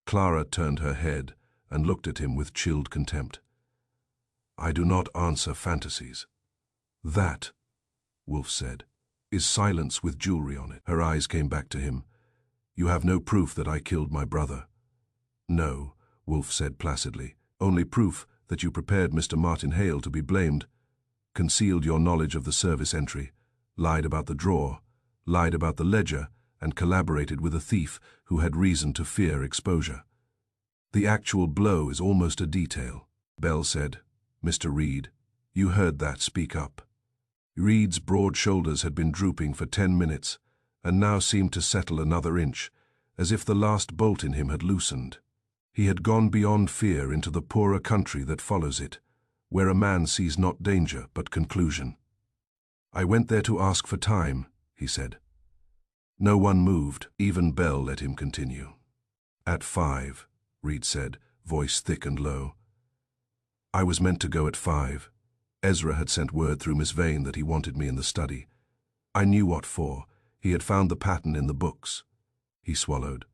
Clara turned her head and looked at him with chilled contempt. "I do not answer fantasies." "That," Wolfe said, "is silence with jewelry on it." Her eyes came back to him. "You have no proof that I killed my brother." "No," Wolfe said placidly, "only proof that you prepared Mr. Martin Hale to be blamed, concealed your knowledge of the service entry, lied about the drawer, lied about the ledger, and collaborated with a thief who had reason to fear exposure. The actual blow is almost a detail." Bell said, "Mr. Reed, you heard that. Speak up." Reed's broad shoulders had been drooping for 10 minutes, and now seemed to settle another inch, as if the last bolt in him had loosened. He had gone beyond fear into the poorer country that follows it, where a man sees not danger but conclusion. "I went there to ask for time," he said. No one moved. Even Bell let him continue. "At 5, Reed said, voice thick and low. "I was meant to go at 5. Ezra had sent word through Miss Vane that he wanted me in the study. I knew what for. He had found the pattern in the books." He swallowed.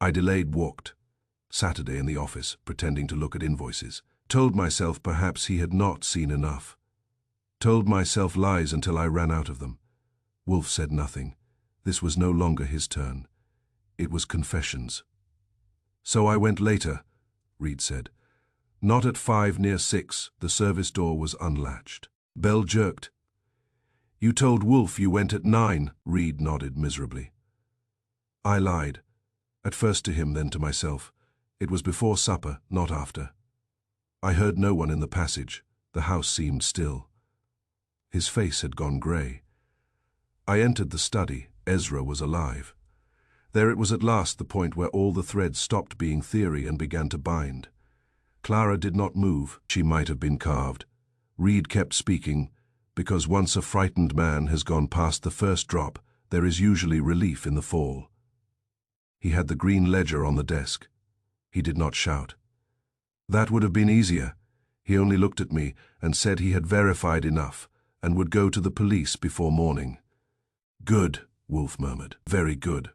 "I delayed, walked. Saturday in the office, pretending to look at invoices. Told myself perhaps he had not seen enough. Told myself lies until I ran out of them." Wolfe said nothing. This was no longer his turn. It was confessions. "So I went later," Reed said. "Not at 5, near 6. The service door was unlatched." Bell jerked. "You told Wolfe you went at 9. Reed nodded miserably. "I lied. At first to him, then to myself. It was before supper, not after. I heard no one in the passage. The house seemed still." His face had gone grey. "I entered the study. Ezra was alive. There it was at last, the point where all the threads stopped being theory and began to bind. Clara did not move. She might have been carved. Reed kept speaking, because once a frightened man has gone past the first drop, there is usually relief in the fall. He had the green ledger on the desk. He did not shout. That would have been easier. He only looked at me and said he had verified enough and would go to the police before morning." "Good," Wolfe murmured. "Very good.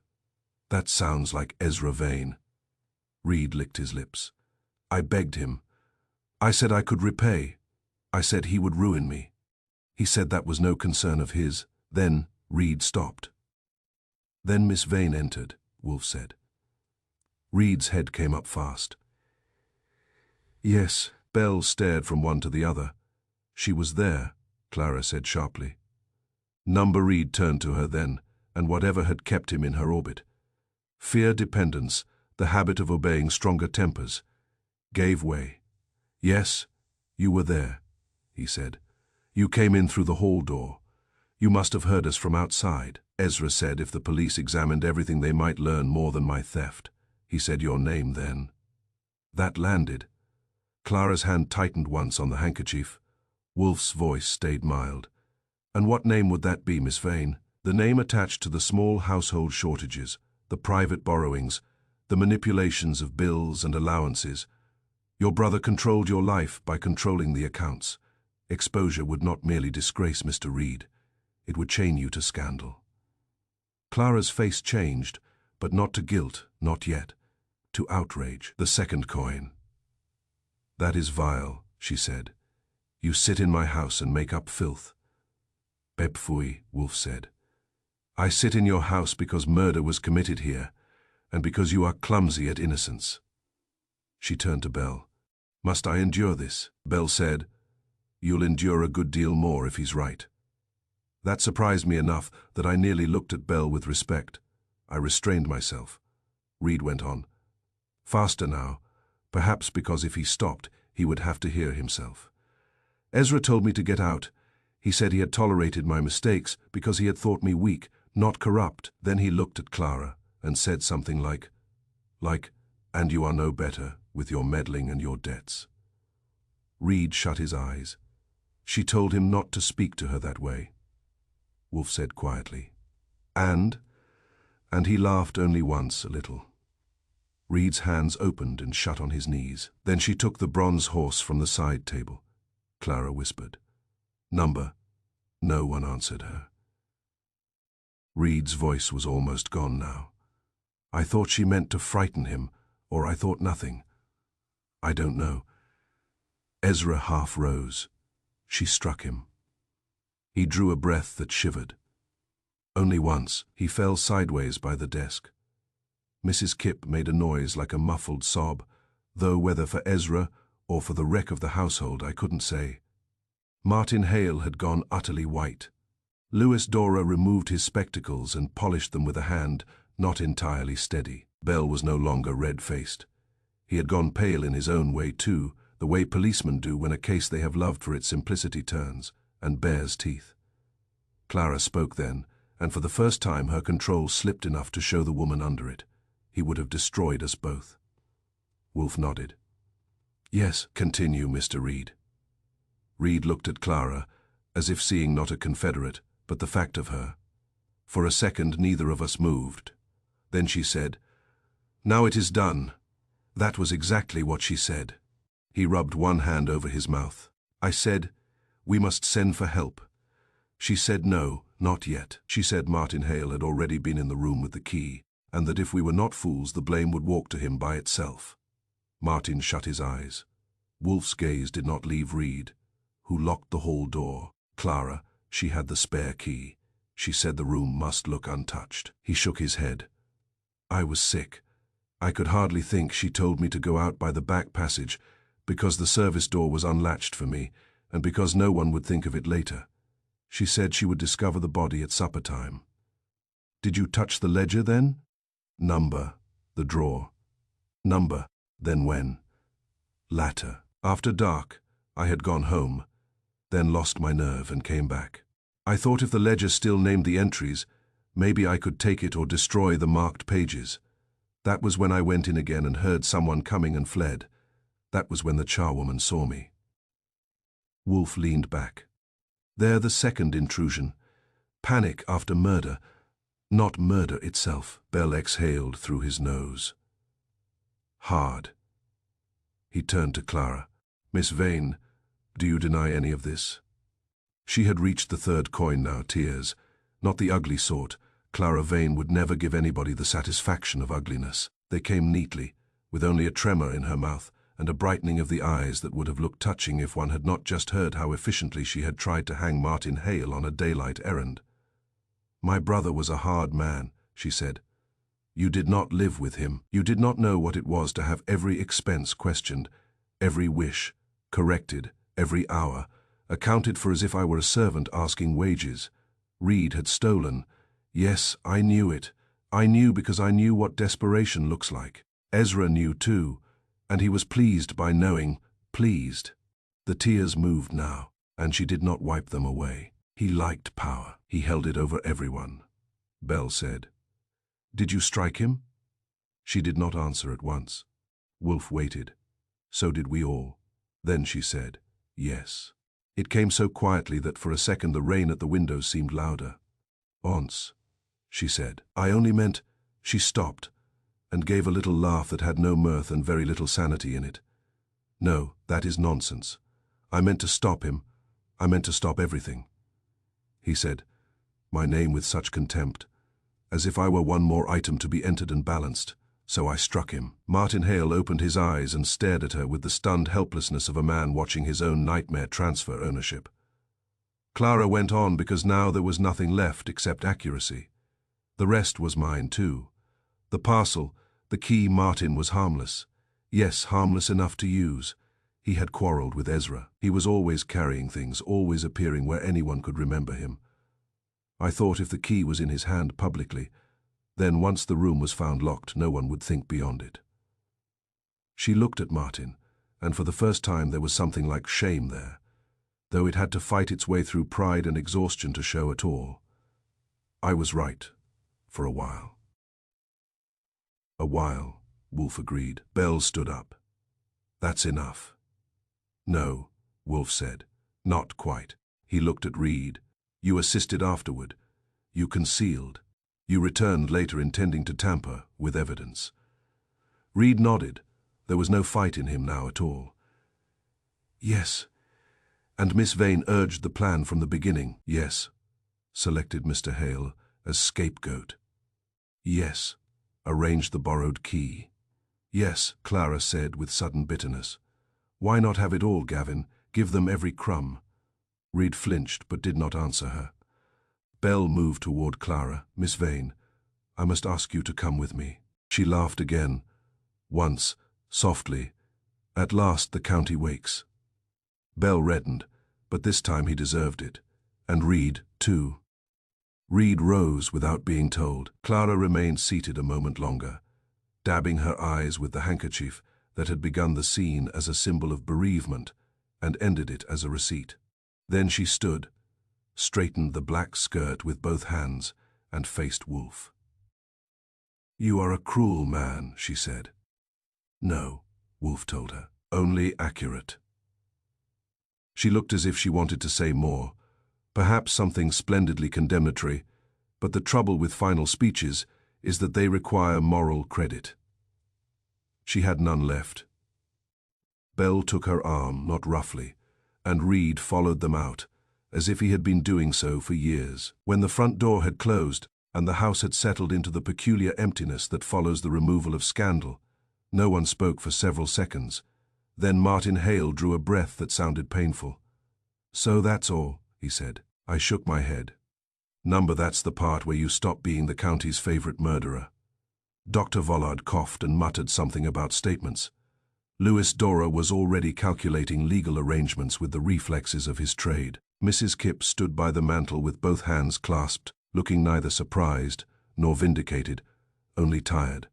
That sounds like Ezra Vane." Reed licked his lips. "I begged him. I said I could repay. I said he would ruin me. He said that was no concern of his. Then Reed stopped." "Then Miss Vane entered," Wolfe said. Reed's head came up fast. "Yes." Bell stared from one to the other. "She was there," Clara said sharply. Number Reed turned to her then, and whatever had kept him in her orbit. Fear, dependence, the habit of obeying stronger tempers, gave way. "Yes, you were there," he said. "You came in through the hall door. You must have heard us from outside. Ezra said if the police examined everything they might learn more than my theft. He said your name then." That landed. Clara's hand tightened once on the handkerchief. Wolfe's voice stayed mild. "And what name would that be, Miss Vane?" "The name attached to the small household shortages, the private borrowings, the manipulations of bills and allowances. Your brother controlled your life by controlling the accounts. Exposure would not merely disgrace Mr. Reed. It would chain you to scandal." Clara's face changed, but not to guilt, not yet. To outrage. "The second coin." "That is vile," she said. "You sit in my house and make up filth." "Bepfui," Wolfe said. "I sit in your house because murder was committed here, and because you are clumsy at innocence." She turned to Bell. "Must I endure this?" Bell said, "You'll endure a good deal more if he's right." That surprised me enough that I nearly looked at Bell with respect. I restrained myself. Reed went on. "Faster now, perhaps because if he stopped, he would have to hear himself. Ezra told me to get out. He said he had tolerated my mistakes because he had thought me weak, not corrupt. Then he looked at Clara and said something like, and you are no better with your meddling and your debts." Reed shut his eyes. "She told him not to speak to her that way," Wolfe said quietly. And he laughed only once, a little. Reed's hands opened and shut on his knees. Then she took the bronze horse from the side table. Clara whispered, "Number?" No one answered her. Reed's voice was almost gone now. I thought she meant to frighten him, or I thought nothing. I don't know. Ezra half rose. She struck him. He drew a breath that shivered. Only once, he fell sideways by the desk. Mrs. Kipp made a noise like a muffled sob, though whether for Ezra or for the wreck of the household I couldn't say. Martin Hale had gone utterly white. Louis Dora removed his spectacles and polished them with a hand not entirely steady. Bell was no longer red-faced. He had gone pale in his own way too, the way policemen do when a case they have loved for its simplicity turns, and bares teeth. Clara spoke then, and for the first time her control slipped enough to show the woman under it. He would have destroyed us both. Wolfe nodded. "Yes, continue, Mr. Reed." Reed looked at Clara, as if seeing not a confederate, but the fact of her. For a second neither of us moved. Then she said, "Now it is done." That was exactly what she said. He rubbed one hand over his mouth. I said, "We must send for help." She said no, not yet. She said Martin Hale had already been in the room with the key, and that if we were not fools the blame would walk to him by itself. Martin shut his eyes. Wolfe's gaze did not leave Reed, who locked the hall door. Clara, she had the spare key. She said the room must look untouched. He shook his head. I was sick. I could hardly think. She told me to go out by the back passage because the service door was unlatched for me and because no one would think of it later. She said she would discover the body at supper time. "Did you touch the ledger then?" "Number, the drawer." "Number, then when?" "Latter. After dark, I had gone home, then lost my nerve and came back. I thought if the ledger still named the entries, maybe I could take it or destroy the marked pages. That was when I went in again and heard someone coming and fled. That was when the charwoman saw me." Wolfe leaned back. There the second intrusion. Panic after murder, not murder itself. Bell exhaled through his nose. Hard. He turned to Clara. "Miss Vane, do you deny any of this?" She had reached the third coin now, tears. Not the ugly sort. Clara Vane would never give anybody the satisfaction of ugliness. They came neatly, with only a tremor in her mouth and a brightening of the eyes that would have looked touching if one had not just heard how efficiently she had tried to hang Martin Hale on a daylight errand. "My brother was a hard man," she said. "You did not live with him. You did not know what it was to have every expense questioned, every wish corrected, every hour accounted for as if I were a servant asking wages. Reed had stolen. Yes, I knew it. I knew because I knew what desperation looks like. Ezra knew too, and he was pleased by knowing, pleased." The tears moved now, and she did not wipe them away. He liked power. He held it over everyone. Bell said, "Did you strike him?" She did not answer at once. Wolfe waited. So did we all. Then she said, "Yes." It came so quietly that for a second the rain at the window seemed louder. "Once," she said. "I only meant—" She stopped and gave a little laugh that had no mirth and very little sanity in it. "No, that is nonsense. I meant to stop him. I meant to stop everything." He said, my name with such contempt, as if I were one more item to be entered and balanced. so I struck him. Martin Hale opened his eyes and stared at her with the stunned helplessness of a man watching his own nightmare transfer ownership. Clara went on because now there was nothing left except accuracy. The rest was mine too. The parcel, the key. Martin was harmless. Yes, harmless enough to use. He had quarreled with Ezra. He was always carrying things, always appearing where anyone could remember him. I thought if the key was in his hand publicly, then once the room was found locked, no one would think beyond it. She looked at Martin, and for the first time there was something like shame there, though it had to fight its way through pride and exhaustion to show at all. I was right, for a while. A while, Wolfe agreed. Bell stood up. That's enough. No, Wolfe said. Not quite. He looked at Reed. You assisted afterward. You concealed. You returned later intending to tamper with evidence. Reed nodded. There was no fight in him now at all. Yes. And Miss Vane urged the plan from the beginning. Yes. Selected Mr. Hale as scapegoat. Yes. Arranged the borrowed key. Yes, Clara said with sudden bitterness. Why not have it all, Gavin? Give them every crumb. Reed flinched but did not answer her. Bell moved toward Clara. Miss Vane, I must ask you to come with me. She laughed again. Once, softly. At last the county wakes. Bell reddened, but this time he deserved it. And Reed, too. Reed rose without being told. Clara remained seated a moment longer, dabbing her eyes with the handkerchief that had begun the scene as a symbol of bereavement and ended it as a receipt. Then she stood, straightened the black skirt with both hands, and faced Wolfe. You are a cruel man, she said. No, Wolfe told her, only accurate. She looked as if she wanted to say more, perhaps something splendidly condemnatory, but the trouble with final speeches is that they require moral credit. She had none left. Bell took her arm, not roughly, and Reed followed them out, as if he had been doing so for years. When the front door had closed and the house had settled into the peculiar emptiness that follows the removal of scandal, no one spoke for several seconds. Then Martin Hale drew a breath that sounded painful. So that's all, he said. I shook my head. Number, that's the part where you stop being the county's favorite murderer. Dr. Vollard coughed and muttered something about statements. Louis Dora was already calculating legal arrangements with the reflexes of his trade. Mrs. Kipp stood by the mantel with both hands clasped, looking neither surprised nor vindicated, only tired.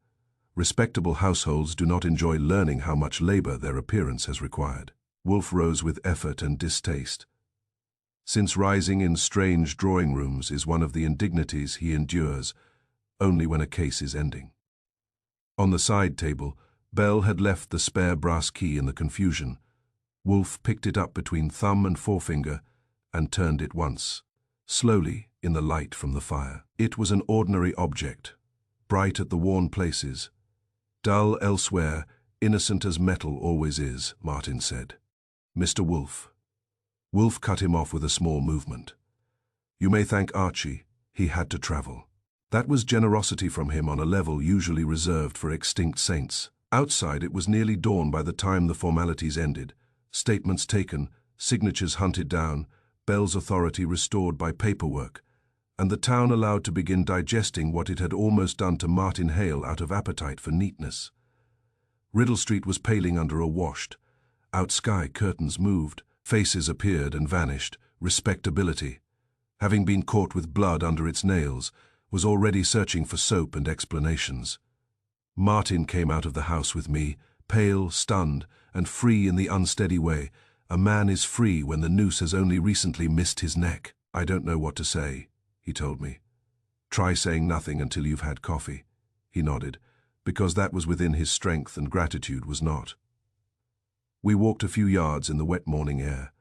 Respectable households do not enjoy learning how much labor their appearance has required. Wolfe rose with effort and distaste. Since rising in strange drawing rooms is one of the indignities he endures, only when a case is ending. On the side table, Bell had left the spare brass key in the confusion. Wolfe picked it up between thumb and forefinger and turned it once, slowly in the light from the fire. It was an ordinary object, bright at the worn places, dull elsewhere, innocent as metal always is, Martin said. Mr. Wolfe. Wolfe cut him off with a small movement. You may thank Archie, he had to travel. That was generosity from him on a level usually reserved for extinct saints. Outside it was nearly dawn by the time the formalities ended, statements taken, signatures hunted down, Bell's authority restored by paperwork, and the town allowed to begin digesting what it had almost done to Martin Hale out of appetite for neatness. Riddle Street was paling under a washed. Out sky curtains moved, faces appeared and vanished. Respectability, having been caught with blood under its nails, was already searching for soap and explanations. Martin came out of the house with me, pale, stunned, and free in the unsteady way. A man is free when the noose has only recently missed his neck. I don't know what to say, he told me. Try saying nothing until you've had coffee. He nodded, because that was within his strength and gratitude was not. We walked a few yards in the wet morning air.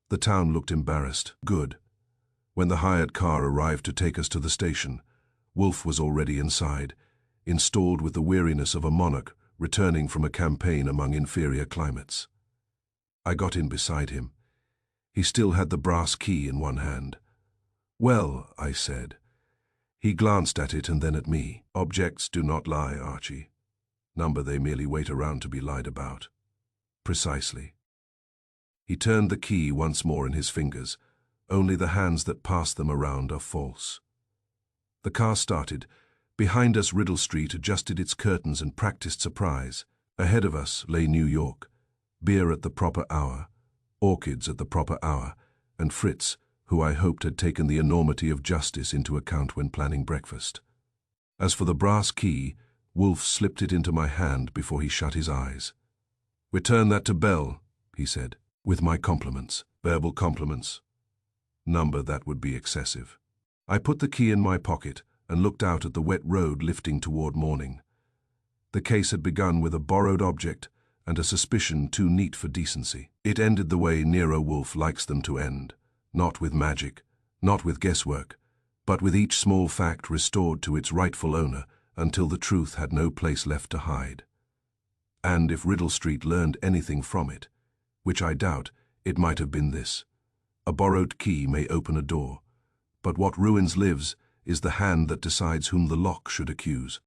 The town looked embarrassed. Good. When the hired car arrived to take us to the station, Wolfe was already inside, installed with the weariness of a monarch returning from a campaign among inferior climates. I got in beside him. He still had the brass key in one hand. Well, I said. He glanced at it and then at me. Objects do not lie, Archie. Number they merely wait around to be lied about. Precisely. He turned the key once more in his fingers. Only the hands that pass them around are false. The car started. Behind us, Riddle Street adjusted its curtains and practiced surprise. Ahead of us lay New York, beer at the proper hour, orchids at the proper hour, and Fritz, who I hoped had taken the enormity of justice into account when planning breakfast. As for the brass key, Wolfe slipped it into my hand before he shut his eyes. "Return that to Bell," he said, "with my compliments, verbal compliments." Number, that would be excessive. I put the key in my pocket and looked out at the wet road lifting toward morning. The case had begun with a borrowed object and a suspicion too neat for decency. It ended the way Nero Wolfe likes them to end, not with magic, not with guesswork, but with each small fact restored to its rightful owner until the truth had no place left to hide. And if Riddle Street learned anything from it, which I doubt, it might have been this: a borrowed key may open a door, but what ruins lives is the hand that decides whom the lock should accuse.